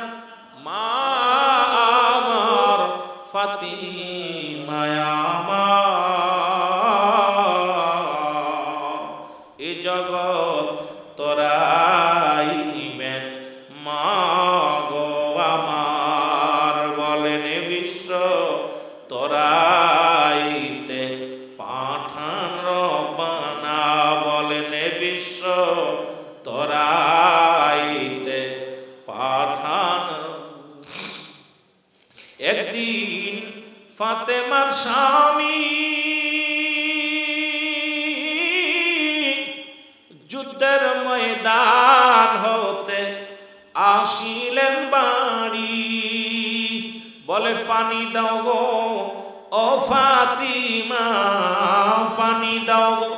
মা আমার ফাতিমা আমার, এ জগৎ তোরাইবেন মা গো আমার। বলেন এ বিশ্ব তোরাইতে পাঠান রব্বানা, বলেন এ বিশ্ব তোরাইতে পাঠান। একদিন ফাতেমার স্বামী যুদ্ধের ময়দান হতে আসিলেন বাড়ি, বলে পানি দাও গো ও ফাতিমা, পানি দাও গো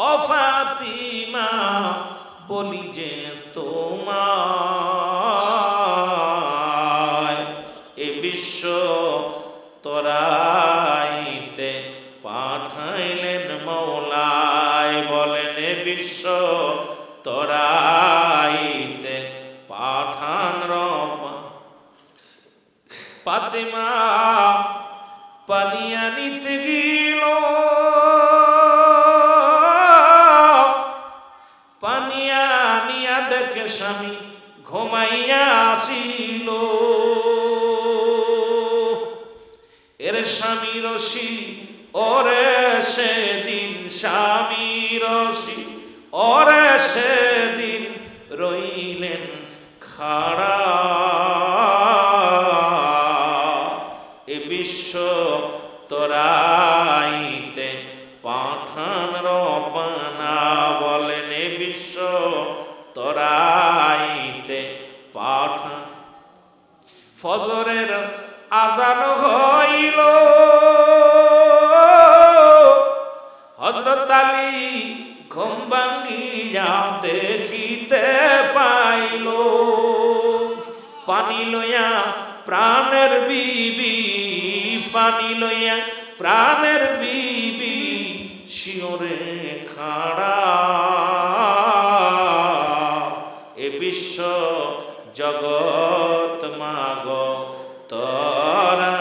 ও ফাতিমা, বলি যে তোমায় এ বিশ্ব তোরাইতে পাঠাইলেন বিশ্ব তরাইতে পাঠান রবা ফাতেমা পানি আনিতে গেল পানি আনিয়া দেখে স্বামী ঘুমাইয়া আসিল এর স্বামী রশি ওরে সেদিন স্বামী রশি ওরে সেদিন রইলেন খাড়া এ বিশ্ব তরাইতে পাঠান রবানা বলেন এ বিশ্ব তরাইতে পাঠান ফজরের আজান হইল হযরত আলী ঘুম ভাঙ্গিয়া দেখিতে পাইল পানি লইয়া প্রাণের বিবি পানি লইয়া প্রাণের বিবি শিওরে খাড়া এ বিশ্ব জগৎ মাগ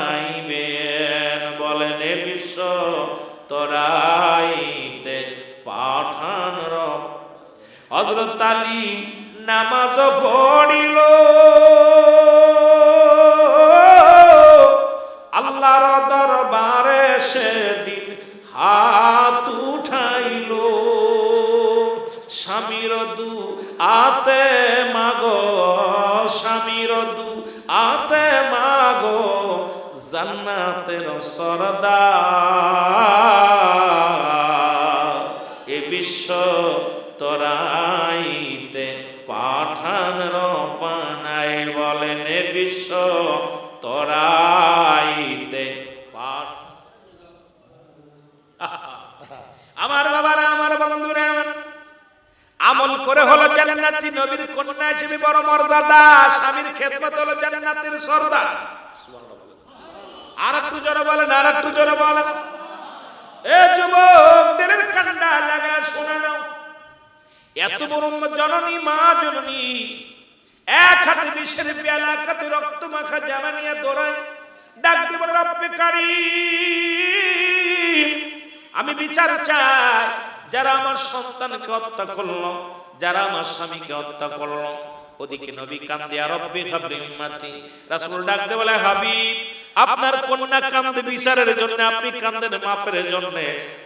তরাইবেন বলেন এ বিশ্ব তরাইতে পাঠান রব হযরত আলী নামাজ পড়িল আল্লাহর দরবারে সেদিন হাত উঠাইল স্বামীর দু আতে মাগো স্বামীর দু আতে মাগো জান্নাতের সরদার এ বিশ্ব তরাইতে পাঠান রবানায় বলেন এ বিশ্ব তরাইতে আমার বাবারা আমার বন্ধুরা আমল করে হলো জান্নাতি নবীর কন্যা হিসেবে বড় মর্যাদা স্বামীর খেদমত হলো জান্নাতের সরদার আর একটু জোরে বলেন আর একটু জোরে বলেন এ যুবক দিলের কান্ডা লাগা শোনা নাও এত বড় জননী মা জননী এক হাতে বিষের পেয়ালা এক হাতে রক্ত মাখা জামা নিয়ে দৌড়ায় ডাক দিব রব্বে কারীম আমি বিচার চাই যারা আমার সন্তানকে হত্যা করলো যারা আমার স্বামীকে হত্যা করলো ওদিকে নবী কান্দে রব্বি হাবলি উম্মতি রাসূল ডাক দিয়ে বলে হাবিব আপনার কন্যা কান্দে বিচারের জন্য আপনি কান্দেন মাফের জন্য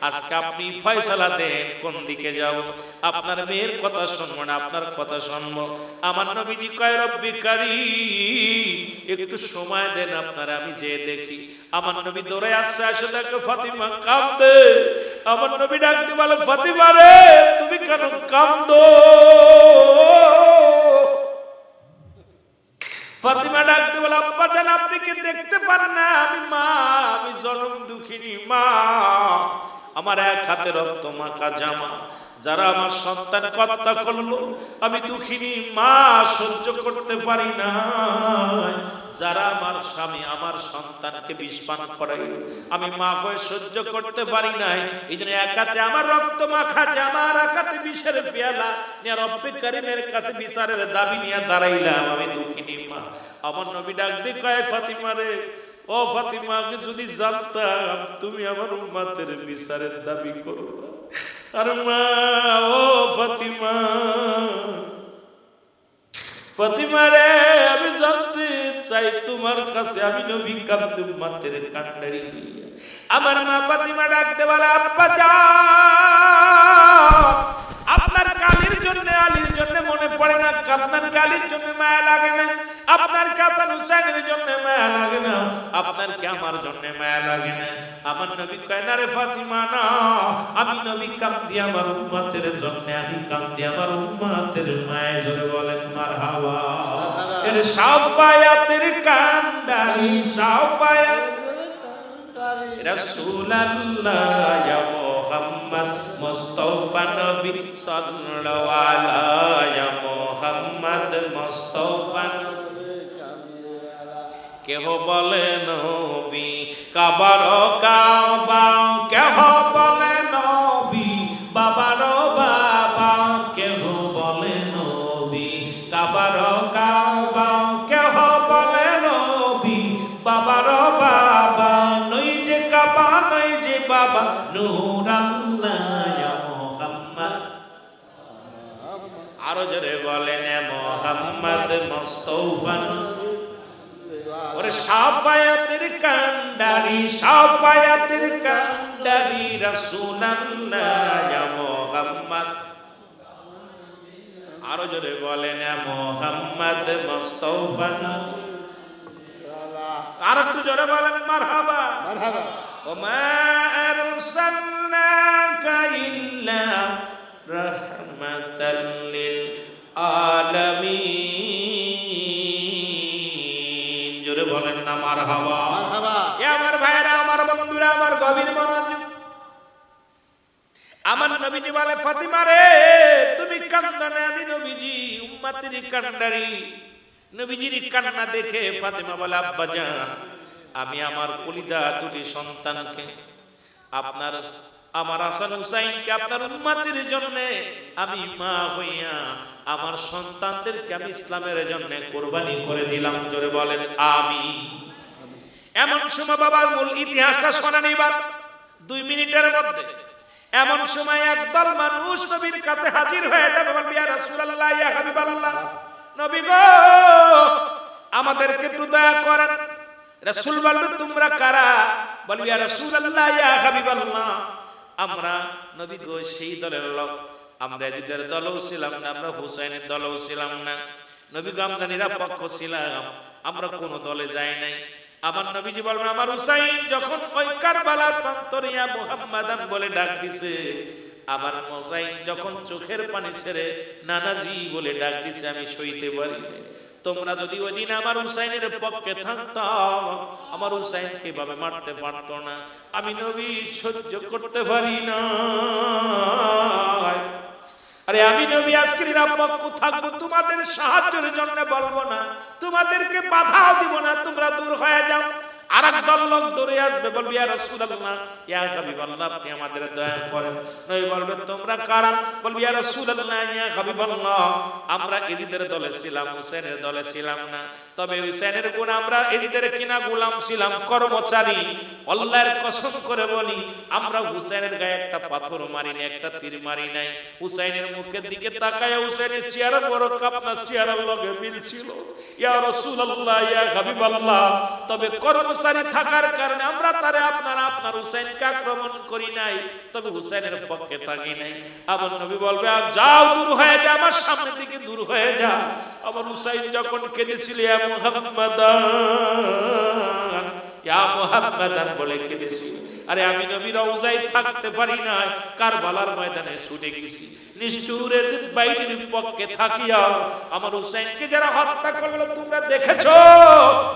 আজকে আপনি ফয়সালা দেন কোন দিকে যাব আপনার মেয়ের কথা শুনবো না আপনার কথা শুনবো আমার নবীজি কয় রব্বি কারীম একটু সময় দেন আপনারা আমি যে দেখি আমার নবী দৌড়ে আসছে আসে দেখে ফাতিমা কাঁদে আমার নবী ডাক দিয়ে বলে ফাতিমা রে তুমি কেন কাঁদো ফাতিমা ডাকতে বলে আব্বা জান আপনি কি দেখতে পারেন না আমি মা আমি জনম দুঃখিনী মা আমার এক হাতে রক্ত মাখা জামা যারা আমার সন্তান হত্যা করলো আমি দুঃখিনী মা সহ্য করতে পারি না যারা আমার স্বামী আমার সন্তানকে বিষ পান করাইল আমি মা হয়ে সহ্য করতে পারি নাই এইজন্য এক হাতে আমার রক্ত মাখা জামা আর এক হাতে বিষের পেয়ালা নিয়ে রব্বে কারীমের কাছে বিচারের দাবি নিয়ে দাঁড়াইলাম আমি দুঃখিনী মা আমার নবী ডাক দিয়ে কয় ফাতিমা রে ও ফাতিমা যদি জানতাম তুমি আমার উম্মতের বিচারের দাবি করবে আর মা ও ফাতিমা ফাতিমা রে আমি জানতে চাই তোমার কাছে আমি নবী কান্দে উম্মতের কান্ডারি হইয়া আমার মা ফাতিমা ডাকতে বলে আব্বা যান আপনার কালির জন্য আলীর জন্য মনে পড়ে না আপনার কালির জন্য মায়া লাগে না আপনার হাসান হুসাইনের জন্য মায়া লাগে না আপনার কি আমার জন্য মায়া লাগে না আমার নবী কয় না রে ফাতিমা না আমি নবী কান্দি আমার উম্মতের জন্য আমি কান্দি আমার উম্মতের মায়া জোরে বলেন মারহাবা এর শাফায়াতের কান্ডারি শাফায়াত রাসূলুল্লাহ ইয়া মুহাম্মদ মুস্তাফা নবী সাল্লাল্লাহু আলাইহি ইয়া মুহাম্মদ মুস্তাফা কেহ বলে নবী কাবার কাবা কেহ বলে নবী বাবার বাবা আরো জোরে বলেন মোহাম্মদ মুস্তাফা ওরে শাফায়াতের কান্ডারি শাফায়াতের কান্ডারি রাসূলুল্লাহ ইয়া মুহাম্মদ আরো জোরে বলেন মোহাম্মদ মুস্তাফা আর একটু জোরে বলেন মারহাবা মারহাবা ওমা আরসালনাকা ইল্লা রাহমাতাল লিল আলামিন জোরে বলেন না মারহাবা মারহাবা এ আমার ভাইরা আমার বন্ধুরা আমার গভীর মনোযোগ আমার নবীজি বলে ফাতিমা রে তুমি কাঁদো না আমি নবীজি উম্মতের কান্ডারি নবীজির কান্না দেখে ফাতিমা বলে আব্বা জান আমি আমার কলিজা দুটি সন্তানকে আপনার আমার হাসান হুসাইনকে আপনার উম্মতের জন্য আমি মা হইয়া আমার সন্তানদেরকে আমি ইসলামের জন্য কুরবানি করে দিলাম জোরে বলেন আমিন এমন সময় বাবার মূল ইতিহাসটা শোনেন এবার 2 মিনিটের মধ্যে এমন সময় একদল মানুষ নবীর কাছে হাজির হয়ে যাবে বলবে ইয়া রাসূলুল্লাহ ইয়া হাবিবাল্লাহ নবী গো আমাদেরকে একটু দয়া করেন রাসূল বলবে তোমরা কারা বলবে ইয়া রাসূলুল্লাহ ইয়া হাবিবাল্লাহ আমরা নবী গো সেই দলের লোক আমরা ইয়াজিদের দলও ছিলাম না আমরা হুসাইনের দলও ছিলাম না নবী গো আমরা নিরপেক্ষ ছিলাম আমরা কোন দলে যাই নাই আমার নবীজি বলবেন আমার হুসাইন যখন ওই কারবালার প্রান্তরে ইয়া মুহাম্মাদান বলে ডাক দিছে আমার হুসাইন যখন চোখের পানি ছেড়ে নানাজি বলে ডাক দিছে আমি সইতে পারি না তোমরা যদি ওই দিন আমার হুসাইনের পক্ষে থাকতাম আমার হুসাইন কিভাবে মারতে পারতো না আমি নবী সহ্য করতে পারি না আরে আমি নবী আজকে নিরপেক্ষ থাকবো তোমাদের সাহায্যের জন্য বলবো না তোমাদেরকে বাধাও দিব না তোমরা দূর হয়ে যাও আরেক দল লোক দৌড়ে আসবে বলবে ইয়া রাসূলুল্লাহ ইয়া হাবিবাল্লাহ আপনি আমাদের দয়া করেন নবী বলবে তোমরা কারা বলবে ইয়া রাসূলুল্লাহ ইয়া হাবিবাল্লাহ আমরা ইয়াজিদের দলে ছিলাম হুসাইনের দলে ছিলাম না তবে হুসাইনের গুণ আমরা ইয়াজিদের কিনা গোলাম ছিলাম কর্মচারী আল্লাহর কসম করে বলি আমরা হুসাইনের গায়ে একটা পাথর মারি নাই একটা তীর মারি নাই হুসাইনের মুখের দিকে তাকায় হুসাইনের চেহারা বড় আপনার চেহারার লগে মিল ছিল ইয়া রাসূলুল্লাহ ইয়া হাবিবাল্লাহ তবে কর্মচারী থাকার কারণে আমরা তারে আপনার হুসাইনকে আক্রমণ করি নাই তবে হুসাইনের পক্ষে থাকি নাই আমার নবী বলবে যাও দূর হয়ে যা আমার সামনে থেকে দূর হয়ে যা আমার হুসাইন যখন কেঁদেছিল ইয়া মুহাম্মাদান ইয়া মুহাম্মাদান বলে কেঁদেছিল আরে আমি নবী রওজায় থাকতে পারি না কারবালার ময়দানে ছুটে গেছি নিষ্ঠুর ইয়াজিদ বাইরের পক্ষে থাকিয়া আমার হুসাইনকে যারা হত্যা করলো তোমরা দেখেছো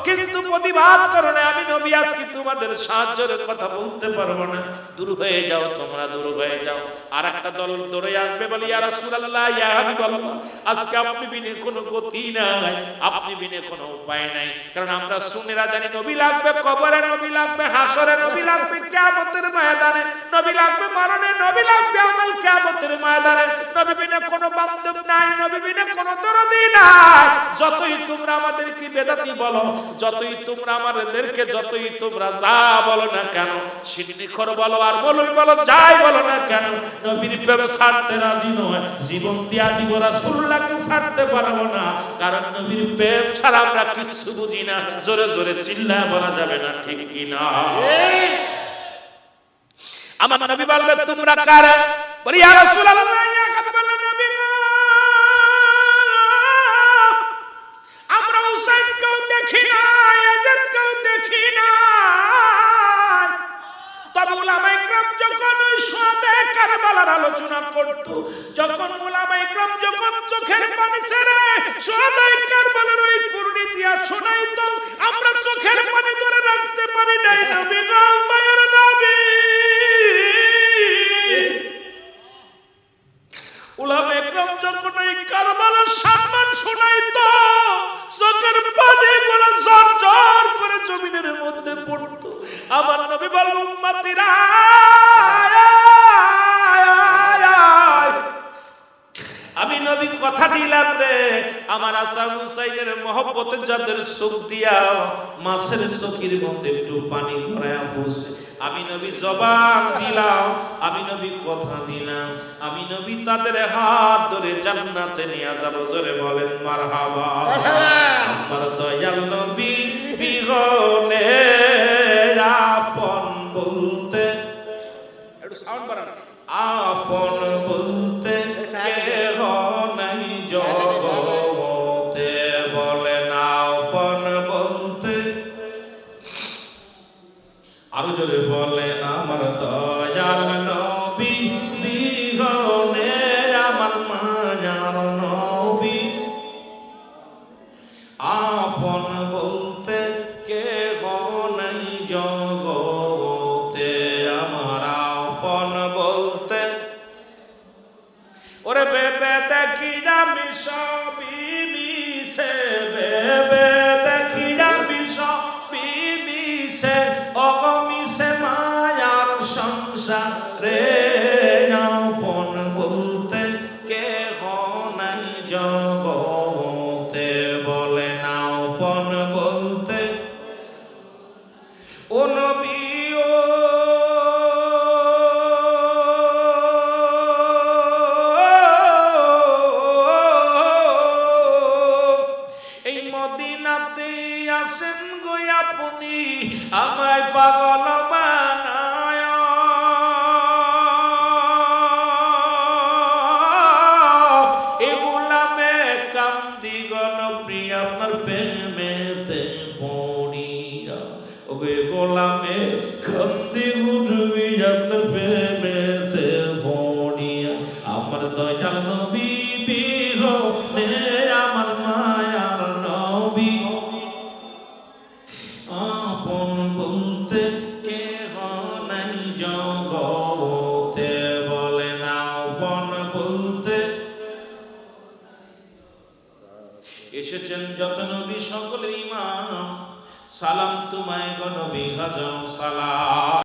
কিন্তু প্রতিবাদ করো না আমি নবী আজকে তোমাদের সাহায্যের কথা বলতে পারবো না দূর হয়ে যাও তোমরা দূর হয়ে যাও আরেকটা দল দৌড়ে আসবে বলে ইয়া রাসূলুল্লাহ ইয়া হাবিবাল্লাহ আজকে আপনি বিনে কোনো গতি নাই আপনি বিনে কোনো উপায় নাই কারণ আমরা সুন্নিরা জানি নবী লাগবে কবরে নবী লাগবে হাসরে নবী লাগবে কিয়ামতের ময়দানে নবী লাগবে মরণে নবী লাগবে আমল কিয়ামতের ময়দানে নবী বিনে কোনো বান্ধব নাই নবী বিনে কোনো দরদি নাই যতই তোমরা আমাদেরকে বেদাতি বলো যতই তোমরা আমাদেরকে যতই তোমরা যা বলো না কেন সিদ্দিকর বলো আর মৌলভী বলো যাই বলো না কেন নবীর প্রেম ছাড়তে রাজি নয় জীবন দিয়া দিব রাসূলুল্লাহকে ছাড়তে পারবো না কারণ নবীর প্রেম ছাড়া আমরা কিছু বুঝি না জোরে জোরে চিল্লায় বলা যাবে না ঠিক কি না আমার নবী বলবে তোমরা কারা বলি ইয়া রাসূলুল্লাহ ইয়া হাবিবাল্লাহ নবী গো আমরা হুসাইনকেও দেখি না ইয়াজিদকেও দেখি না তবে উলামায়ে কেরাম যখন ওই শুহাদায়ে কারবালার আলোচনা করত যখন উলামায়ে কেরাম যখন চোখের পানি ছেড়ে শুহাদায়ে কারবালার ওই করুণ ইতিহাস শোনাইতো আমরা চোখের পানি ধরে রাখতে পারি নাই নবী গো মায়ের নবী উলামায়ে কেরাম যখন ওই কারবালার সম্মান শোনাইতো চোখের পানিগুলো ঝরঝর করে জমিনের মধ্যে পড়তো আমার নবী বলল উম্মতিরা আমি নবী কথা দিলাম রে আমার হাসান হুসাইনের মহব্বতে যাদের চোখ দিয়া মাছের চোখের মধ্যে একটু পানি ভরায়া বসে আমি নবী জবান দিলাম আমি নবী কথা দিলাম আমি নবী তাদের হাত ধরে জান্নাতে নিয়ে যাব জোরে বলেন মারহাবা আমার দয়াল নবী বিহনে আপন বলতে একটু সাউন্ড বাড়ান আপন বলতে কেহ নাই জগতে বলেন আপন বলতে আরো জোরে বলেন আমার দয়াল নবী বিহনে আমার মায়ার নবী আপন বলতে কেহ নাই জগতে আমার আপন বলতে ওরে বেবে দেখি আমি সবই মিশে বেবে দেখি আমি সবই মিশে অগমিশে মায়ার সংসারে আপন বলতে কেহ নাই জগতে বলে না আপন বলতে ও নবী ও এই মদিনাতে আসেন গো আপনি আমায় পাগল বানায় এ গোলামে কান্দি গণপ্রিয় আপনার প্রেমেতে পড়িয়া ওবে গোলামে কান্দি উঠবি আপনার প্রেমেতে পড়িয়া আমার দয়াল নবী বিহনে আমার মায়ার নবী আপন বলতে কেহ নাই জগতে বলে না আপন বলতে এসেছেন যত নবী সকলের ইমাম সালাম তোমায় গো নবী হাজার সালাম